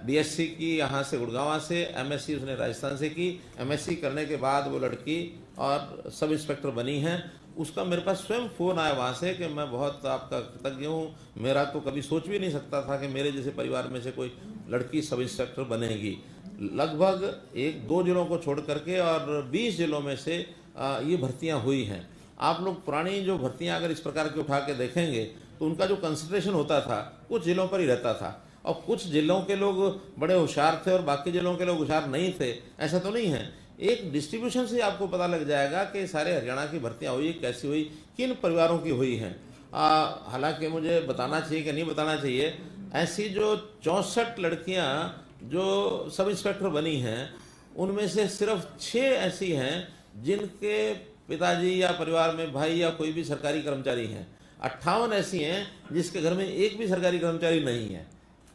बीएससी की यहाँ से गुड़गांव से, एमएससी उसने राजस्थान से की, एमएससी करने के बाद वो लड़की और सब इंस्पेक्टर बनी है। उसका मेरे पास स्वयं फ़ोन आया वहाँ से कि मैं बहुत आपका कृतज्ञ हूँ, मेरा तो कभी सोच भी नहीं सकता था कि मेरे जैसे परिवार में से कोई लड़की सब इंस्पेक्टर बनेगी। लगभग 1-2 जिलों को छोड़ करके और 20 जिलों में से ये भर्तियाँ हुई हैं। आप लोग पुरानी जो भर्तियाँ अगर इस प्रकार की उठा के देखेंगे तो उनका जो कंसंट्रेशन होता था कुछ जिलों पर ही रहता था, और कुछ जिलों के लोग बड़े होशियार थे और बाकी जिलों के लोग होशियार नहीं थे, ऐसा तो नहीं है। एक डिस्ट्रीब्यूशन से आपको पता लग जाएगा कि सारे हरियाणा की भर्तियां हुई, कैसी हुई, किन परिवारों की हुई हैं। हालांकि मुझे बताना चाहिए कि नहीं बताना चाहिए, ऐसी जो 64 लड़कियां जो सब इंस्पेक्टर बनी हैं, उनमें से सिर्फ 6 ऐसी हैं जिनके पिताजी या परिवार में भाई या कोई भी सरकारी कर्मचारी हैं। 58 ऐसी हैं जिसके घर में एक भी सरकारी कर्मचारी नहीं है।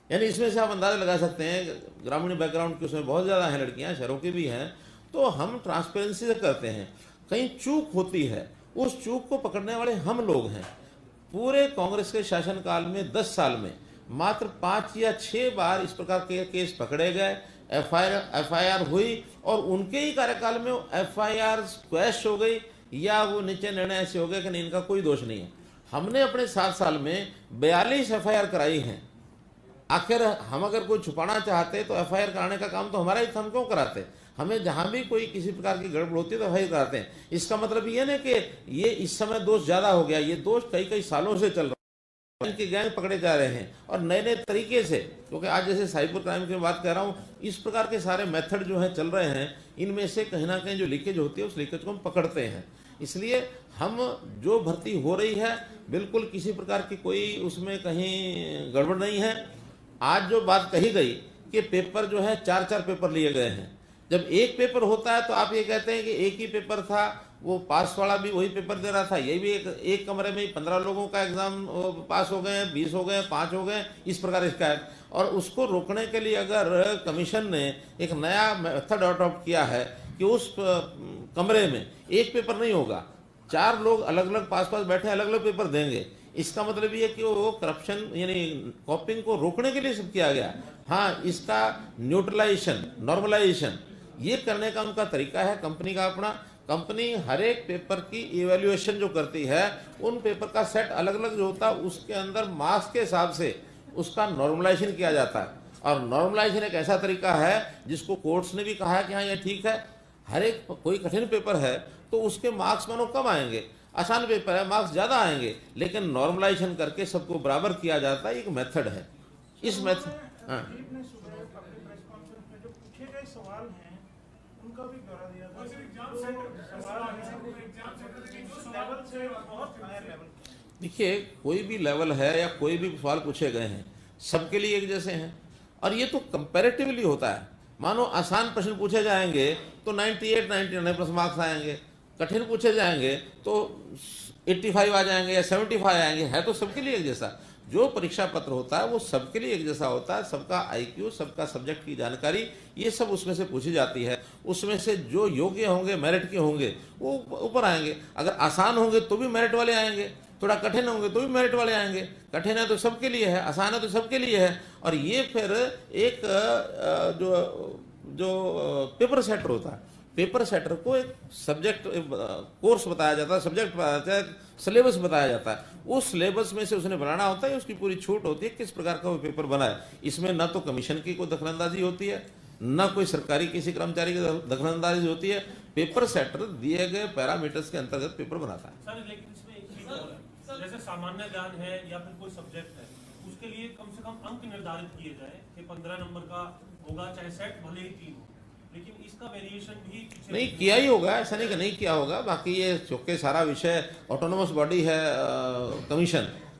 यानी इसमें से आप अंदाजा लगा सकते हैं, ग्रामीण बैकग्राउंड की उसमें बहुत ज़्यादा हैं लड़कियां, शहरों की भी हैं। तो हम ट्रांसपेरेंसी से करते हैं, कहीं चूक होती है, उस चूक को पकड़ने वाले हम लोग हैं। पूरे कांग्रेस के शासनकाल में 10 साल में मात्र 5 या 6 बार इस प्रकार के केस पकड़े गए, एफआईआर हुई, और उनके ही कार्यकाल में एफआईआर क्वैश हो गई या वो नीचे निर्णय ऐसे हो गए कि नहीं, इनका कोई दोष नहीं है। हमने अपने 7 साल में 42 एफआईआर कराई हैं। आखिर हम अगर कोई छुपाना चाहते तो एफआईआर कराने का काम तो हमारा ही था, हम क्यों कराते? हमें जहां भी कोई किसी प्रकार की गड़बड़ होती है तो एफआईआर कराते हैं। इसका मतलब ये नहीं कि ये इस समय दोष ज्यादा हो गया, ये दोष कई सालों से चल रहा है, इनके गैंग पकड़े जा रहे हैं और नए नए तरीके से। क्योंकि आज जैसे साइबर क्राइम की बात कर रहा हूँ, इस प्रकार के सारे मेथड जो है चल रहे हैं, इनमें से कहीं ना कहीं जो लीकेज होती है उस लीकेज को हम पकड़ते हैं। इसलिए हम जो भर्ती हो रही है बिल्कुल किसी प्रकार की कोई उसमें कहीं गड़बड़ नहीं है। आज जो बात कही गई कि पेपर जो है 4-4 पेपर लिए गए हैं, जब एक पेपर होता है तो आप ये कहते हैं कि एक ही पेपर था, वो पास वाला भी वही पेपर दे रहा था, ये भी एक कमरे में 15 लोगों का एग्जाम पास हो गए, 20 हो गए, 5 हो गए, इस प्रकार इसका है। और उसको रोकने के लिए अगर कमीशन ने एक नया मेथड अडॉप्ट किया है कि उस कमरे में एक पेपर नहीं होगा, 4 लोग अलग अलग पास बैठे अलग अलग पेपर देंगे, इसका मतलब ये कि वो करप्शन यानी कॉपिंग को रोकने के लिए सब किया गया। हाँ, इसका न्यूट्रलाइजेशन, नॉर्मलाइजेशन ये करने का उनका तरीका है कंपनी का अपना। कंपनी हर एक पेपर की इवैल्यूएशन जो करती है, उन पेपर का सेट अलग अलग जो होता है उसके अंदर मार्क्स के हिसाब से उसका नॉर्मलाइजेशन किया जाता है। और नॉर्मलाइजेशन एक ऐसा तरीका है जिसको कोर्ट्स ने भी कहा है कि हाँ ये ठीक है। हर एक कोई कठिन पेपर है तो उसके मार्क्स मानो कम आएंगे, आसान पेपर है मार्क्स ज़्यादा आएंगे, लेकिन नॉर्मलाइजेशन करके सबको बराबर किया जाता है, एक मेथड है। इस मेथड देखिए, कोई भी लेवल है या कोई भी सवाल पूछे गए हैं सबके लिए एक जैसे हैं, और ये तो कंपैरेटिवली होता है। मानो आसान प्रश्न पूछे जाएंगे तो 98, 99 प्लस मार्क्स आएंगे, कठिन पूछे जाएंगे तो 85 आ जाएंगे या 75 आएंगे, है तो सबके लिए एक जैसा। जो परीक्षा पत्र होता है वो सबके लिए एक जैसा होता है, सबका IQ, सबका सब्जेक्ट की जानकारी, ये सब उसमें से पूछी जाती है। उसमें से जो योग्य होंगे, मेरिट के होंगे, वो ऊपर आएंगे। अगर आसान होंगे तो भी मेरिट वाले आएंगे, थोड़ा कठिन होंगे तो भी मेरिट वाले आएंगे। कठिन है तो सबके लिए है, आसान है तो सबके लिए है। और ये फिर एक जो पेपर सेटर होता है, पेपर सेटर को एक सब्जेक्ट कोर्स बताया जाता है, सब्जेक्ट बताया जाता है, सिलेबस बताया जाता है। उस सिलेबस में से उसने बनाना होता है, उसकी पूरी छूट होती है किस प्रकार का वो पेपर बनाए। इसमें न तो कमीशन की कोई दखलंदाजी होती है, न कोई सरकारी किसी कर्मचारी की दखलंदाजी होती है। पेपर सेटर दिए गए पैरामीटर्स के अंतर्गत पेपर बनाता है। सर लेकिन इसमें एक चीज और है, जैसे सामान्य ज्ञान है या फिर कोई सब्जेक्ट है, उसके लिए कम से कम अंक निर्धारित किए जाए कि 15 नंबर का होगा, चाहे सेट भले ही 3 हो, लेकिन इसका वेरिएशन भी नहीं किया ही होगा, ऐसा नहीं कि नहीं किया होगा। बाकी ये चूंकि सारा विषय ऑटोनोमस बॉडी है,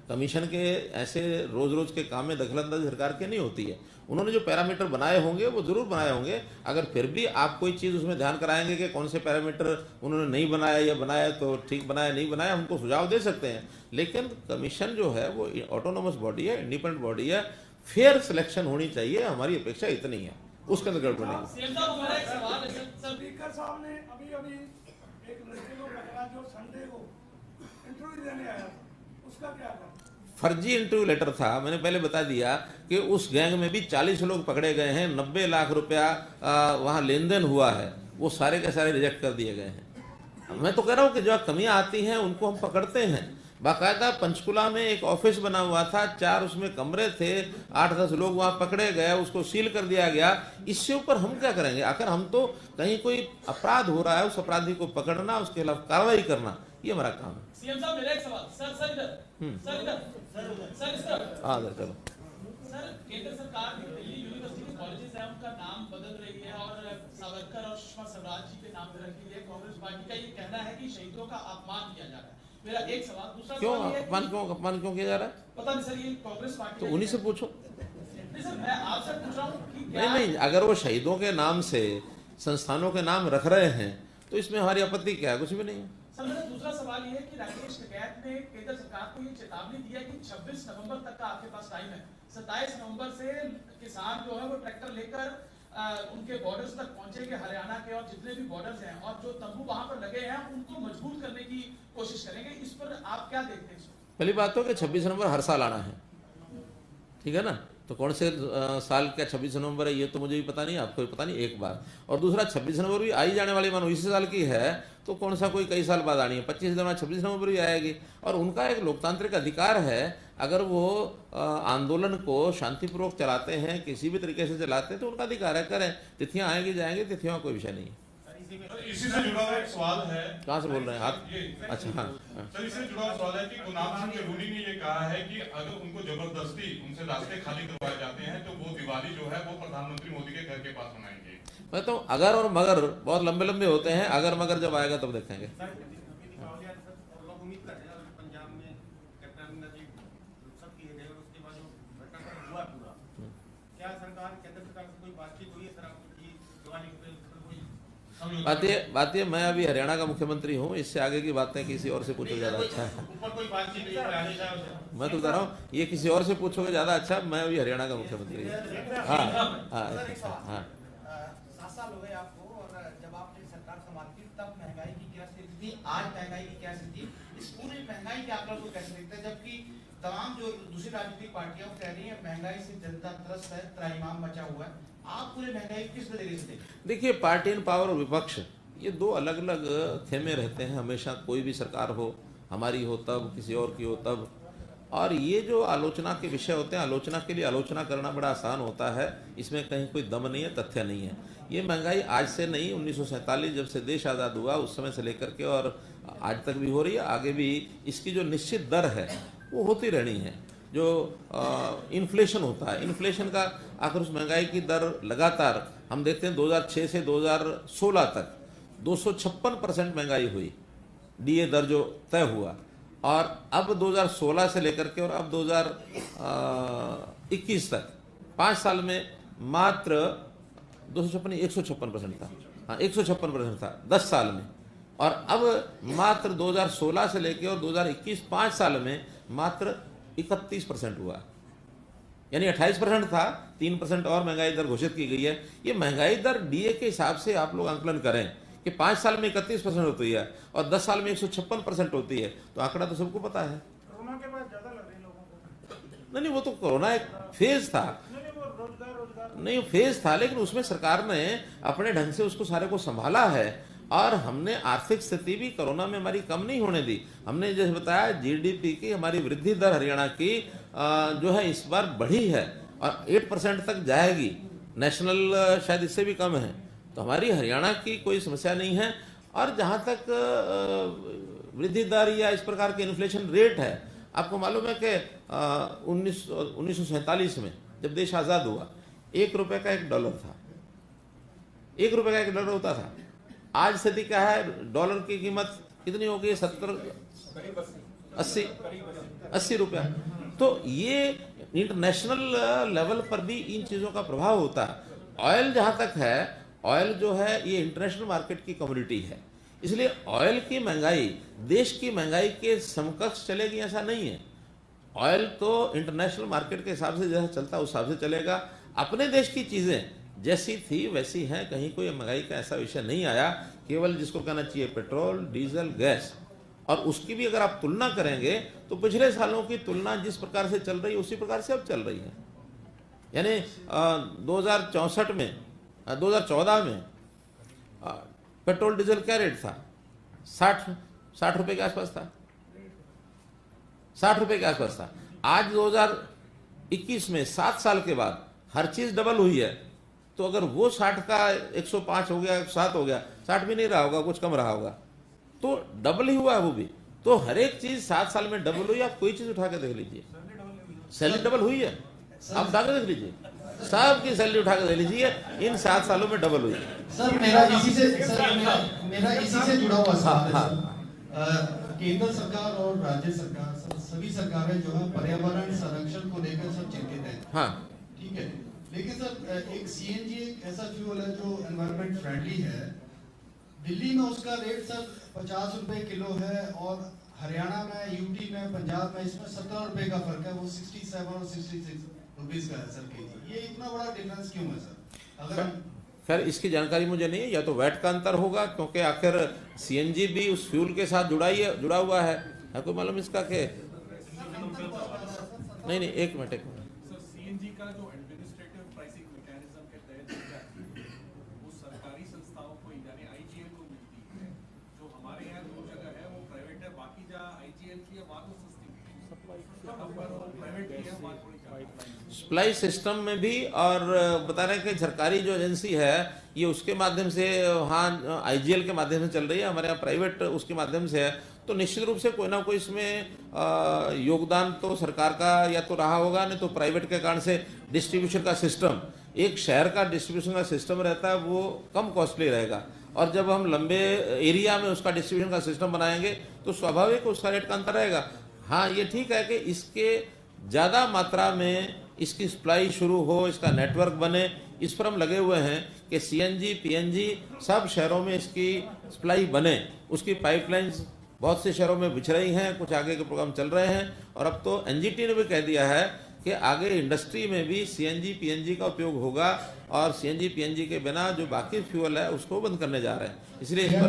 कमीशन के ऐसे रोज रोज के काम में दखलंदाजी सरकार की नहीं होती है। उन्होंने जो पैरामीटर बनाए होंगे वो जरूर बनाए होंगे। अगर फिर भी आप कोई चीज़ उसमें ध्यान कराएंगे कि कौन से पैरामीटर उन्होंने नहीं बनाया या बनाया तो ठीक बनाया, नहीं बनाया, हमको सुझाव दे सकते हैं। लेकिन कमीशन जो है वो ऑटोनोमस बॉडी है, इंडिपेंडेंट बॉडी है, फेयर सिलेक्शन होनी चाहिए, हमारी अपेक्षा इतनी है, उसके अंदर गड़बड़ नहीं। स्पीकर साहब ने अभी एक लड़के को पकड़ा जो संडे को इंटरव्यू देने आया था, उसका क्या था? फर्जी इंटरव्यू लेटर था। मैंने पहले बता दिया कि उस गैंग में भी 40 लोग पकड़े गए हैं, 90 लाख रुपया वहाँ लेन देन हुआ है, वो सारे के सारे रिजेक्ट कर दिए गए हैं। मैं तो कह रहा हूँ कि जो कमियां आती हैं उनको हम पकड़ते हैं। बाकायदा पंचकुला में एक ऑफिस बना हुआ था, 4 उसमें कमरे थे, 8-10 लोग वहाँ पकड़े गए, उसको सील कर दिया गया। इससे ऊपर हम क्या करेंगे? आखिर हम तो कहीं कोई अपराध हो रहा है, उस अपराधी को पकड़ना, उसके खिलाफ कार्रवाई करना, ये हमारा काम है। सीएम साहब मेरा एक सवाल, सर इधर हाँ चलो। सर, केंद्र सरकार दिल्ली यूनिवर्सिटी के कॉलेजेस हैं उनका नाम बदल रही है और सावरकर और सुषमा स्वराज जी के नाम रखी गई है। कांग्रेस पार्टी का ये कहना है कि शहीदों का अपमान किया जा रहा है। मेरा एक सवाल, दूसरा क्यों अपमान क्यों किया जा रहा है? पता नहीं सर, ये कांग्रेस पार्टी तो उन्हीं से पूछो। नहीं सर, मैं आपसे पूछ रहा हूँ कि नहीं, अगर वो शहीदों के नाम से संस्थानों के नाम रख रहे हैं तो इसमें हमारी आपत्ति क्या है? कुछ भी नहीं है। सर मेरा दूसरा सवाल ये है कि राकेश टिकैत ने केंद्र सरकार को ये चेतावनी दी है कि 26 नवंबर तक का आपके पास टाइम है। 27 नवंबर से किसान जो है वो ट्रैक्टर लेकर उनके बॉर्डर्स तक पहुंचेंगे, हरियाणा के और जितने भी बॉर्डर्स हैं, और जो तंबू वहां पर लगे हैं उनको मजबूत करने की कोशिश करेंगे। इस पर आप क्या देखते हैं? पहली बात तो कि 26 नवंबर हर साल आना है, ठीक है ना? तो कौन से साल का 26 नवंबर है ये तो मुझे भी पता नहीं, आपको भी पता नहीं, एक बार। और दूसरा 26 नवंबर भी आई जाने वाली, मानो इसी साल की है तो कौन सा कोई कई साल बाद आनी है? 25 दिनों 26 नवंबर भी आएगी। और उनका एक लोकतांत्रिक अधिकार है, अगर वो आंदोलन को शांतिपूर्वक चलाते हैं, किसी भी तरीके से चलाते हैं तो उनका अधिकार है, करें। तिथियां आएंगी जाएंगी, तिथियों का कोई विषय नहीं है। इसी से जुड़ा हुआ एक सवाल है। कहाँ से बोल रहे हैं आप? अच्छा हाँ सर, इससे जुड़ा हुआ सवाल है कि गुलाम सिंह जरूरी ने ये कहा है कि अगर उनको जबरदस्ती उनसे रास्ते खाली करवाए जाते हैं तो वो दिवाली जो है वो प्रधानमंत्री मोदी के घर के पास मनाएंगे। मैं तो अगर और मगर बहुत लंबे लंबे होते हैं, अगर मगर जब आएगा तब देखेंगे। बात ये मैं अभी हरियाणा का मुख्यमंत्री हूँ, इससे आगे की बातें किसी और से पूछोगे ज़्यादा अच्छा है। मैं तो बता रहा हूँ, ये किसी और से पूछोगे ज़्यादा अच्छा, मैं अभी हरियाणा का मुख्यमंत्री हूँ। हाँ हाँ हाँ। 7 साल हो गए आपको, और जब आपने सरकार संभाली तब महंगाई की क्या स्थिति थी, आज महंगाई की क्या स्थिति, इस पूरी महंगाई के आंकड़ों को कैसे देखते हैं, जबकि तमाम जो दूसरी राजनीतिक पार्टियां कह रही हैं महंगाई से जनता त्रस्त है, त्राहिमाम मचा हुआ है, आप पूरे महंगाई किस तरीके से देखते? देखिए, पार्टी इन पावर और विपक्ष, ये दो अलग अलग खेमे रहते हैं हमेशा। कोई भी सरकार हो, हमारी हो तब, किसी और की हो तब, और ये जो आलोचना के विषय होते हैं, आलोचना के लिए आलोचना करना बड़ा आसान होता है, इसमें कहीं कोई दम नहीं है, तथ्य नहीं है। ये महंगाई आज से नहीं, 1947 जब से देश आज़ाद हुआ उस समय से लेकर के और आज तक भी हो रही है, आगे भी इसकी जो निश्चित दर है वो होती रहनी है। जो इन्फ्लेशन होता है, इन्फ्लेशन का आखिर उस महंगाई की दर लगातार हम देखते हैं 2006 से 2016 तक 256% महंगाई हुई, डीए दर जो तय हुआ, और अब 2016 से लेकर के और अब 2021 तक 5 साल में मात्र 156% था। हाँ, 156% था 10 साल में, और अब मात्र 2016 से लेकर और 2021 5 साल में मात्र 31% हुआ। यानी 28% था, 3% और महंगाई दर घोषित की गई है। ये महंगाई दर डीए के हिसाब से आप लोग आंकलन करें कि 5 साल में 31% होती है और 10 साल में 156% होती है, तो आंकड़ा तो सबको पता है। कोरोना के बाद ज्यादा लग रही लोगों को। नहीं, वो तो कोरोना एक फेज था, नहीं फेज था, लेकिन उसमें सरकार ने अपने ढंग से उसको सारे को संभाला है, और हमने आर्थिक स्थिति भी कोरोना में हमारी कम नहीं होने दी। हमने जैसे बताया, जीडीपी की हमारी वृद्धि दर हरियाणा की जो है इस बार बढ़ी है और 8% तक जाएगी, नेशनल शायद इससे भी कम है। तो हमारी हरियाणा की कोई समस्या नहीं है। और जहाँ तक वृद्धि दर या इस प्रकार के इन्फ्लेशन रेट है, आपको मालूम है कि 1947 में जब देश आज़ाद हुआ, 1 रुपये का $1 था, 1 रुपये का $1 होता था। आज स्थिति क्या है, डॉलर की कीमत कितनी हो गई? 80 रुपया। तो ये इंटरनेशनल लेवल पर भी इन चीज़ों का प्रभाव होता है। ऑयल जहाँ तक है, ऑयल जो है ये इंटरनेशनल मार्केट की कमोडिटी है, इसलिए ऑयल की महंगाई देश की महंगाई के समकक्ष चलेगी ऐसा नहीं है। ऑयल तो इंटरनेशनल मार्केट के हिसाब से जैसा चलता है उस हिसाब से चलेगा। अपने देश की चीज़ें जैसी थी वैसी हैं, कहीं कोई महंगाई का ऐसा विषय नहीं आया। केवल जिसको कहना चाहिए पेट्रोल, डीजल, गैस, और उसकी भी अगर आप तुलना करेंगे तो पिछले सालों की तुलना जिस प्रकार से चल रही है उसी प्रकार से अब चल रही है। यानी 2014 में पेट्रोल डीजल क्या रेट था? 60 रुपए के आसपास था, 60 रुपए के आसपास था। आज 2021 में 7 साल के बाद हर चीज डबल हुई है, तो अगर वो 60 का 105 हो गया, 107 हो गया, 60 भी नहीं रहा होगा, कुछ कम रहा होगा, तो डबल ही हुआ है वो भी। तो हर एक चीज 7 साल में डबल हुई। आप कोई चीज उठा के देख लीजिए, सैलरी डबल हुई है, आप उठा के देख लीजिए, सबकी सैलरी उठा के देख लीजिए, इन 7 सालों में डबल हुई है। सर मेरा इसी से जुड़ा हुआ सवाल है। केंद्र सरकार और राज्य सरकार, सभी सरकारें जो है पर्यावरण संरक्षण को लेकर सब चिंतित है। हाँ, ठीक है, लेकिन सर एक सीएनजी एक ऐसा फ्यूल है जो एनवायरमेंट फ्रेंडली है। दिल्ली में उसका रेट सर 50 रुपए किलो है, और हरियाणा में, यूपी में, पंजाब में इसमें 17 रुपए का फर्क है, वो 67 और 66 रुपीज का है सर केजी। ये इतना बड़ा डिफरेंस क्यों है सर? अगर खैर इसकी जानकारी मुझे नहीं है, या तो वैट का अंतर होगा, क्योंकि आखिर सीएनजी भी उस फ्यूल के साथ जुड़ा हुआ है कोई मालूम इसका के? नहीं, एक मिनट। सर सीएनजी का जो एडमिनिस्ट्रेटिव प्राइसिंग मैकेनिज्म के तहत दी जाती है वो सरकारी संस्थाओं को यानी आईजीएल को मिलती है। जो हमारे यहाँ 2 जगह है वो प्राइवेट है, बाकी जहाँ आईजीएल की है वहाँ तो सस्ती प्राइवेट की है, वहाँ थोड़ी सप्लाई सिस्टम में भी, और बता रहे हैं कि सरकारी जो एजेंसी है ये उसके माध्यम से, हाँ आईजीएल के माध्यम से चल रही है, हमारे यहाँ प्राइवेट उसके माध्यम से है। तो निश्चित रूप से कोई ना कोई इसमें योगदान तो सरकार का या तो रहा होगा, नहीं तो प्राइवेट के कारण से डिस्ट्रीब्यूशन का सिस्टम, एक शहर का डिस्ट्रीब्यूशन का सिस्टम रहता है वो कम कॉस्टली रहेगा, और जब हम लंबे एरिया में उसका डिस्ट्रीब्यूशन का सिस्टम बनाएंगे तो स्वाभाविक उसका रेट का अंतर रहेगा। हाँ, ये ठीक है कि इसके ज़्यादा मात्रा में इसकी सप्लाई शुरू हो, इसका नेटवर्क बने, इस पर हम लगे हुए हैं कि CNG PNG सब शहरों में इसकी सप्लाई बने। उसकी पाइपलाइंस बहुत से शहरों में बिछ रही हैं, कुछ आगे के प्रोग्राम चल रहे हैं, और अब तो NGT ने भी कह दिया है कि आगे इंडस्ट्री में भी CNG PNG का उपयोग होगा, और CNG PNG के बिना जो बाकी फ्यूल है उसको बंद करने जा रहे हैं। इसलिए इस पर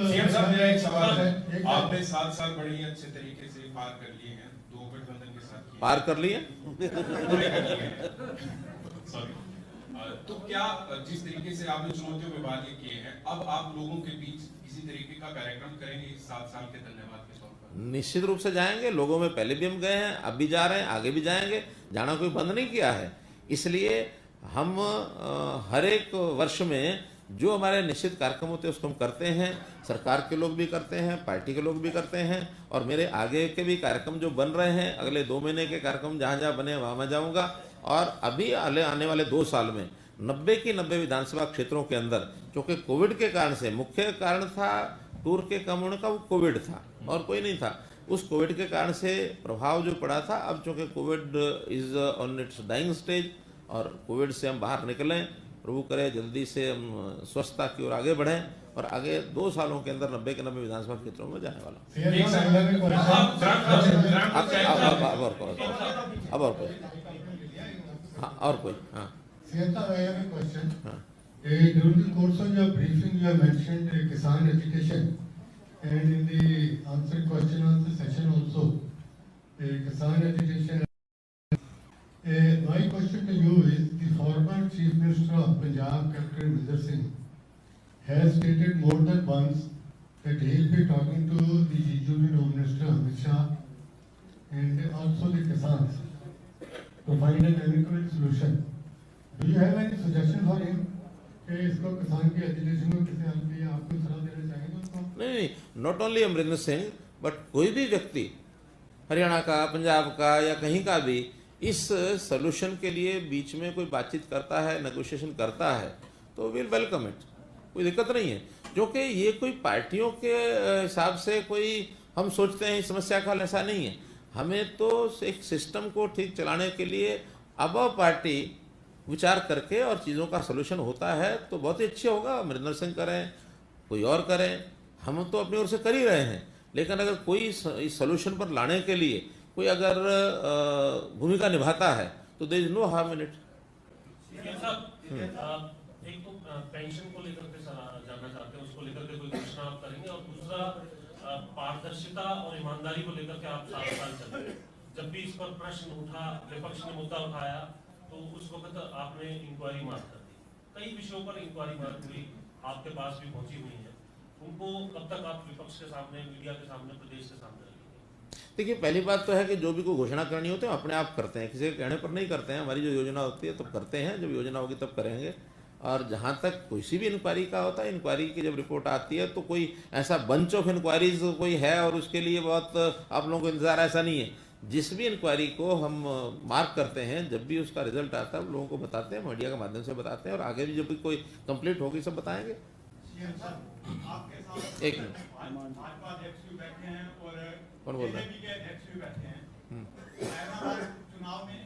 सीएम साहब मेरा एक सवाल है, आपने 7 साल बड़े ही अच्छे तरीके से पार कर लिए हैं, 2 गठबंधन के साथ पार कर लिए सॉरी। तो क्या जिस तरीके से आपने चुनौतियों में वादे किए हैं, अब आप लोगों के बीच किसी तरीके का कार्यक्रम करेंगे इस 7 साल के धन्यवाद के तौर पर? निश्चित रूप से जाएंगे। लोगों में पहले भी हम गए हैं, अब भी जा रहे हैं, आगे भी जाएंगे। जाना कोई बंद नहीं किया है। इसलिए हम हर एक वर्ष में जो हमारे निश्चित कार्यक्रम होते हैं उसको हम करते हैं। सरकार के लोग भी करते हैं, पार्टी के लोग भी करते हैं, और मेरे आगे के भी कार्यक्रम जो बन रहे हैं, अगले 2 महीने के कार्यक्रम जहाँ जहाँ बने वहाँ मैं जाऊँगा। और अभी आने वाले 2 साल में 90 की 90 विधानसभा क्षेत्रों के अंदर, क्योंकि कोविड के कारण से मुख्य कारण था टूर के कम होने का, वो कोविड था और कोई नहीं था। उस कोविड के कारण से प्रभाव जो पड़ा था, अब चूँकि covid is on its dying stage और कोविड से हम बाहर निकलें, प्रभु करे जल्दी से हम स्वस्थता की ओर आगे बढ़ें, और आगे 2 सालों के अंदर 90 के 90 विधानसभा क्षेत्रों में जाने वाला। अब और कोई हाँ, और कोई हाँ। During the course of your briefing, you have mentioned Kisan education, and in the answer question on the session also, Kisan education. My question to you is: the former Chief Minister of Punjab, Captain Amrinder Singh, has stated more than once that he will be talking to the Union Home Minister Amit Shah and also the Kisans to find an amicable solution. Do you have any suggestion for him? कि इसको किसान की education को किसी हल के आपको सलाह देना चाहेंगे उसको? नहीं, not only Amarinder Singh, but कोई भी व्यक्ति हरियाणा का, पंजाब का या कहीं का भी इस सोल्यूशन के लिए बीच में कोई बातचीत करता है, नेगोशिएशन करता है, तो विल वेलकम इट। कोई दिक्कत नहीं है, क्योंकि ये कोई पार्टियों के हिसाब से कोई हम सोचते हैं समस्या का हल, ऐसा नहीं है। हमें तो एक सिस्टम को ठीक चलाने के लिए अब पार्टी विचार करके और चीज़ों का सलूशन होता है तो बहुत ही अच्छे होगा। अमरिंदर सिंह करें, कोई और करें, हम तो अपनी ओर से कर ही रहे हैं। लेकिन अगर कोई इस सलूशन पर लाने के लिए कोई अगर भूमिका निभाता है तो there is no harm in it. एक तो पेंशन को लेकर के जानना चाहते हैं, उसको लेकर के कोई घोषणा आप करेंगे, और दूसरा पारदर्शिता और ईमानदारी को लेकर के आप 7 साल चल रहे, जब भी इस पर प्रश्न उठा, विपक्ष ने मुद्दा उठाया, तो उस वक्त आपने इंक्वायरी मांग कर दी। कई विषयों पर इंक्वायरी मांग हुई, आपके पास भी पहुंची हुई है, उनको कब तक आप विपक्ष के सामने, मीडिया के सामने, प्रदेश के सामने रखेंगे? देखिए, पहली बात तो है कि जो भी कोई घोषणा करनी होती है अपने आप करते हैं, किसी के कहने पर नहीं करते हैं। हमारी जो योजना होती है तब करते हैं, जब योजना होगी तब करेंगे। और जहाँ तक किसी भी इंक्वायरी का होता है, इंक्वायरी की जब रिपोर्ट आती है तो कोई ऐसा बंच ऑफ इंक्वायरीज कोई है और उसके लिए बहुत आप लोगों को इंतजार, ऐसा नहीं है। जिस भी इंक्वायरी को हम मार्क करते हैं, जब भी उसका रिजल्ट आता है हम लोगों को बताते हैं, मीडिया के माध्यम से बताते हैं, और आगे भी जब भी कोई कंप्लीट होगी सब बताएंगे। एक मिनट, कौन बोल रहा है? चुनाव में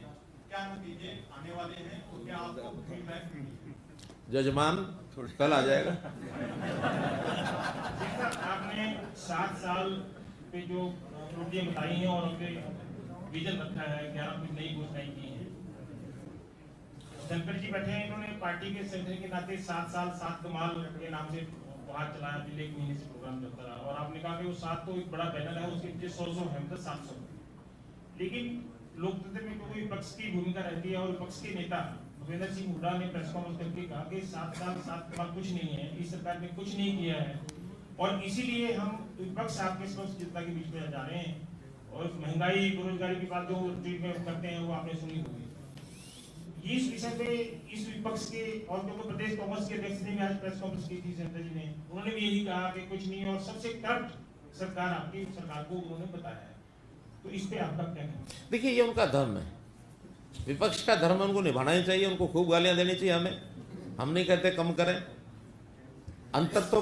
क्या नतीजे आने वाले हैं, तो क्या आपको फीडबैक? जजमान कल आ जाएगा। आपने 7 साल पे जो उपलब्धियां बताई हैं और उनके विजन रखा है, 11 कुछ नई घोषणाएं की हैं। धनखड़ जी बैठे हैं, इन्होंने पार्टी के सेक्रेटरी के नाते 7 साल 7 कमाल के नाम से बाहर चलाया, पिछले 1 महीने से प्रोग्राम चलता रहा, और आपने कहा कि वो 7 तो एक बड़ा बैनर है, उसके पीछे 100 है, मतलब 700। लेकिन लोकतंत्र में कोई विपक्ष की भूमिका रहती है, और विपक्ष के नेता भूपेंद्र सिंह हुड्डा ने प्रेस कॉन्फ्रेंस करके कहा कि 7 साल 7 कमाल कुछ नहीं है, इस सरकार ने कुछ नहीं किया है, और इसीलिए हम विपक्ष आपके स्पष्ट जनता के बीच में जा रहे हैं। और महंगाई, बेरोजगारी की बात जो ट्रीटमेंट करते हैं वो आपने सुनी होगी। इस विषय पे इस विपक्ष के, और जो प्रदेश कांग्रेस के अध्यक्ष ने भी आज प्रेस कॉन्फ्रेंस की थी, सेंटर जी ने, उन्होंने भी यही कहा कि कुछ नहीं, और सबसे करप्ट सरकार आपकी सरकार को उन्होंने बताया है। तो इस पे आपका क्या कहना है? देखिए, ये उनका धर्म है, विपक्ष का धर्म है, उनको निभाना ही चाहिए, उनको खूब गालियां देनी चाहिए हमें। हम नहीं कहते कम करें। अंतर तो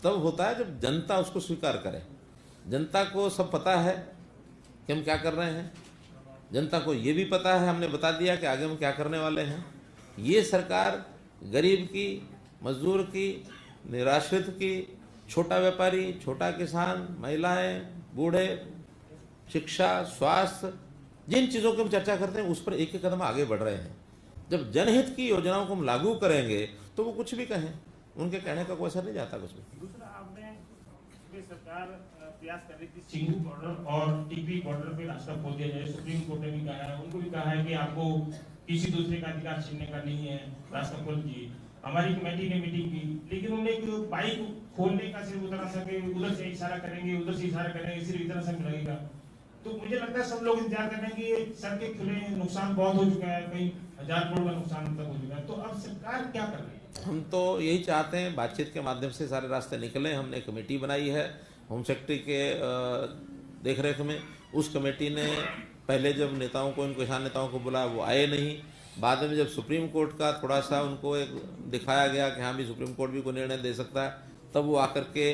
तब होता है जब जनता उसको स्वीकार करे। जनता को सब पता है कि हम क्या कर रहे हैं, जनता को ये भी पता है, हमने बता दिया कि आगे हम क्या करने वाले हैं। ये सरकार गरीब की, मजदूर की, निराश्रित की, छोटा व्यापारी, छोटा किसान, महिलाएं, बूढ़े, शिक्षा, स्वास्थ्य, जिन चीज़ों की हम चर्चा करते हैं उस पर एक एक कदम आगे बढ़ रहे हैं। जब जनहित की योजनाओं को हम लागू करेंगे तो वो कुछ भी कहें, उनके कहने का कोई असर नहीं जाता कुछ भी। दूसरा, आपने सरकार प्रयास कर रही थी सिंघू बॉर्डर और टीपी बॉर्डर पे रास्ता खोल दिया जाए। सुप्रीम कोर्ट ने भी कहा है, उनको भी कहा है कि आपको किसी दूसरे का अधिकार छीनने का नहीं है, रास्ता खोल दीजिए। हमारी कमेटी ने मीटिंग की, लेकिन उन्होंने बाइक खोलने का सिर्फ उतना सा कि उधर से इशारा करेंगे, उधर से इशारा करेंगे, सिर्फ इतना सा लगेगा। तो मुझे लगता है सब लोग इंतजार कर रहे हैं कि ये सड़कें खुले, नुकसान बहुत हो चुका है, कई 1000 करोड़ का नुकसान तक हो चुका है। तो अब सरकार क्या कर रही है? हम तो यही चाहते हैं बातचीत के माध्यम से सारे रास्ते निकले। हमने कमेटी बनाई है होम सेक्रेटरी के देखरेख में। उस कमेटी ने पहले जब नेताओं को, इन किसान नेताओं को बुलाया, वो आए नहीं। बाद में जब सुप्रीम कोर्ट का थोड़ा सा उनको एक दिखाया गया कि हाँ भी सुप्रीम कोर्ट भी कोई निर्णय दे सकता है, तब वो आकर के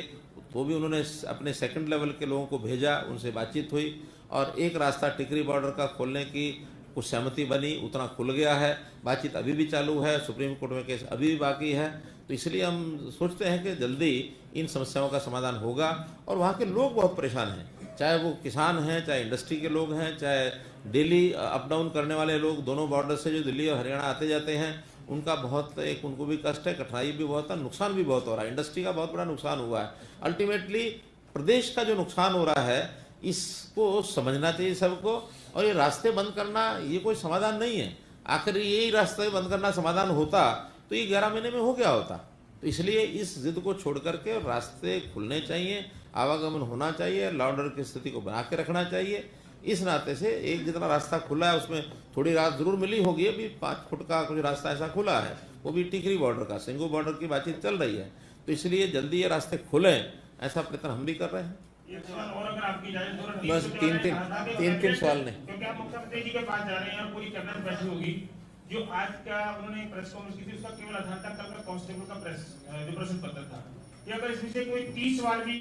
तो भी उन्होंने अपने सेकंड लेवल के लोगों को भेजा, उनसे बातचीत हुई और एक रास्ता टिकरी बॉर्डर का खोलने की कुछ सहमति बनी, उतना खुल गया है। बातचीत अभी भी चालू है, सुप्रीम कोर्ट में केस अभी भी बाकी है। तो इसलिए हम सोचते हैं कि जल्दी इन समस्याओं का समाधान होगा। और वहाँ के लोग बहुत परेशान हैं, चाहे वो किसान हैं, चाहे इंडस्ट्री के लोग हैं, चाहे डेली अप डाउन करने वाले लोग, दोनों बॉर्डर से जो दिल्ली और हरियाणा आते जाते हैं, उनका बहुत एक उनको भी कष्ट है, कठिनाई भी बहुत है, नुकसान भी बहुत हो रहा है। इंडस्ट्री का बहुत बड़ा नुकसान हुआ है। अल्टीमेटली प्रदेश का जो नुकसान हो रहा है इसको समझना चाहिए सबको। और ये रास्ते बंद करना ये कोई समाधान नहीं है। आखिर यही रास्ते बंद करना समाधान होता तो ये 11 महीने में हो गया होता। तो इसलिए इस जिद को छोड़ करके रास्ते खुलने चाहिए, आवागमन होना चाहिए, लॉ ऑर्डर की स्थिति को बना के रखना चाहिए। इस नाते से एक जितना रास्ता खुला है उसमें थोड़ी राहत जरूर मिली होगी। अभी 5 फुट का कुछ रास्ता ऐसा खुला है, वो भी टिकरी बॉर्डर का, सिंघू बॉर्डर की बातचीत चल रही है। तो इसलिए जल्दी ये रास्ते खुलें, ऐसा प्रयत्न हम भी कर रहे हैं। और अगर आपकी इजाजत बस तीन सवाल नहीं, क्योंकि आप मुख्यमंत्री जी के पास जा रहे हैं और पूरी कैबिनेट बैठी होगी। जो आज का उन्होंने प्रेस कॉन्फ्रेंस की थी उसका केवल आधार तक कल का कांस्टेबल का प्रेस जो प्रश्न पत्र था, कि अगर इस विषय कोई 30 सवाल भी